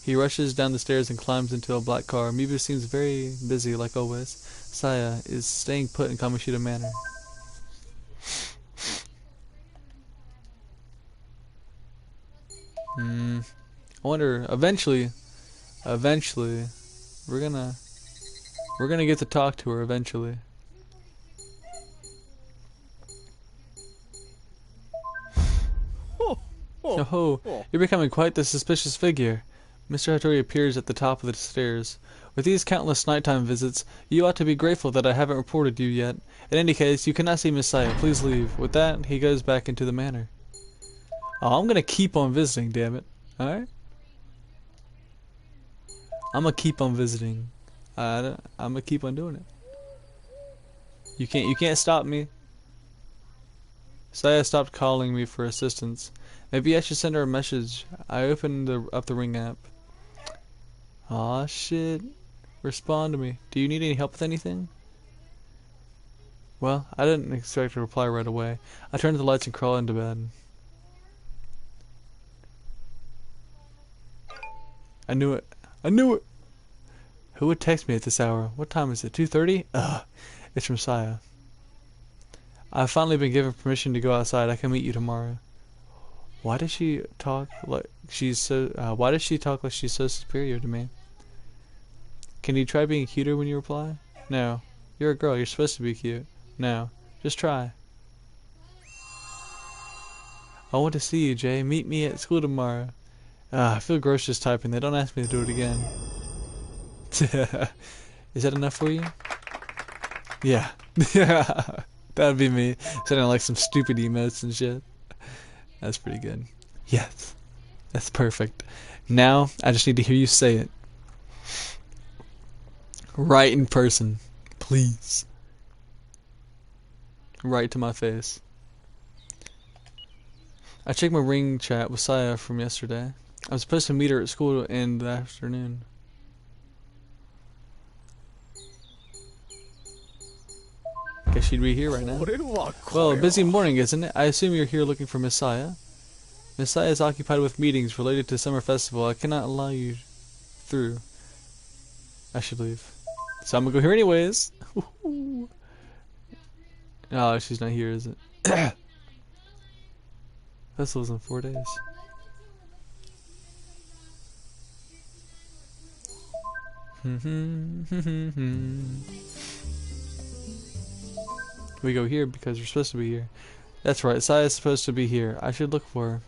He rushes down the stairs and climbs into a black car. Miba seems very busy, like always. Saya is staying put in Kamoshida Manor. I wonder, eventually, we're gonna get to talk to her eventually. Oh, you're becoming quite the suspicious figure. Mr. Hattori appears at the top of the stairs. With these countless nighttime visits, you ought to be grateful that I haven't reported you yet. In any case, you cannot see Miss Saya. Please leave. With that, he goes back into the manor. Oh, I'm gonna keep on visiting, damn it. Alright? I'm gonna keep on visiting. I'm gonna keep on doing it. You can't stop me. Saya stopped calling me for assistance. Maybe I should send her a message. I opened up the Ring app. Aw, shit. Respond to me. Do you need any help with anything? Well, I didn't expect a reply right away. I turned the lights and crawled into bed. I knew it. I knew it! Who would text me at this hour? What time is it? 2:30? Ugh. It's from Saya. I've finally been given permission to go outside. I can meet you tomorrow. Why does she talk like she's so? Why does she talk like she's so superior to me? Can you try being cuter when you reply? No. You're a girl. You're supposed to be cute. No. Just try. I want to see you, Jay. Meet me at school tomorrow. I feel gross just typing. They don't ask me to do it again. Is that enough for you? Yeah. Yeah. That'd be me. Sending like some stupid emotes and shit. That's pretty good. Yes. That's perfect. Now, I just need to hear you say it. Right in person. Please. Right to my face. I checked my Ring chat with Saya from yesterday. I was supposed to meet her at school in the afternoon. Guess she'd be here right now. Well, a busy morning, isn't it? I assume you're here looking for Miss Saya. Miss Saya is occupied with meetings related to Summer Festival. I cannot allow you through. I should leave. So I'm gonna go here anyways. Oh, she's not here, is it? Festival's in 4 days. We go here because we're supposed to be here. That's right, Saya's supposed to be here. I should look for her.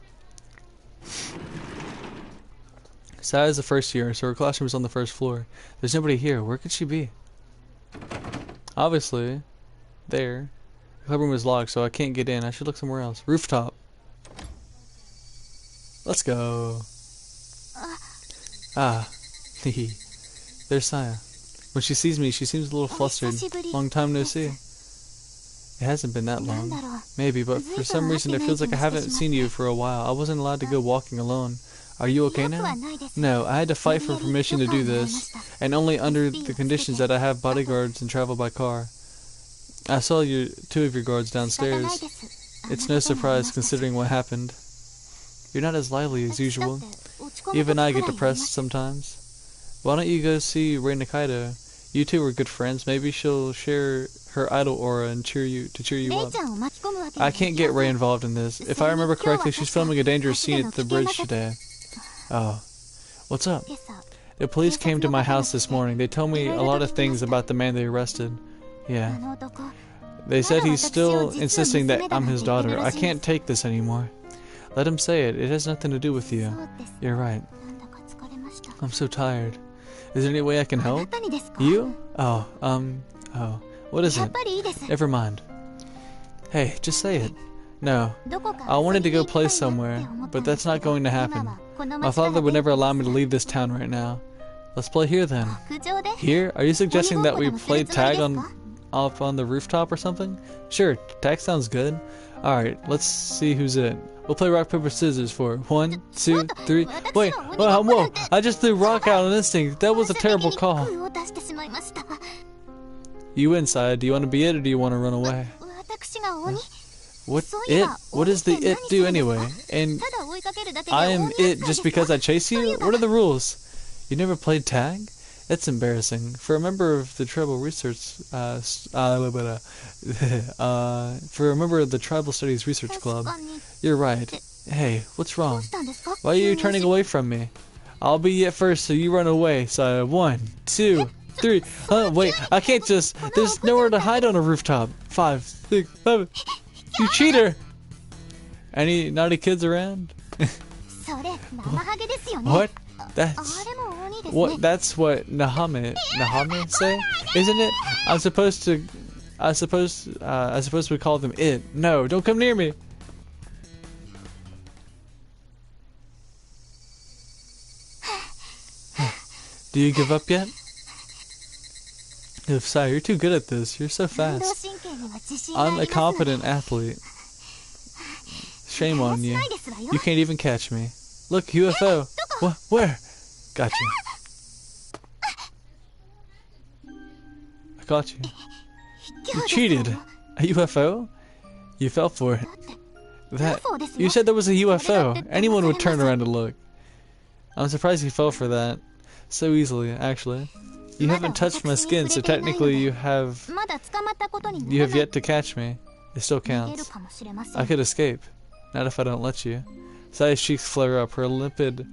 Saya's the first year, so her classroom is on the first floor. There's nobody here. Where could she be? Obviously, there. The clubroom is locked, so I can't get in. I should look somewhere else. Rooftop. Let's go. Ah, there's Saya. When she sees me, she seems a little flustered. Long time no see. It hasn't been that long. Maybe, but for some reason it feels like I haven't seen you for a while. I wasn't allowed to go walking alone. Are you okay now? No, I had to fight for permission to do this, and only under the conditions that I have bodyguards and travel by car. I saw two of your guards downstairs. It's no surprise considering what happened. You're not as lively as usual. Even I get depressed sometimes. Why don't you go see Rei Nakaido? You two are good friends. Maybe she'll share her idol aura and cheer you up. I can't get Rei involved in this. If I remember correctly, she's filming a dangerous scene at the bridge today. Oh. What's up? The police came to my house this morning. They told me a lot of things about the man they arrested. Yeah. They said he's still insisting that I'm his daughter. I can't take this anymore. Let him say it. It has nothing to do with you. You're right. I'm so tired. Is there any way I can help? You? Oh. What is it? Never mind. Hey, just say it. No. I wanted to go play somewhere, but that's not going to happen. My father would never allow me to leave this town right now. Let's play here then. Here? Are you suggesting that we play tag up on the rooftop or something? Sure, tag sounds good. Alright, let's see who's it. We'll play rock, paper, scissors for 1, 2, 3. Wait, whoa! I just threw rock out on instinct. That was a terrible call. You inside. Do you want to be it or do you want to run away? What it? What does the it do anyway? And I am it just because I chase you? What are the rules? You never played tag? That's embarrassing. For a member of the tribal research, for a member of the Tribal Studies Research Club, you're right. Hey, what's wrong? Why are you turning away from me? I'll be it first, so you run away. So 1, 2, 3. Wait, I can't just. There's nowhere to hide on a rooftop. 5, 6, 7. You cheater! Any naughty kids around? What? That's what Nahame say, isn't it? I suppose we call them it. No, don't come near me. Do you give up yet? If so, you're too good at this. You're so fast. I'm a competent athlete. Shame on you. You can't even catch me. Look, UFO. What? Where? Gotcha. I got you. You cheated. A UFO? You fell for it. You said there was a UFO. Anyone would turn around to look. I'm surprised you fell for that. So easily, actually. You haven't touched my skin, so technically you have yet to catch me. It still counts. I could escape. Not if I don't let you. Saya's cheeks flare up. Her limpid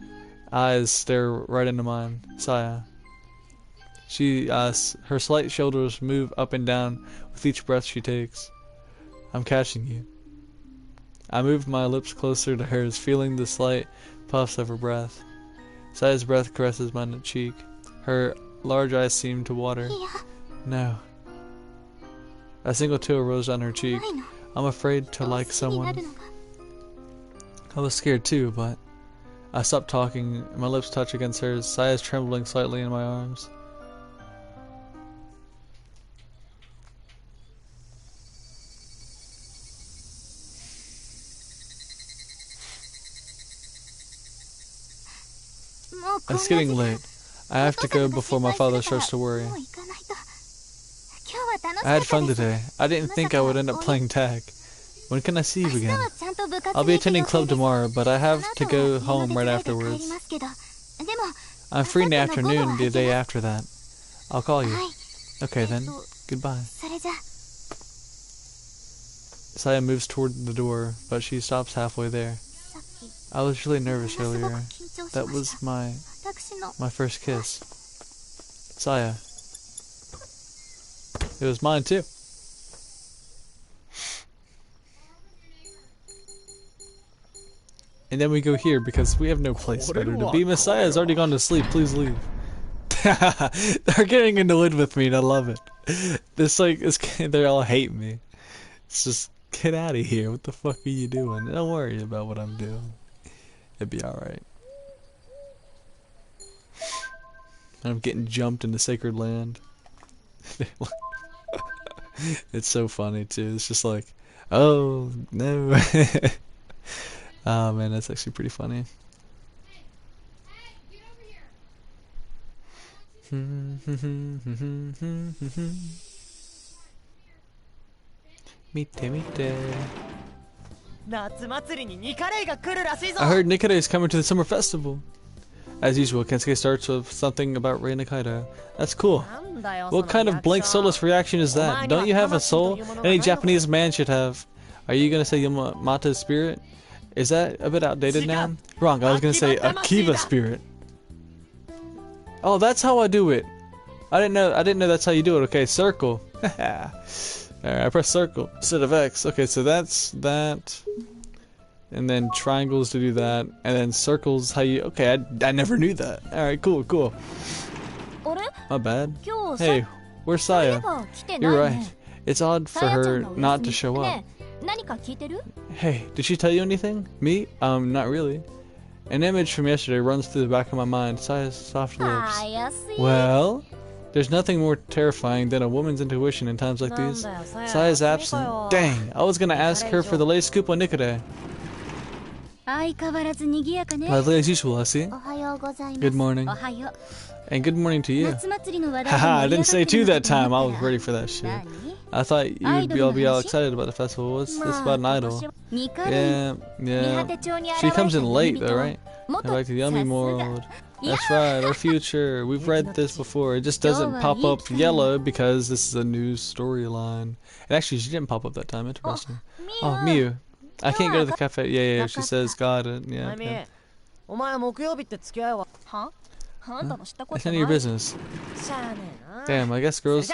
eyes stare right into mine. Saya. Her slight shoulders move up and down with each breath she takes. I'm catching you. I move my lips closer to hers, feeling the slight puffs of her breath. Saya's breath caresses my cheek. Her large eyes seem to water. No. A single tear rolls down her cheek. I'm afraid to like someone. I was scared too, but I stopped talking and my lips touch against hers. Saya's trembling slightly in my arms. It's getting late. I have to go before my father starts to worry. I had fun today. I didn't think I would end up playing tag. When can I see you again? I'll be attending club tomorrow, but I have to go home right afterwards. I'm free in the afternoon the day after that. I'll call you. Okay then. Goodbye. Saya moves toward the door, but she stops halfway there. I was really nervous earlier. That was my first kiss. Saya. It was mine too. And then we go here because we have no place better to be. Messiah has already gone to sleep. Please leave. They're getting annoyed with me and I love it. They all hate me. It's just, get out of here. What the fuck are you doing? Don't worry about what I'm doing. It'd be alright. I'm getting jumped into sacred land. It's so funny too. It's just like, oh no. Oh man, that's actually pretty funny. Mite. I heard Nikare is coming to the summer festival. As usual, Kensuke starts with something about Rei Nikaido. That's cool. What kind of blank soulless reaction is that? Don't you have a soul? Any Japanese man should have. Are you gonna say Yamato's spirit? Is that a bit outdated now? Wrong, I was gonna say Akiba spirit. Oh, that's how I do it. I didn't know that's how you do it. Okay, circle. Alright, I press circle instead of X. Okay, so that's that. And then triangles to do that. And then circles how you... Okay, I never knew that. Alright, cool, cool. My bad. Hey, where's Saya? You're right. It's odd for her not to show up. Hey, did she tell you anything? Me? Not really. An image from yesterday runs through the back of my mind. Saya's soft lips. Well, there's nothing more terrifying than a woman's intuition in times like these. Saya's absent. Dang, I was gonna ask her for the latest scoop on Nikode. Lively as usual, I see. Good morning. And good morning to you. Haha, I didn't say two that time. I was ready for that shit. I thought you'd be all excited about the festival. What's this about an idol? Yeah. She comes in late though, right? I like the yummy world. That's right, our future. We've read this before. It just doesn't pop up yellow because this is a new storyline. And actually, she didn't pop up that time. Interesting. Oh, Miyu. I can't go to the cafe. Yeah, she says got it. Yeah. Okay. It's none of your business. Damn, I guess girls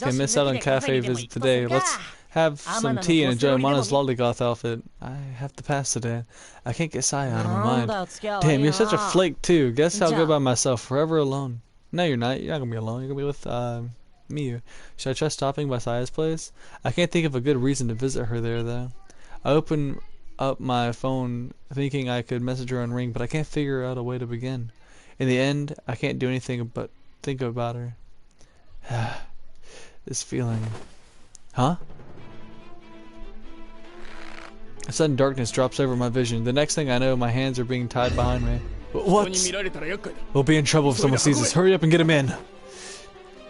can miss out on cafe visit today. Let's have some tea and enjoy Mana's lollygoth outfit. I have to pass today. I can't get Saya out of my mind. Damn, you're such a flake too. Guess I'll go by myself, forever alone. No, you're not. You're not gonna be alone. You're gonna be with Miyu. Should I try stopping by Saya's place? I can't think of a good reason to visit her there though. I open up my phone thinking I could message her on Ring, but I can't figure out a way to begin. In the end, I can't do anything but think about her. This feeling. Huh? A sudden darkness drops over my vision. The next thing I know, my hands are being tied behind me. What? We'll be in trouble if someone sees us. Hurry up and get him in.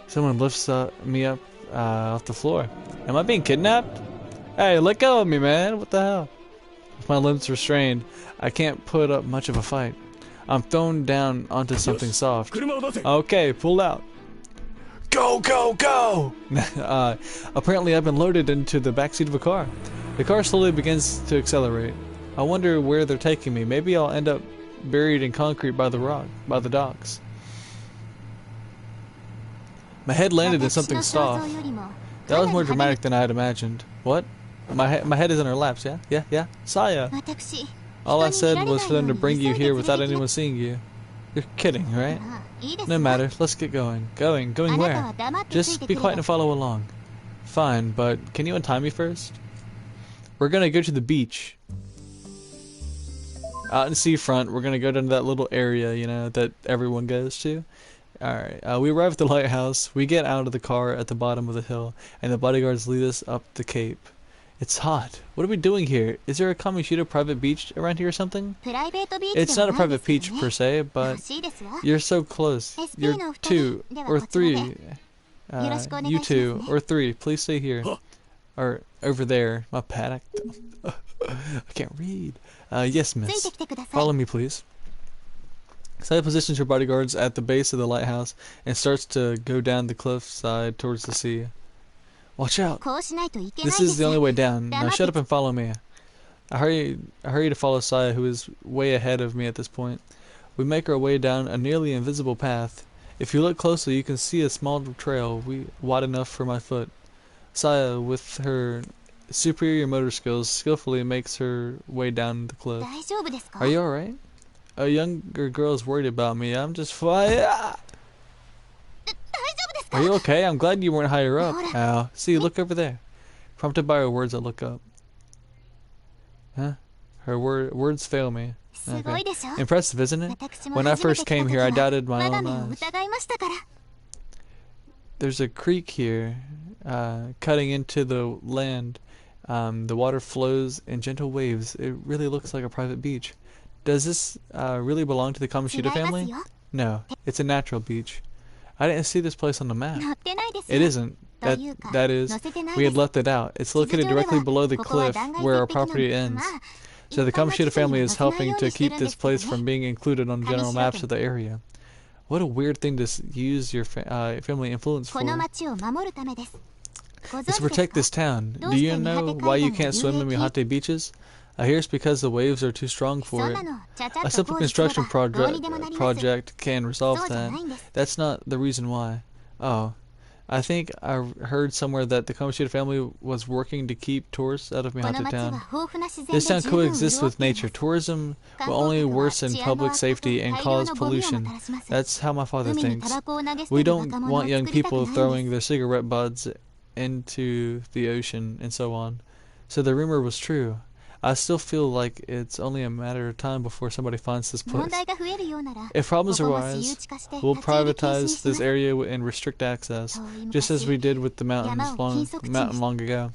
Someone lifts me up off the floor. Am I being kidnapped? Hey, let go of me, man. What the hell? With my limbs restrained, I can't put up much of a fight. I'm thrown down onto something soft. Okay, pull out. Go, go, go! Apparently I've been loaded into the backseat of a car. The car slowly begins to accelerate. I wonder where they're taking me. Maybe I'll end up buried in concrete by the docks. My head landed in something soft. That was more dramatic than I had imagined. What? My head is in her laps, yeah? Yeah? Saya! All I said was for them to bring you here without anyone seeing you. You're kidding, right? No matter, let's get going. Going where? Just be quiet and follow along. Fine, but can you untie me first? We're gonna go to the beach. Out in seafront, we're gonna go down to that little area, you know, that everyone goes to. Alright, we arrive at the lighthouse. We get out of the car at the bottom of the hill, and the bodyguards lead us up the cape. It's hot. What are we doing here? Is there a Kamoshida private beach around here or something? It's not a private beach per se, but you're so close. You're 2 or 3. You 2 or 3. Please stay here. Or over there. My paddock. I can't read. Yes, miss. Follow me, please. Saya positions her bodyguards at the base of the lighthouse and starts to go down the cliffside towards the sea. Watch out! This is the only way down. Now shut up and follow me. I hurry to follow Saya, who is way ahead of me at this point. We make our way down a nearly invisible path. If you look closely, you can see a small trail wide enough for my foot. Saya, with her superior motor skills, skillfully makes her way down the cliff. Are you alright? A younger girl is worried about me. I'm just fine. Are you okay? I'm glad you weren't higher up. Ow. See, look over there. Prompted by her words, I look up. Huh? Her words fail me. Okay. Impressive, isn't it? When I first came here, I doubted my own eyes. There's a creek here, cutting into the land. The water flows in gentle waves. It really looks like a private beach. Does this really belong to the Kamoshida family? No, it's a natural beach. I didn't see this place on the map. It isn't. That is, we had left it out. It's located directly below the cliff where our property ends. So the Kamoshida family is helping to keep this place from being included on general maps of the area. What a weird thing to use your family influence for. It's to protect this town. Do you know why you can't swim in Mihate beaches? I hear it's because the waves are too strong for it. A simple construction project can resolve that. That's not the reason why. Oh, I think I heard somewhere that the Kamoshida family was working to keep tourists out of Mihate Town. This town coexists with nature. Tourism will only worsen public safety and cause pollution. That's how my father thinks. We don't want young people throwing their cigarette butts into the ocean and so on. So the rumor was true. I still feel like it's only a matter of time before somebody finds this place. If problems arise, we'll privatize this area and restrict access, just as we did with the mountain long ago.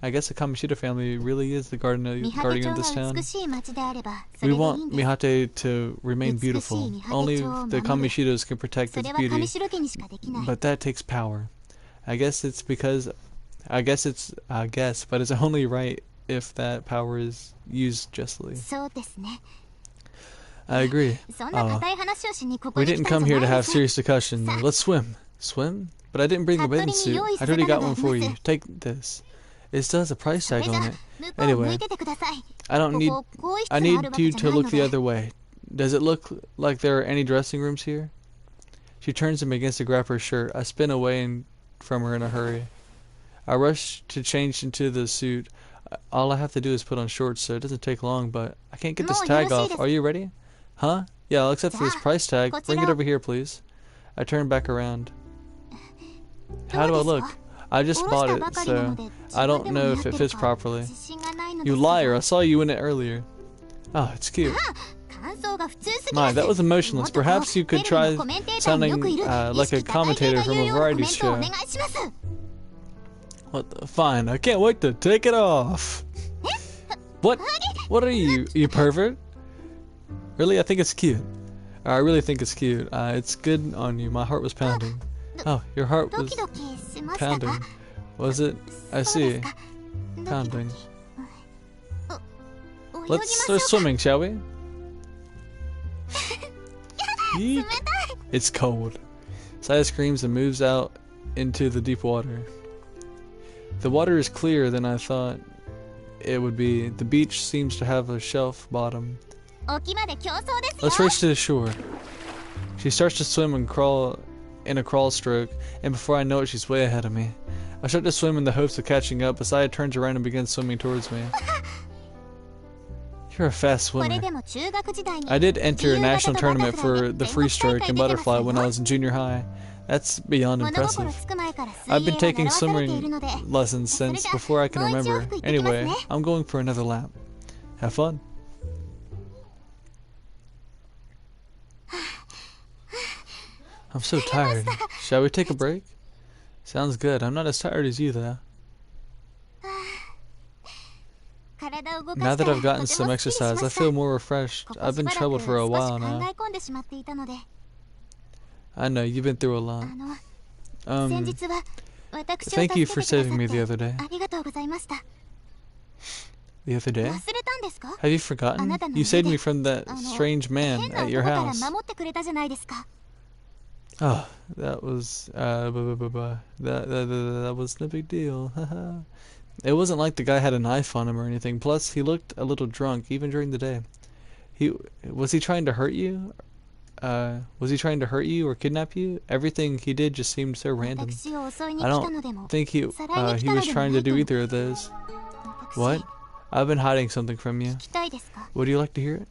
I guess the Kamoshida family really is the guardian of this town. We want Mihate to remain beautiful. Only the Kamoshidas can protect its beauty, but that takes power. I guess, but it's only right if that power is used justly. I agree. We didn't come here to have serious discussion. Let's swim. Swim? But I didn't bring a bathing suit. I already got one for you. Take this. It still has a price tag on it. Anyway, I need you to look the other way. Does it look like there are any dressing rooms here? She turns and begins to grab her shirt. I spin away from her in a hurry. I rush to change into the suit. All I have to do is put on shorts, so it doesn't take long, but I can't get this tag off. Are you ready? Huh? Yeah, I'll accept for this price tag. Bring it over here, please. I turn back around. How do I look? I just bought it, so I don't know if it fits properly. You liar, I saw you in it earlier. Oh, it's cute. My, that was emotionless. Perhaps you could try sounding like a commentator from a variety show. What the? Fine, I can't wait to take it off. What? What are you? You pervert? Really? I think it's cute. I really think it's cute. It's good on you. My heart was pounding. Oh, your heart was pounding. Was it? I see. Pounding. Let's start swimming, shall we? Eek. It's cold. Saya screams and moves out into the deep water. The water is clearer than I thought it would be. The beach seems to have a shelf bottom. Let's race to the shore. She starts to swim and crawl in a crawl stroke, and before I know it, she's way ahead of me. I start to swim in the hopes of catching up. Asaya turns around and begins swimming towards me. You're a fast swimmer. I did enter a national tournament for the free stroke and butterfly when I was in junior high. That's beyond impressive. I've been taking swimming lessons since before I can remember. Anyway, I'm going for another lap. Have fun. I'm so tired. Shall we take a break? Sounds good. I'm not as tired as you, though. Now that I've gotten some exercise, I feel more refreshed. I've been troubled for a while now. I know, you've been through a lot. Thank you for saving me the other day. The other day? Have you forgotten? You saved me from that strange man at your house. Oh, that was, that was no big deal. It wasn't like the guy had a knife on him or anything. Plus, he looked a little drunk, even during the day. Was he trying to hurt you? Was he trying to hurt you or kidnap you? Everything he did just seemed so random. I don't think he was trying to do either of those. What? I've been hiding something from you. Would you like to hear it?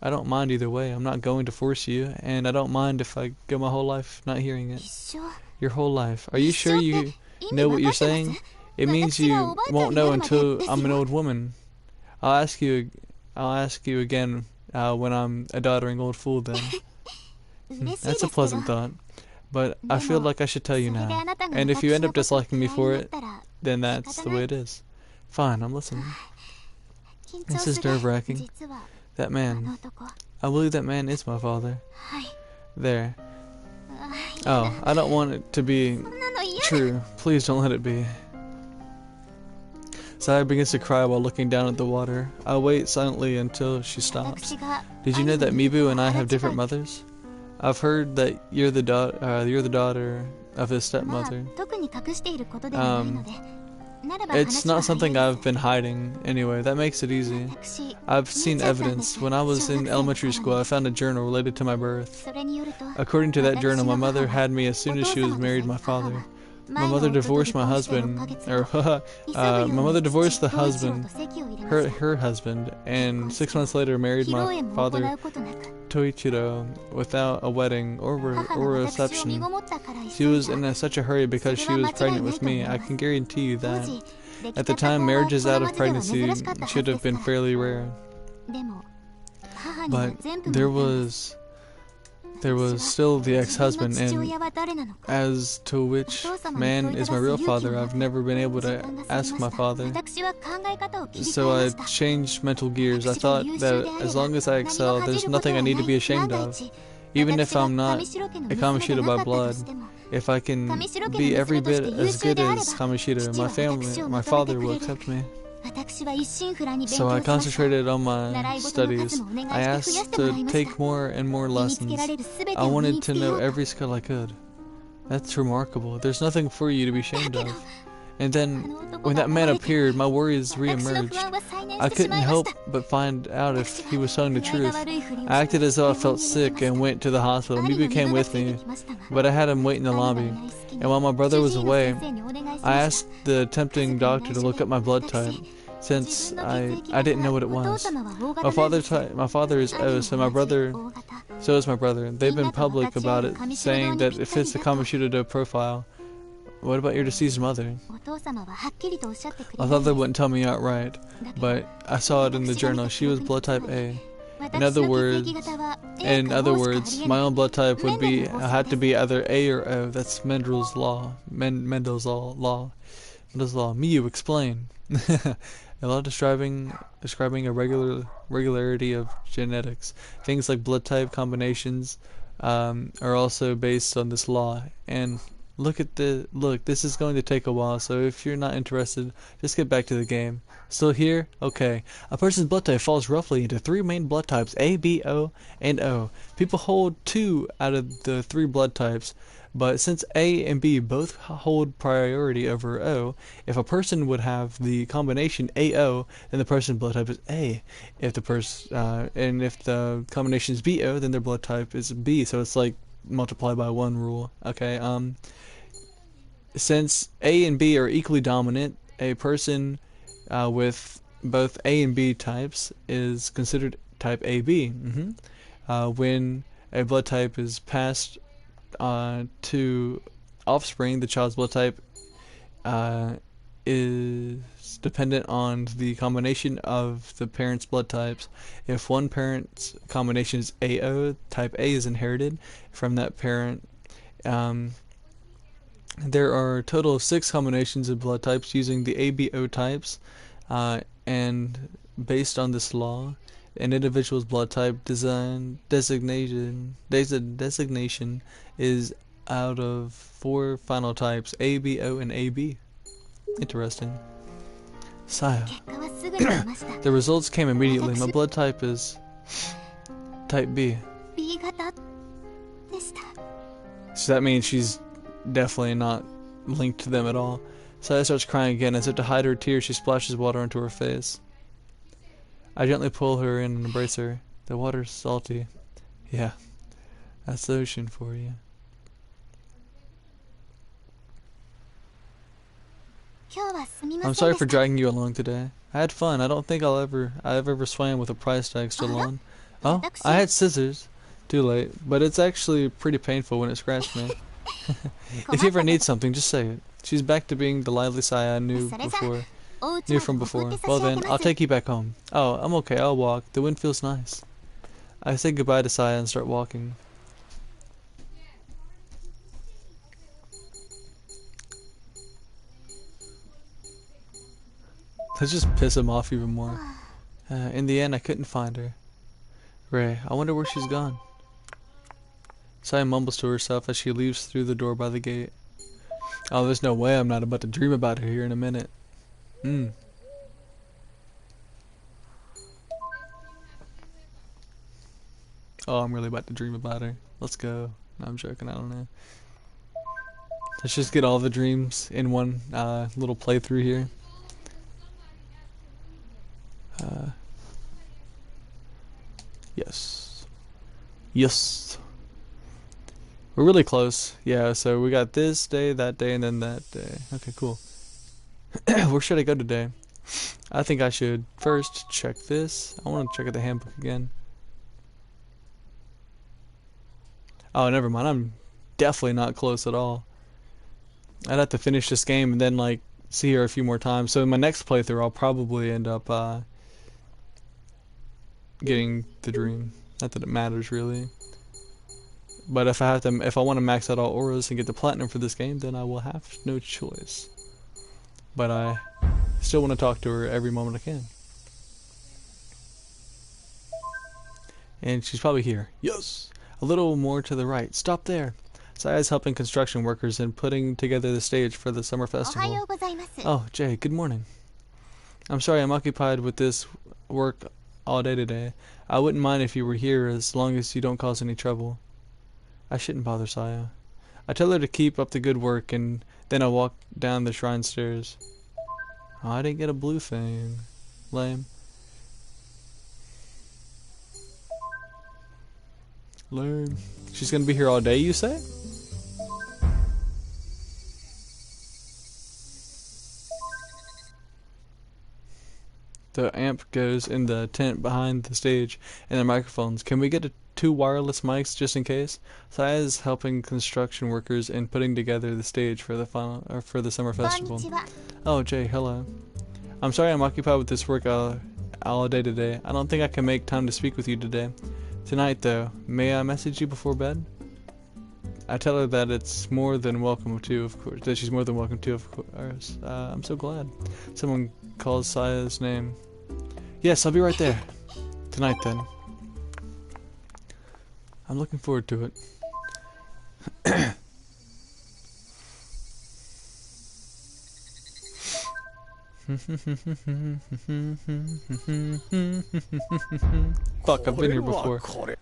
I don't mind either way. I'm not going to force you, and I don't mind if I go my whole life not hearing it. Your whole life. Are you sure you know what you're saying? It means you won't know until I'm an old woman. I'll ask you again when I'm a doddering old fool then. That's a pleasant thought. But I feel like I should tell you now. And if you end up disliking me for it, then that's the way it is. Fine, I'm listening. This is nerve-wracking. That man. I believe that man is my father. There. Oh, I don't want it to be true. Please don't let it be. Saya begins to cry while looking down at the water. I wait silently until she stops. Did you know that Mibu and I have different mothers? I've heard that you're the daughter of his stepmother. It's not something I've been hiding anyway. That makes it easy. I've seen evidence. When I was in elementary school, I found a journal related to my birth. According to that journal, my mother had me as soon as she was married to my father. My mother divorced my husband, my mother divorced the husband, her husband, and 6 months later married my father, Toichiro, without a wedding or a reception. She was in such a hurry because she was pregnant with me. I can guarantee you that. At the time, marriages out of pregnancy should have been fairly rare. But there was still the ex-husband, and as to which man is my real father, I've never been able to ask my father. So I changed mental gears. I thought that as long as I excel, there's nothing I need to be ashamed of. Even if I'm not a Kamoshida by blood, if I can be every bit as good as Kamoshida, my father will accept me. So I concentrated on my studies. I asked to take more and more lessons. I wanted to know every skill I could. That's remarkable. There's nothing for you to be ashamed of. And then, when that man appeared, my worries re-emerged. I couldn't help but find out if he was telling the truth. I acted as though I felt sick and went to the hospital. Mibu came with me, but I had him wait in the lobby. And while my brother was away, I asked the tempting doctor to look up my blood type, since I didn't know what it was. My father is O, so is my brother. They've been public about it, saying that it fits the Kamoshida profile. What about your deceased mother? My father wouldn't tell me outright, but I saw it in the journal. She was blood type A. In other words, my own blood type would had to be either A or O. That's Mendel's law. Mendel's law. Miyu, explain. A law describing a regularity of genetics. Things like blood type combinations are also based on this law. And look, this is going to take a while, so if you're not interested, just get back to the game. Still here? Okay. A person's blood type falls roughly into 3 main blood types, A, B, O, and O. People hold 2 out of the 3 blood types, but since A and B both hold priority over O, if a person would have the combination AO, then the person's blood type is A. If the combination is BO, then their blood type is B, so it's like multiply by 1 rule. Okay, since A and B are equally dominant, a person with both A and B types is considered type AB. When a blood type is passed to offspring, the child's blood type is dependent on the combination of the parents' blood types. If one parent's combination is AO, type A is inherited from that parent. There are a total of 6 combinations of blood types using the ABO types, and based on this law, an individual's blood type designation is out of 4 final types, A, B, O, and AB. Interesting. Saya. The results came immediately. My blood type is type B. So that means she's definitely not linked to them at all. Saya starts crying again. As if to hide her tears, she splashes water onto her face. I gently pull her in and embrace her. The water's salty. Yeah, that's the ocean for you. I'm sorry for dragging you along today. I had fun. I don't think I've ever swam with a price tag still on. Oh, I had scissors. Too late. But it's actually pretty painful when it scratched me. If you ever need something, just say it. She's back to being the lively Saya I knew from before. Well then, I'll take you back home. Oh, I'm okay. I'll walk. The wind feels nice. I say goodbye to Saya and start walking. Let's just piss him off even more. In the end, I couldn't find her. Ray, I wonder where she's gone. Saya mumbles to herself as she leaves through the door by the gate. Oh, there's no way I'm not about to dream about her here in a minute. Oh, I'm really about to dream about her. Let's go. No, I'm joking, I don't know. Let's just get all the dreams in one little playthrough here. Yes. Yes. We're really close. Yeah, so we got this day, that day, and then that day. Okay, cool. Where should I go today? I think I should first check this. I want to check out the handbook again. Oh, never mind. I'm definitely not close at all. I'd have to finish this game and then like see her a few more times. So in my next playthrough, I'll probably end up getting the dream. Not that it matters really. But if I want to max out all auras and get the platinum for this game, then I will have no choice. But I still want to talk to her every moment I can. And she's probably here. Yes! A little more to the right. Stop there! Saya's helping construction workers in putting together the stage for the summer festival. Oh, Jay, good morning. I'm sorry I'm occupied with this work all day today. I wouldn't mind if you were here as long as you don't cause any trouble. I shouldn't bother Saya. I tell her to keep up the good work and then I'll walk down the shrine stairs. Oh, I didn't get a blue thing. Lame. Lame. She's gonna be here all day, you say? The amp goes in the tent behind the stage and the microphones. Can we get two wireless mics just in case? Saya is helping construction workers in putting together the stage for the summer festival. Oh, Jay, hello. I'm sorry I'm occupied with this work all day today. I don't think I can make time to speak with you today. Tonight, though, may I message you before bed? I tell her that it's more than welcome to, of course. That she's more than welcome to, of course. I'm so glad. Someone calls Saya's name. Yes, I'll be right there. Tonight, then. I'm looking forward to it. Fuck, I've been here before. I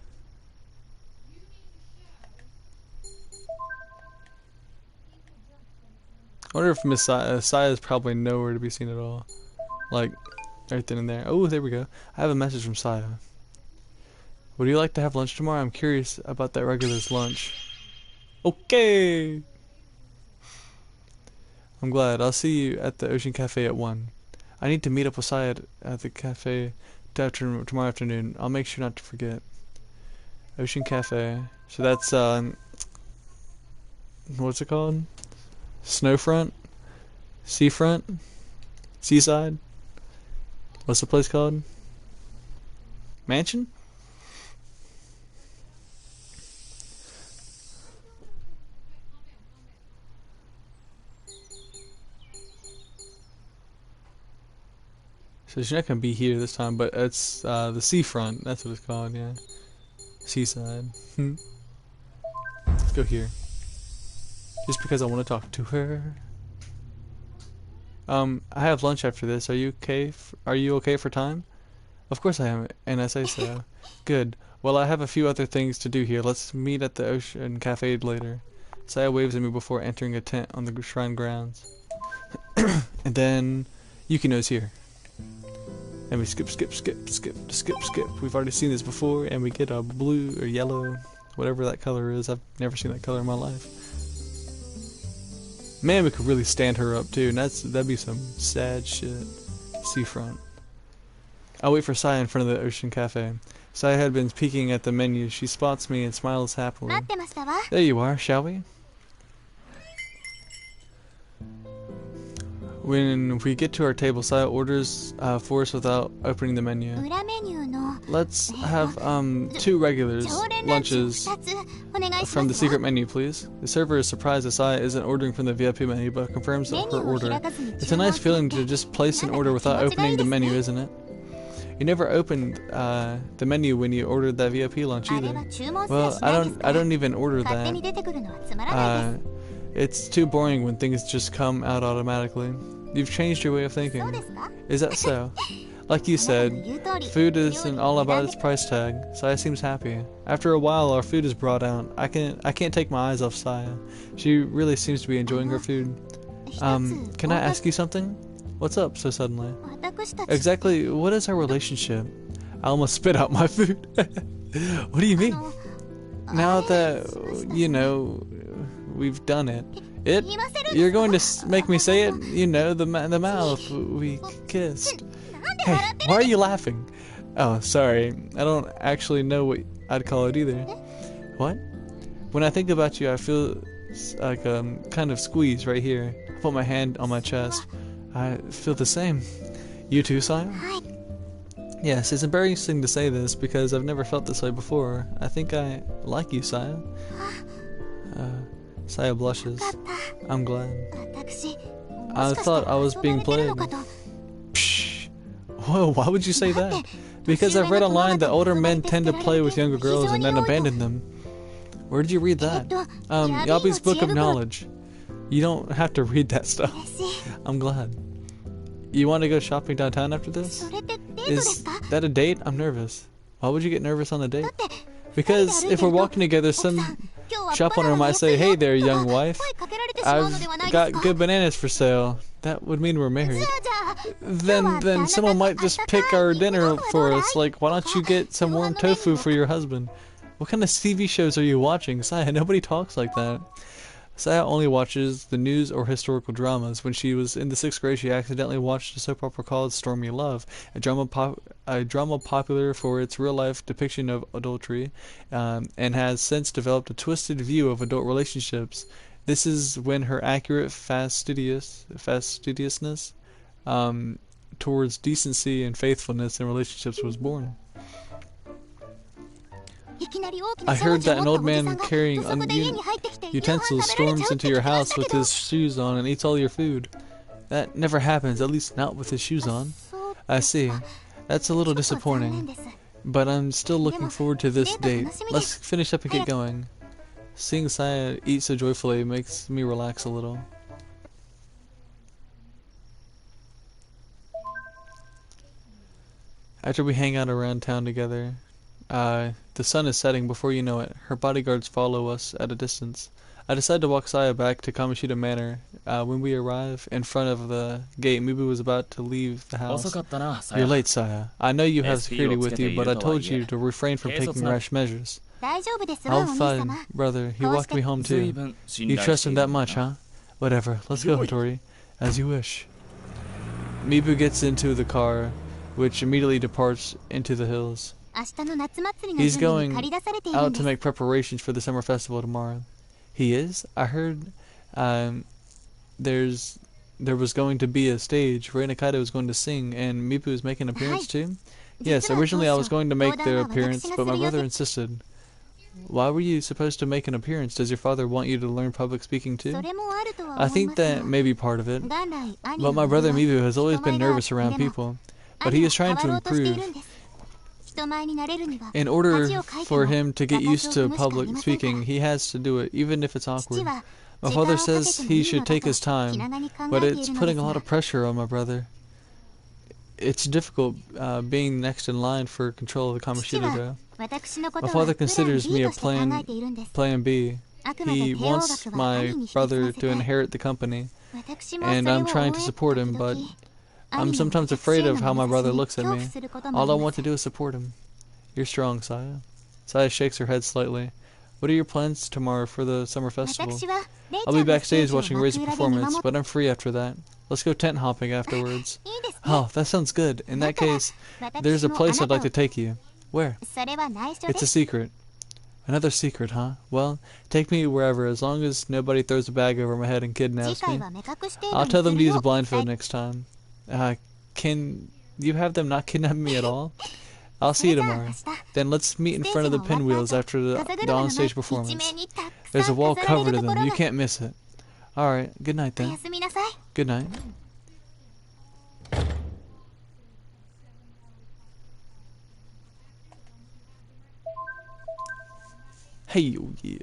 wonder if Miss Saya's probably nowhere to be seen at all. Like, right then and there. Oh, there we go. I have a message from Saya. Would you like to have lunch tomorrow? I'm curious about that regular's lunch. Okay! I'm glad. I'll see you at the Ocean Cafe at 1. I need to meet up with Saya at the cafe tomorrow afternoon. I'll make sure not to forget. Ocean Cafe. So that's, what's it called? Snowfront? Seafront? Seaside? What's the place called? Mansion? So she's not gonna be here this time, but it's the seafront. That's what it's called, yeah. Seaside. Let's go here. Just because I want to talk to her. I have lunch after this. Are you okay? Are you okay for time? Of course I am, and I say so. Good. Well, I have a few other things to do here. Let's meet at the Ocean Cafe later. Saya waves at me before entering a tent on the shrine grounds. And then Yukino's here. And we skip. We've already seen this before, and we get a blue or yellow, whatever that color is. I've never seen that color in my life. Man, we could really stand her up too, and that'd be some sad shit. Seafront. I'll wait for Saya in front of the Ocean Cafe. Saya had been peeking at the menu. She spots me and smiles happily. There you are, shall we? When we get to our table, Saya orders for us without opening the menu. Let's have 2 regulars lunches from the secret menu, please. The server is surprised that Saya isn't ordering from the VIP menu, but confirms her order. It's a nice feeling to just place an order without opening the menu, isn't it? You never opened the menu when you ordered that VIP lunch either. Well, I don't even order that. It's too boring when things just come out automatically. You've changed your way of thinking. Is that so? Like you said, food isn't all about its price tag. Saya seems happy. After a while, our food is brought out. I can't take my eyes off Saya. She really seems to be enjoying her food. Can I ask you something? What's up so suddenly? Exactly, what is our relationship? I almost spit out my food. What do you mean? Now that, you know, we've done it. You're going to make me say it? You know, the mouth. We kissed. Hey, why are you laughing? Oh, sorry. I don't actually know what I'd call it either. What? When I think about you, I feel like kind of squeeze right here. I put my hand on my chest. I feel the same. You too, Saya? Yes, it's embarrassing to say this because I've never felt this way before. I think I like you, Saya. Saya blushes. I'm glad. I thought I was being played. Psh. Whoa, why would you say that? Because I've read online that older men tend to play with younger girls and then abandon them. Where did you read that? Yabi's Book of Knowledge. You don't have to read that stuff. I'm glad. You want to go shopping downtown after this? Is that a date? I'm nervous. Why would you get nervous on a date? Because if we're walking together, some shop owner might say, "Hey there, young wife. I've got good bananas for sale." That would mean we're married. Then someone might just pick our dinner for us. Like, why don't you get some warm tofu for your husband? What kind of TV shows are you watching? Saya, nobody talks like that. Saya only watches the news or historical dramas. When she was in the 6th grade, she accidentally watched a soap opera called Stormy Love, a drama popular for its real-life depiction of adultery, and has since developed a twisted view of adult relationships. This is when her accurate fastidiousness towards decency and faithfulness in relationships was born. I heard that an old man carrying utensils storms into your house with his shoes on and eats all your food. That never happens, at least not with his shoes on. I see. That's a little disappointing. But I'm still looking forward to this date. Let's finish up and get going. Seeing Saya eat so joyfully makes me relax a little. After we hang out around town together, the sun is setting before you know it. Her bodyguards follow us at a distance. I decide to walk Saya back to Kamoshida Manor. When we arrive in front of the gate, Mibu was about to leave the house. You're late, Saya. I know you have security with you, but I told you to refrain from taking rash measures. I'm fine, brother. He walked me home too. You trust him that much, huh? Whatever. Let's go, Hattori. As you wish. Mibu gets into the car, which immediately departs into the hills. He's going out to make preparations for the summer festival tomorrow. He is? I heard there was going to be a stage where Nakata was going to sing and Mipu is making an appearance too? Yes, originally I was going to make the appearance, but my brother insisted. Why were you supposed to make an appearance? Does your father want you to learn public speaking too? I think that may be part of it. But my brother Mipu has always been nervous around people. But he is trying to improve. In order for him to get used to public speaking, he has to do it, even if it's awkward. My father says he should take his time, but it's putting a lot of pressure on my brother. It's difficult being next in line for control of the Kamoshida. My father considers me a plan B. He wants my brother to inherit the company, and I'm trying to support him, but I'm sometimes afraid of how my brother looks at me. All I want to do is support him. You're strong, Saya. Saya shakes her head slightly. What are your plans tomorrow for the summer festival? I'll be backstage watching Ray's performance, but I'm free after that. Let's go tent hopping afterwards. Oh, that sounds good. In that case, there's a place I'd like to take you. Where? It's a secret. Another secret, huh? Well, take me wherever, as long as nobody throws a bag over my head and kidnaps me. I'll tell them to use a blindfold next time. Can you have them not kidnap me at all? I'll see you tomorrow. Then let's meet in front of the pinwheels after the onstage performance. There's a wall covered in them. You can't miss it. Alright, good night then. Good night. Hey, oh yeah.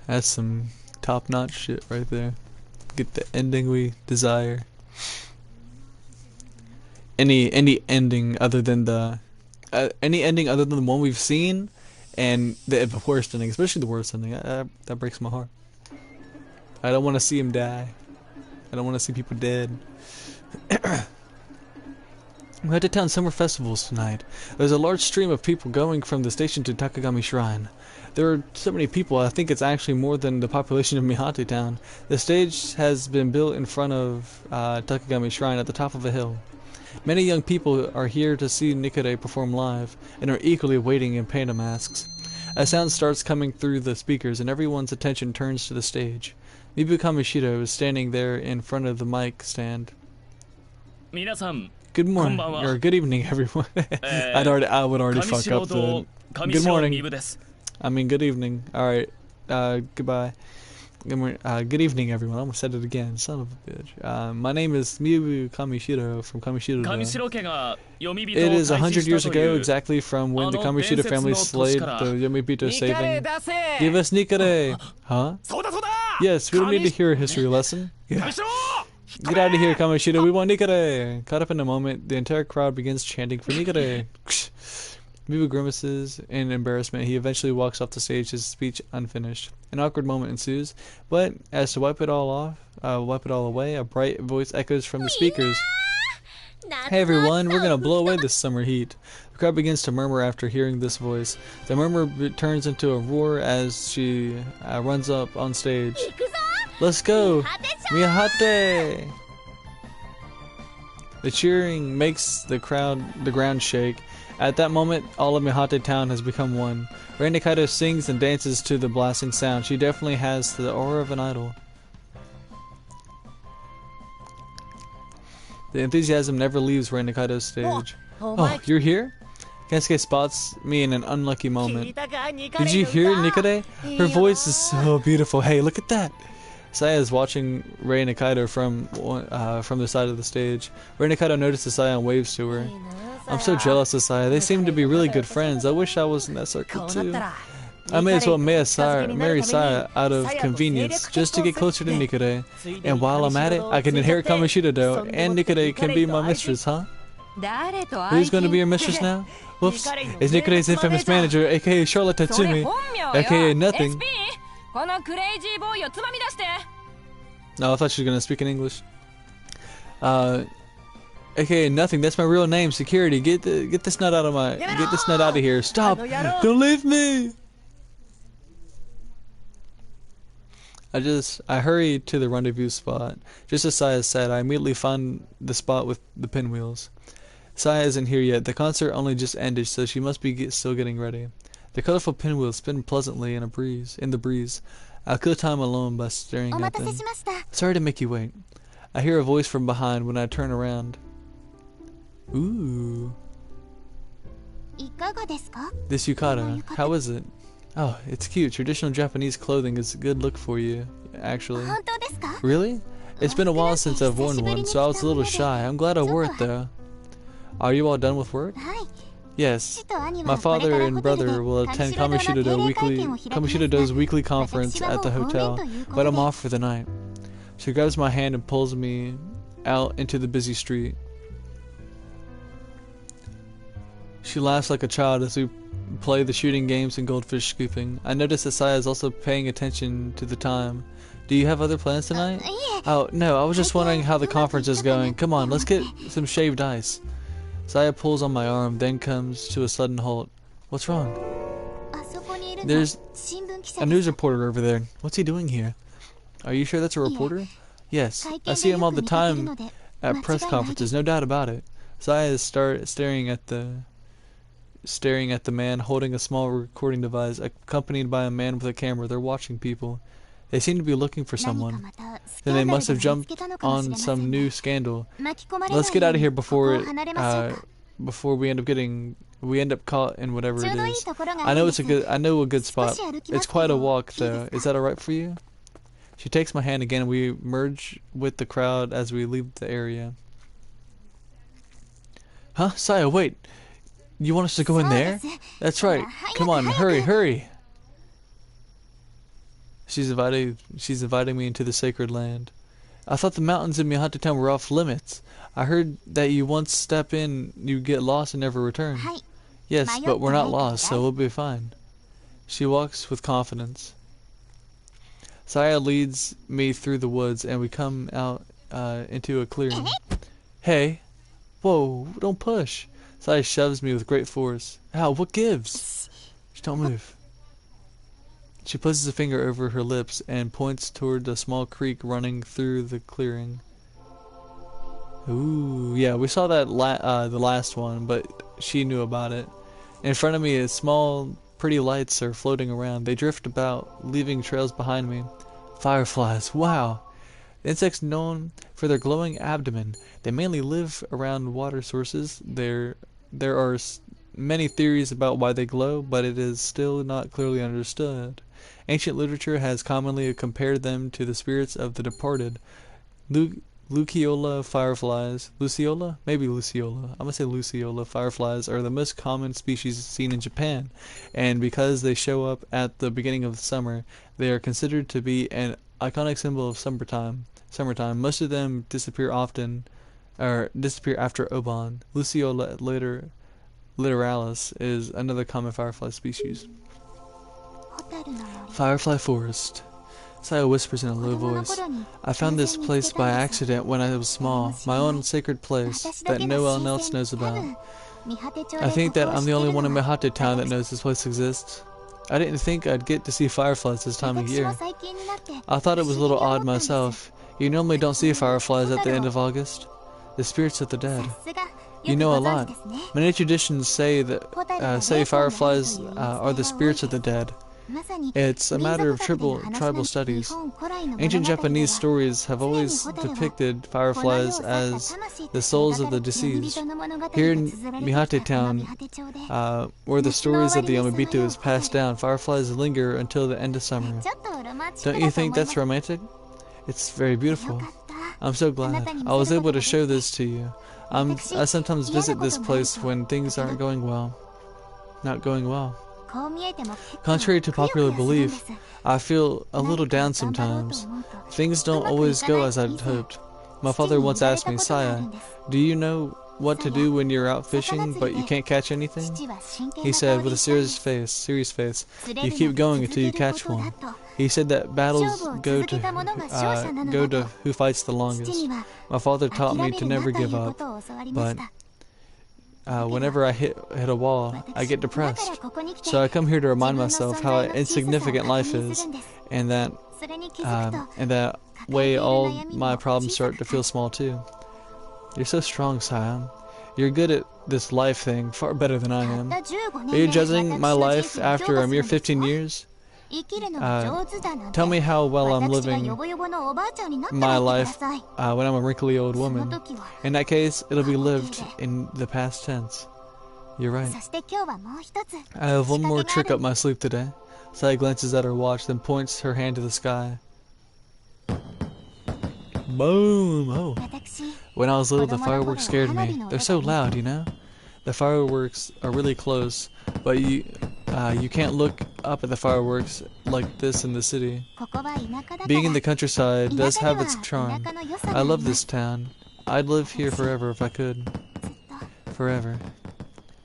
That's some top-notch shit right there. Get the ending we desire. any ending other than the one we've seen, and the worst ending, especially the worst ending. That breaks my heart. I don't want to see him die. I don't want to see people dead. We head to town summer festivals tonight. There's a large stream of people going from the station to Takagami Shrine. There are so many people, I think it's actually more than the population of Mihate Town. The stage has been built in front of Takagami Shrine at the top of a hill. Many young people are here to see Nikare perform live, and are equally waiting in panda masks. A sound starts coming through the speakers, and everyone's attention turns to the stage. Mibu Kamishiro is standing there in front of the mic stand. Good morning, or good evening, everyone. I would already fuck up the good morning. I mean, good evening. Alright, goodbye. Good evening, everyone. I almost said it again. Son of a bitch. My name is Mibu Kamishiro from Kamishiro. It is 100 years ago, exactly from when the Kamishiro family slayed the Yomibito, saving. Give us Nikare! Huh? Yes, we don't need to hear a history lesson. Yeah. Get out of here, Kamishiro. We want Nikare! Caught up in a moment, the entire crowd begins chanting for Nikare. Mibu grimaces in embarrassment. He eventually walks off the stage, his speech unfinished. An awkward moment ensues, but as to wipe it all away, a bright voice echoes from the speakers. Hey everyone, we're gonna blow away this summer heat. The crowd begins to murmur after hearing this voice. The murmur turns into a roar as she runs up on stage. Let's go! Mihate! The cheering makes the ground shake. At that moment, all of Mihate Town has become one. Rei Nikaido sings and dances to the blasting sound. She definitely has the aura of an idol. The enthusiasm never leaves Rei Nikaido's stage. Oh, you're here? Kensuke spots me in an unlucky moment. Did you hear Nikare? Her voice is so beautiful. Hey, look at that! Saya is watching Rei Nikaido from the side of the stage. Rei Nikaido notices Saya and waves to her. I'm so jealous of Saya. They seem to be really good friends. I wish I was in that circle too. I may as well marry Saya out of convenience, just to get closer to Nikare. And while I'm at it, I can inherit Kamishiro, and Nikare can be my mistress, huh? Who's going to be your mistress now? Whoops. It's Nikare's infamous manager, aka Charlotte Tatsumi, aka Nothing. No, I thought she was going to speak in English. AKA Nothing. That's my real name. Security. Get this nut out of here. Stop! Don't leave me. I hurry to the rendezvous spot. Just as Saya said, I immediately find the spot with the pinwheels. Saya isn't here yet. The concert only just ended, so she must be still getting ready. The colorful pinwheels spin pleasantly in the breeze. I'll kill time alone by staring at them. Sorry to make you wait. I hear a voice from behind when I turn around. Ooh. This yukata, how is it? Oh, it's cute. Traditional Japanese clothing is a good look for you, actually. Really? It's been a while since I've worn one, so I was a little shy. I'm glad I wore it though. Are you all done with work? Yes. My father and brother will attend Kamishido's weekly conference at the hotel, but I'm off for the night. She grabs my hand and pulls me out into the busy street. She laughs like a child as we play the shooting games and goldfish scooping. I notice that Saya is also paying attention to the time. Do you have other plans tonight? Oh, no, I was just wondering how the conference is going. Come on, let's get some shaved ice. Saya pulls on my arm, then comes to a sudden halt. What's wrong? There's a news reporter over there. What's he doing here? Are you sure that's a reporter? Yes, I see him all the time at press conferences, no doubt about it. Saya is staring at the man holding a small recording device, accompanied by a man with a camera. They're watching people. They seem to be looking for someone. Then they must have jumped on some new scandal. Let's get out of here before we end up caught in whatever it is. I know a good spot. It's quite a walk though. Is that alright for you? She takes my hand again and we merge with the crowd as we leave the area. Huh? Saya, wait. You want us to go in there? That's right. Come on, hurry. She's inviting me into the sacred land. I thought the mountains in Mihate Town were off limits. I heard that you once step in, you get lost and never return. Yes, but we're not lost, so we'll be fine. She walks with confidence. Saya leads me through the woods, and we come out into a clearing. Hey! Whoa, don't push! Saya shoves me with great force. Ow, what gives? Don't move. She places a finger over her lips and points toward a small creek running through the clearing. Ooh, yeah, we saw that the last one, but she knew about it. In front of me, small, pretty lights are floating around. They drift about, leaving trails behind me. Fireflies, wow! Insects known for their glowing abdomen. They mainly live around water sources. There are many theories about why they glow, but it is still not clearly understood. Ancient literature has commonly compared them to the spirits of the departed. Luciola fireflies. Luciola? Maybe Luciola. I'm going to say Luciola fireflies are the most common species seen in Japan, and because they show up at the beginning of the summer, they are considered to be an iconic symbol of summertime. Most of them disappear after Obon. Luciola literalis is another common firefly species. Firefly Forest. Saya whispers in a low voice. I found this place by accident when I was small, my own sacred place that no one else knows about. I think that I'm the only one in Mihate Town that knows this place exists. I didn't think I'd get to see fireflies this time of year. I thought it was a little odd myself. You normally don't see fireflies at the end of August. The spirits of the dead. You know a lot. Many traditions say that fireflies are the spirits of the dead. It's a matter of tribal studies. Ancient Japanese stories have always depicted fireflies as the souls of the deceased. Here in Mihate Town, where the stories of the Yamabito is passed down, fireflies linger until the end of summer. Don't you think that's romantic? It's very beautiful. I'm so glad. I was able to show this to you. I sometimes visit this place when things aren't going well. Not going well. Contrary to popular belief, I feel a little down sometimes. Things don't always go as I'd hoped. My father once asked me, Saya, do you know what to do when you're out fishing but you can't catch anything? He said with a serious face, you keep going until you catch one. He said that battles go to who fights the longest. My father taught me to never give up, but whenever I hit a wall, I get depressed. So I come here to remind myself how insignificant life is, and that way all my problems start to feel small too. You're so strong, Saya. You're good at this life thing, far better than I am. Are you judging my life after a mere 15 years? Tell me how well I'm living my life when I'm a wrinkly old woman. In that case, it'll be lived in the past tense. You're right. I have one more trick up my sleeve today. Saya glances at her watch, then points her hand to the sky. Boom! Oh. When I was little, the fireworks scared me. They're so loud, you know? The fireworks are really close, but you can't look up at the fireworks like this in the city. Being in the countryside does have its charm. I love this town. I'd live here forever if I could. Forever.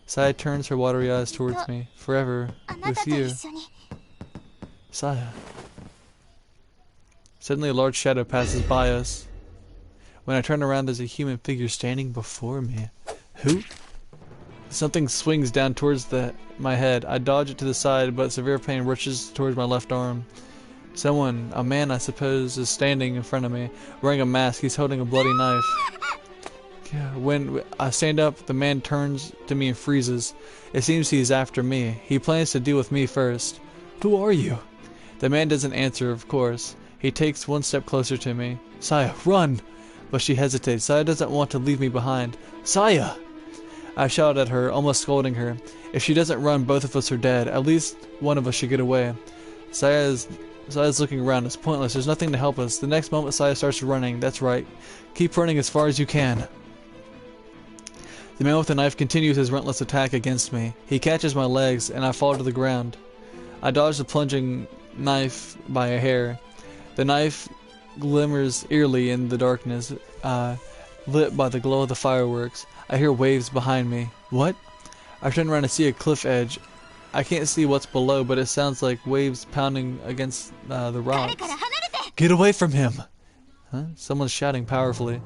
Saya turns her watery eyes towards me. Forever. With you. Saya. Suddenly a large shadow passes by us. When I turn around, there's a human figure standing before me. Who? Something swings down towards my head. I dodge it to the side, but severe pain rushes towards my left arm. Someone, a man I suppose, is standing in front of me, wearing a mask. He's holding a bloody knife. When I stand up, the man turns to me and freezes. It seems he's after me. He plans to deal with me first. Who are you? The man doesn't answer, of course. He takes one step closer to me. Saya, run! But she hesitates. Saya doesn't want to leave me behind. Saya! I shout at her, almost scolding her. If she doesn't run, both of us are dead. At least one of us should get away. Saya's looking around. It's pointless. There's nothing to help us. The next moment, Saya starts running. That's right. Keep running as far as you can. The man with the knife continues his relentless attack against me. He catches my legs, and I fall to the ground. I dodge the plunging knife by a hair. The knife glimmers eerily in the darkness, lit by the glow of the fireworks. I hear waves behind me. What? I turn around and see a cliff edge. I can't see what's below, but it sounds like waves pounding against the rocks. Get away from him! Huh? Someone's shouting powerfully.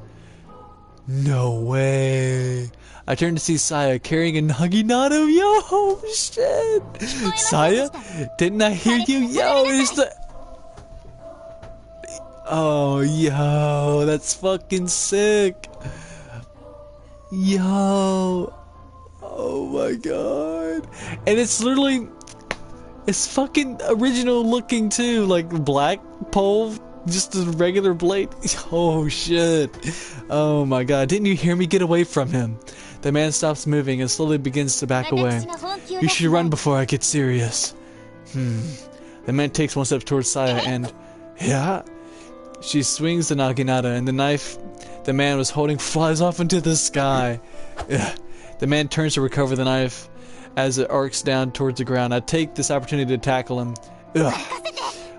No way! I turn to see Saya carrying a Naginata. Yo, shit! Saya? Didn't I hear you? Yo, it's the... Oh, yo, that's fucking sick. Yo. Oh my god. And it's literally... It's fucking original looking too. Like black pole, just a regular blade. Oh shit. Oh my god. Didn't you hear me? Get away from him. The man stops moving and slowly begins to back away. You should run before I get serious. The man takes one step towards Saya and... Yeah? She swings the Naginata and the knife the man was holding flies off into the sky. Ugh. The man turns to recover the knife as it arcs down towards the ground. I take this opportunity to tackle him. Ugh.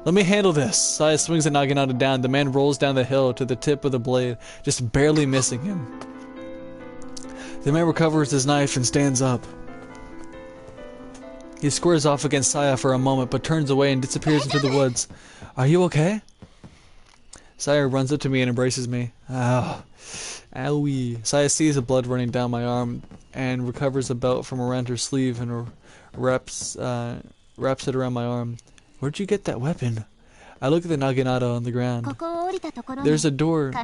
Let me handle this. Saya swings the Naginata down. The man rolls down the hill to the tip of the blade, just barely missing him. The man recovers his knife and stands up. He squares off against Saya for a moment, but turns away and disappears into the woods. Are you okay? Saya runs up to me and embraces me. Ow. Owie. Saya sees the blood running down my arm and recovers a belt from around her sleeve and wraps it around my arm. Where'd you get that weapon? I look at the Naginata on the ground. There's a door to the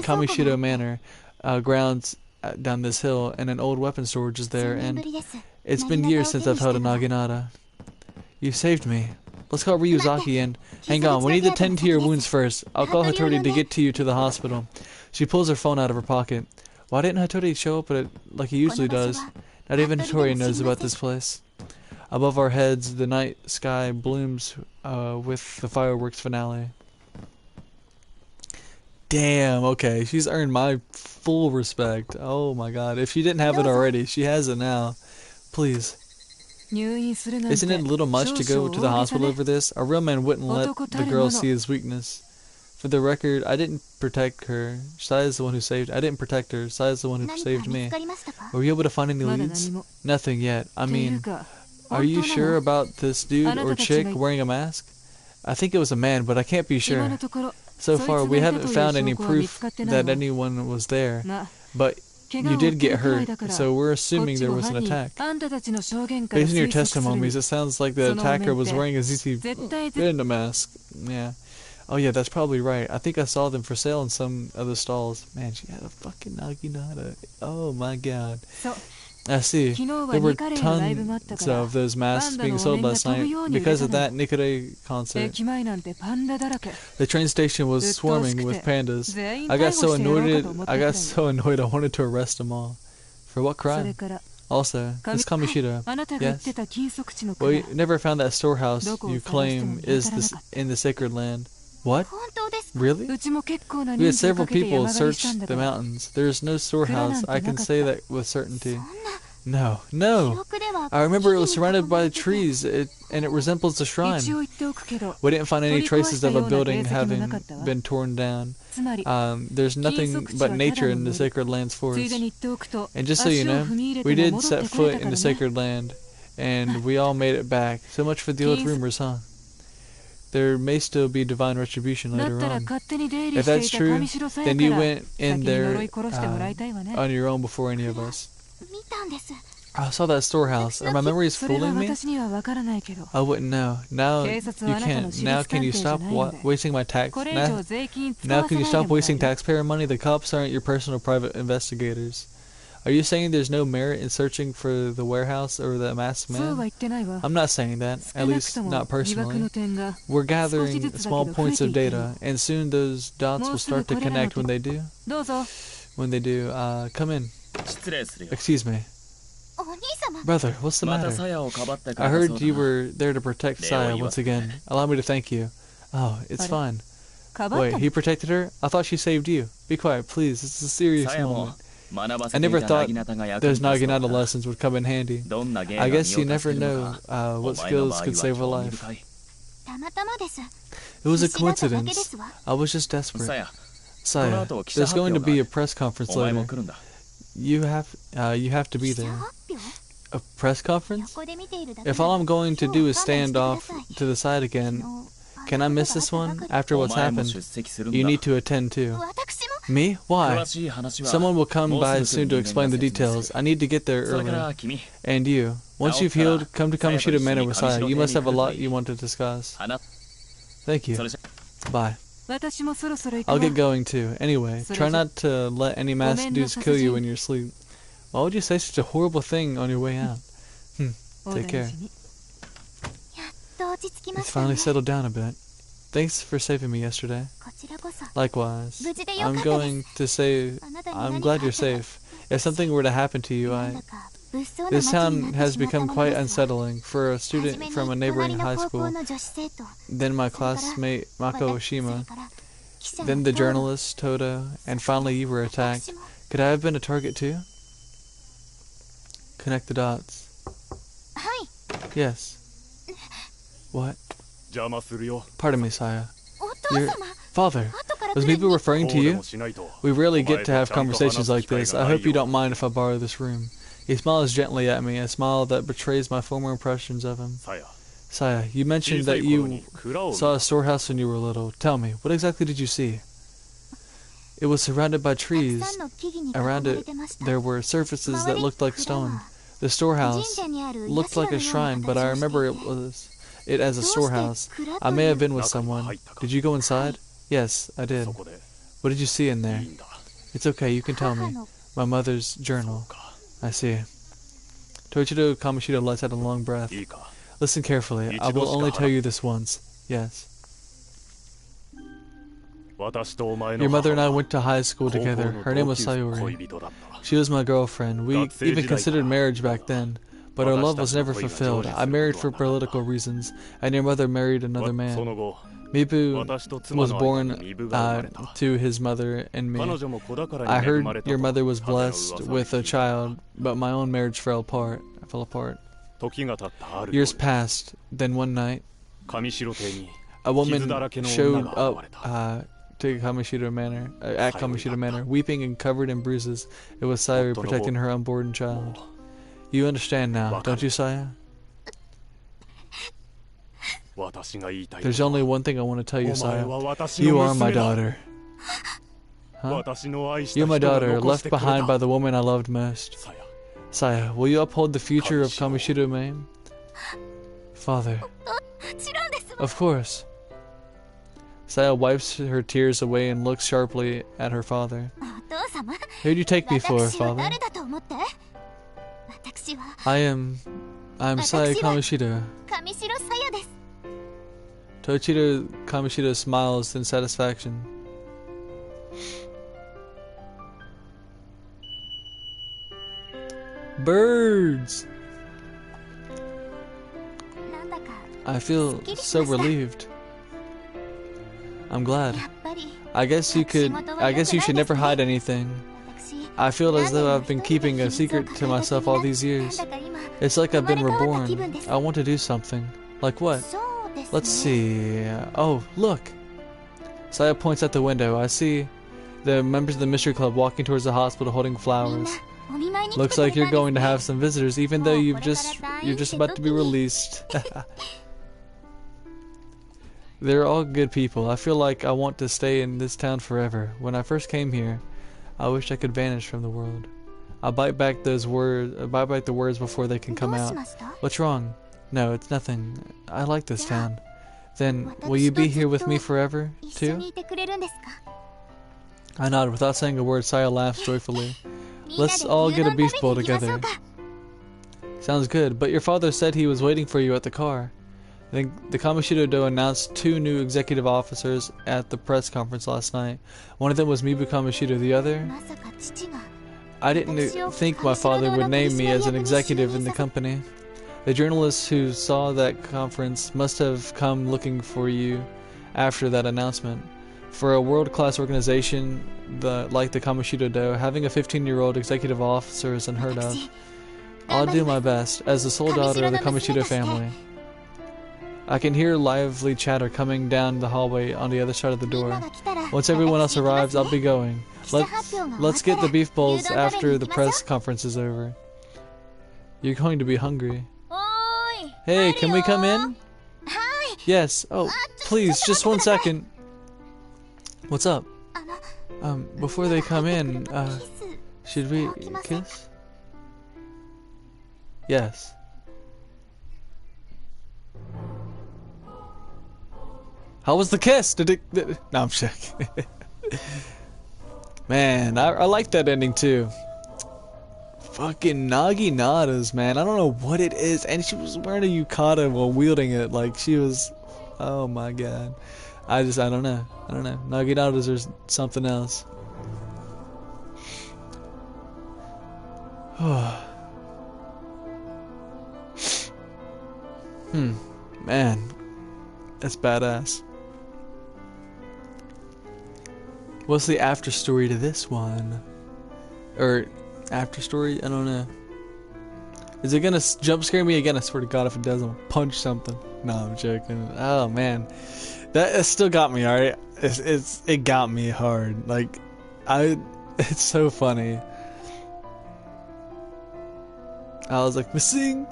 Kamishiro Manor grounds down this hill, and an old weapon storage is there, and it's been years since I've held a Naginata. You saved me. Let's call Ryuzaki and... Hang on, we need to tend to your wounds first. I'll call Hattori to get you to the hospital. She pulls her phone out of her pocket. Why didn't Hattori show up like he usually does? Not even Hattori knows about this place. Above our heads, the night sky blooms with the fireworks finale. Damn, okay. She's earned my full respect. Oh my god. If she didn't have it already, she has it now. Please. Isn't it a little much to go to the hospital over this? A real man wouldn't let the girl see his weakness. For the record, I didn't protect her. Saya's the one who saved... I didn't protect her. Saya's the one who saved me. Were you able to find any leads? Nothing yet. I mean, are you sure about this dude or chick wearing a mask? I think it was a man, but I can't be sure. So far, we haven't found any proof that anyone was there. But... you did get hurt, so we're assuming there was an attack. Based on your testimonies, it sounds like the attacker was wearing a ZZ Venda mask. Yeah. Oh yeah, that's probably right. I think I saw them for sale in some other stalls. Man, she had a fucking Naginata. Oh my god. I see. There were tons of those masks being sold last night because of that Nikore concert. The train station was swarming with pandas. I got so annoyed I wanted to arrest them all. For what crime? Also, this Kamishiro. Yes? Well, you never found that storehouse you claim is in the sacred land. What? Really? We had several people search the mountains. There is no storehouse. I can say that with certainty. No. I remember it was surrounded by trees, and it resembles a shrine. We didn't find any traces of a building having been torn down. There's nothing but nature in the sacred land's forest. And just so you know, we did set foot in the sacred land, and we all made it back. So much for the old rumors, huh? There may still be divine retribution later on. If that's true, then you went in there on your own before any of us. I saw that storehouse. Are my memories fooling me? I wouldn't know. Now you can't. Now can you stop wasting my tax? Now can you stop wasting taxpayer money? The cops aren't your personal private investigators. Are you saying there's no merit in searching for the warehouse or the masked man? I'm not saying that, at least not personally. We're gathering small points of data, and soon those dots will start to connect. When they do, come in. Excuse me. Brother, what's the matter? I heard you were there to protect Saya once again. Allow me to thank you. Oh, it's fine. Wait, he protected her? I thought she saved you. Be quiet, please. This is a serious moment. I never thought those Naginata lessons would come in handy. I guess you never know what skills could save a life. It was a coincidence. I was just desperate. Saya, there's going to be a press conference later. You have to be there. A press conference? If all I'm going to do is stand off to the side again, can I miss this one? After what's happened, you need to attend too. Me? Why? Someone will come by soon to explain the details. I need to get there early. And you, once you've healed, come to Kamoshida Manor with Saya. You must have a lot you want to discuss. Thank you. Bye. I'll get going too. Anyway, try not to let any masked dudes kill you when you're asleep. Why would you say such a horrible thing on your way out? Take care. It's finally settled down a bit. Thanks for saving me yesterday. Likewise. I'm glad you're safe. If something were to happen to you, This town has become quite unsettling. For a student from a neighboring high school, then my classmate Mako Oshima, then the journalist Todo, and finally you were attacked. Could I have been a target too? Connect the dots. Yes. What? Pardon me, Saya. Your father. Was Mibu referring to you? We rarely get to have conversations like this. I hope you don't mind if I borrow this room. He smiles gently at me, a smile that betrays my former impressions of him. Saya, you mentioned that you saw a storehouse when you were little. Tell me, what exactly did you see? It was surrounded by trees. Around it, there were surfaces that looked like stone. The storehouse looked like a shrine, but I remember it as a storehouse. I may have been with someone. Did you go inside? Yes, I did. What did you see in there? It's okay, you can tell me. My mother's journal. I see. Toichiro Kamoshida lets out a long breath. Listen carefully. I will only tell you this once. Yes. Your mother and I went to high school together. Her name was Sayori. She was my girlfriend. We even considered marriage back then. But our love was never fulfilled. I married for political reasons, and your mother married another man. Mibu was born to his mother and me. I heard your mother was blessed with a child, but my own marriage fell apart. Years passed. Then one night, a woman showed up to Kamoshida Manor, at Kamoshida Manor, weeping and covered in bruises. It was Sayori protecting her unborn child. You understand now, don't you, Saya? There's only one thing I want to tell you, Saya. You are my daughter. Huh? You're my daughter, left behind by the woman I loved most. Saya, will you uphold the future of Kamoshida Manor? Father. Of course. Saya wipes her tears away and looks sharply at her father. Who'd you take me for, Father? I'm Saya Kamoshida. Toichiro Kamoshida smiles in satisfaction. Birds! I feel so relieved. I'm glad. I guess you should never hide anything. I feel as though I've been keeping a secret to myself all these years. It's like I've been reborn. I want to do something. Like what? Let's see. Oh, look! Saya points out the window. I see the members of the mystery club walking towards the hospital holding flowers. Looks like you're going to have some visitors, even though you're just about to be released. They're all good people. I feel like I want to stay in this town forever. When I first came here, I wish I could vanish from the world. I'll bite back the words before they can come out. What's wrong? No, it's nothing. I like this town. Then, will you be here with me forever, too? I nod. Without saying a word, Saya laughs joyfully. Let's all get a beef bowl together. Sounds good, but your father said he was waiting for you at the car. The Kamoshida-do announced 2 new executive officers at the press conference last night. One of them was Mibu Kamoshida, the other... I didn't think my father would name me as an executive in the company. The journalists who saw that conference must have come looking for you after that announcement. For a world-class organization like the Kamoshida-do, having a 15-year-old executive officer is unheard of. I'll do my best, as the sole daughter of the Kamoshida family. I can hear lively chatter coming down the hallway on the other side of the door. Once everyone else arrives, I'll be going. Let's get the beef bowls after the press conference is over. You're going to be hungry. Hey, can we come in? Yes. Oh, please, just 1 second. What's up? Before they come in, should we kiss? Yes. How was the kiss? No, I'm joking. Man, I like that ending too. Fucking Naginatas, man. I don't know what it is. And she was wearing a yukata while wielding it. Like, she was... Oh my god. I don't know. Naginatas are something else. Man. That's badass. What's the after story to this one? Or after story? I don't know. Is it gonna jump scare me again? I swear to God, if it does, I'll punch something. No, I'm joking. Oh man, that still got me. All right, it got me hard. Like, it's so funny. I was like, missing.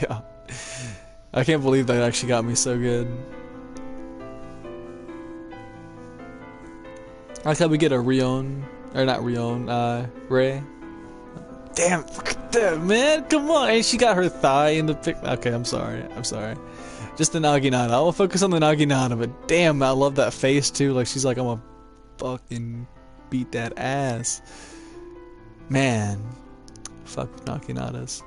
God, I can't believe that actually got me so good. I like how we get a Rion, or not Rion, Ray. Damn, look at that, man, come on. And she got her thigh in the pic. Okay, I'm sorry. Just the Naginata. I will focus on the Naginata, but damn, I love that face too. Like, she's like, I'm gonna fucking beat that ass. Man, fuck Naginatas.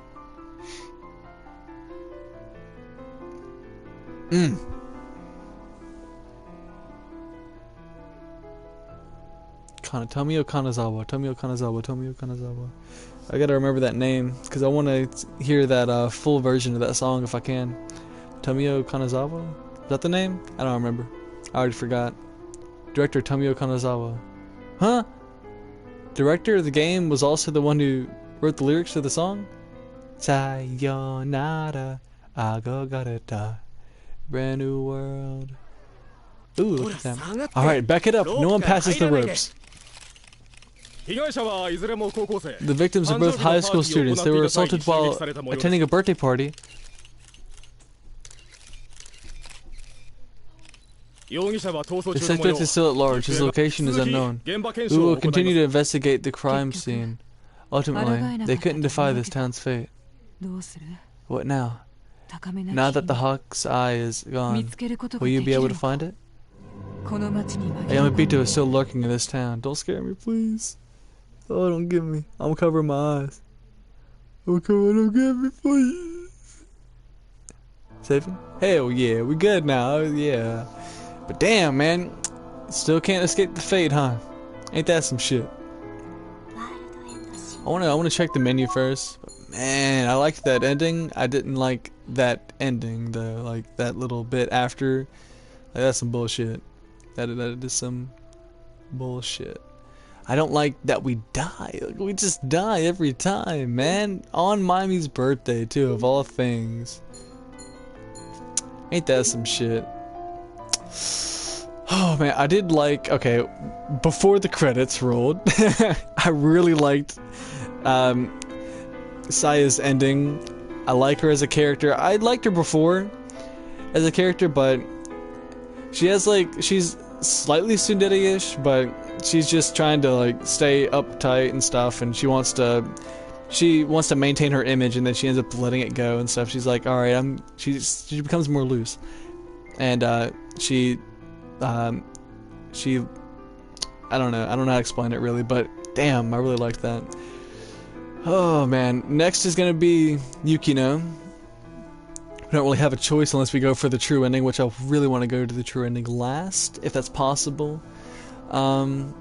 Tomio Kanazawa. I gotta remember that name because I want to hear that full version of that song if I can. Tomio Kanazawa? Is that the name? I don't remember. I already forgot. Director Tomio Kanazawa. Huh? Director of the game was also the one who wrote the lyrics to the song? Sayonara, agogareta, brand new world. Ooh, look at that. Alright, back it up. No one passes the ropes. The victims are both high school students. They were assaulted while attending a birthday party. The suspect is still at large. His location is unknown. We will continue to investigate the crime scene. Ultimately, they couldn't defy this town's fate. What now? Now that the Hawk's Eye is gone, will you be able to find it? Yamabito is still lurking in this town. Don't scare me, please. Oh, don't get me. I'm covering my eyes. Oh, come on, don't get me, please. Save him? Hell yeah, we good now. Yeah. But damn, man. Still can't escape the fate, huh? Ain't that some shit? I wanna check the menu first. But man, I liked that ending. I didn't like that ending though. Like that little bit after. Like, that's some bullshit. That is some bullshit. I don't like that we die. Like, we just die every time, man. On Mimi's birthday, too, of all things. Ain't that some shit? Oh, man, I did like... Okay, before the credits rolled, I really liked Saya's ending. I like her as a character. I liked her before as a character, but she has, like... She's slightly tsundere-ish, but she's just trying to like stay uptight and stuff, and she wants to maintain her image, and then she ends up letting it go and stuff. She's like, all right, she becomes more loose, and she I don't know how to explain it really, but damn, I really like that. Oh man, next is gonna be Yukino. We don't really have a choice unless we go for the true ending, which I really want to go to the true ending last, if that's possible. And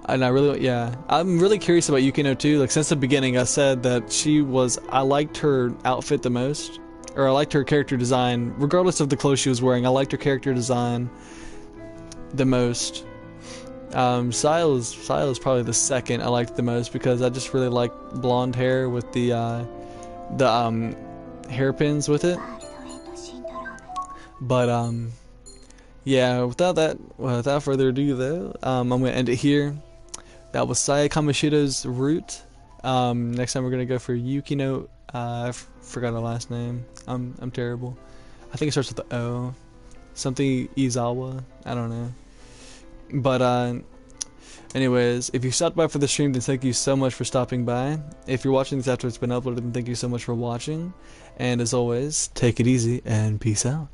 I'm really curious about Yukino too. Like, since the beginning, I said that I liked her outfit the most, or I liked her character design, regardless of the clothes she was wearing. I liked her character design the most. Sila's probably the second I liked the most, because I just really like blonde hair with the hairpins with it. But yeah, without further ado though, I'm gonna end it here. That was Saya Kamoshida's Root. Next time we're gonna go for Yukino. I forgot her last name. I'm terrible. I think it starts with the O. Something Izawa. I don't know. But anyways, if you stopped by for the stream, then thank you so much for stopping by. If you're watching this after it's been uploaded, then thank you so much for watching. And as always, take it easy and peace out.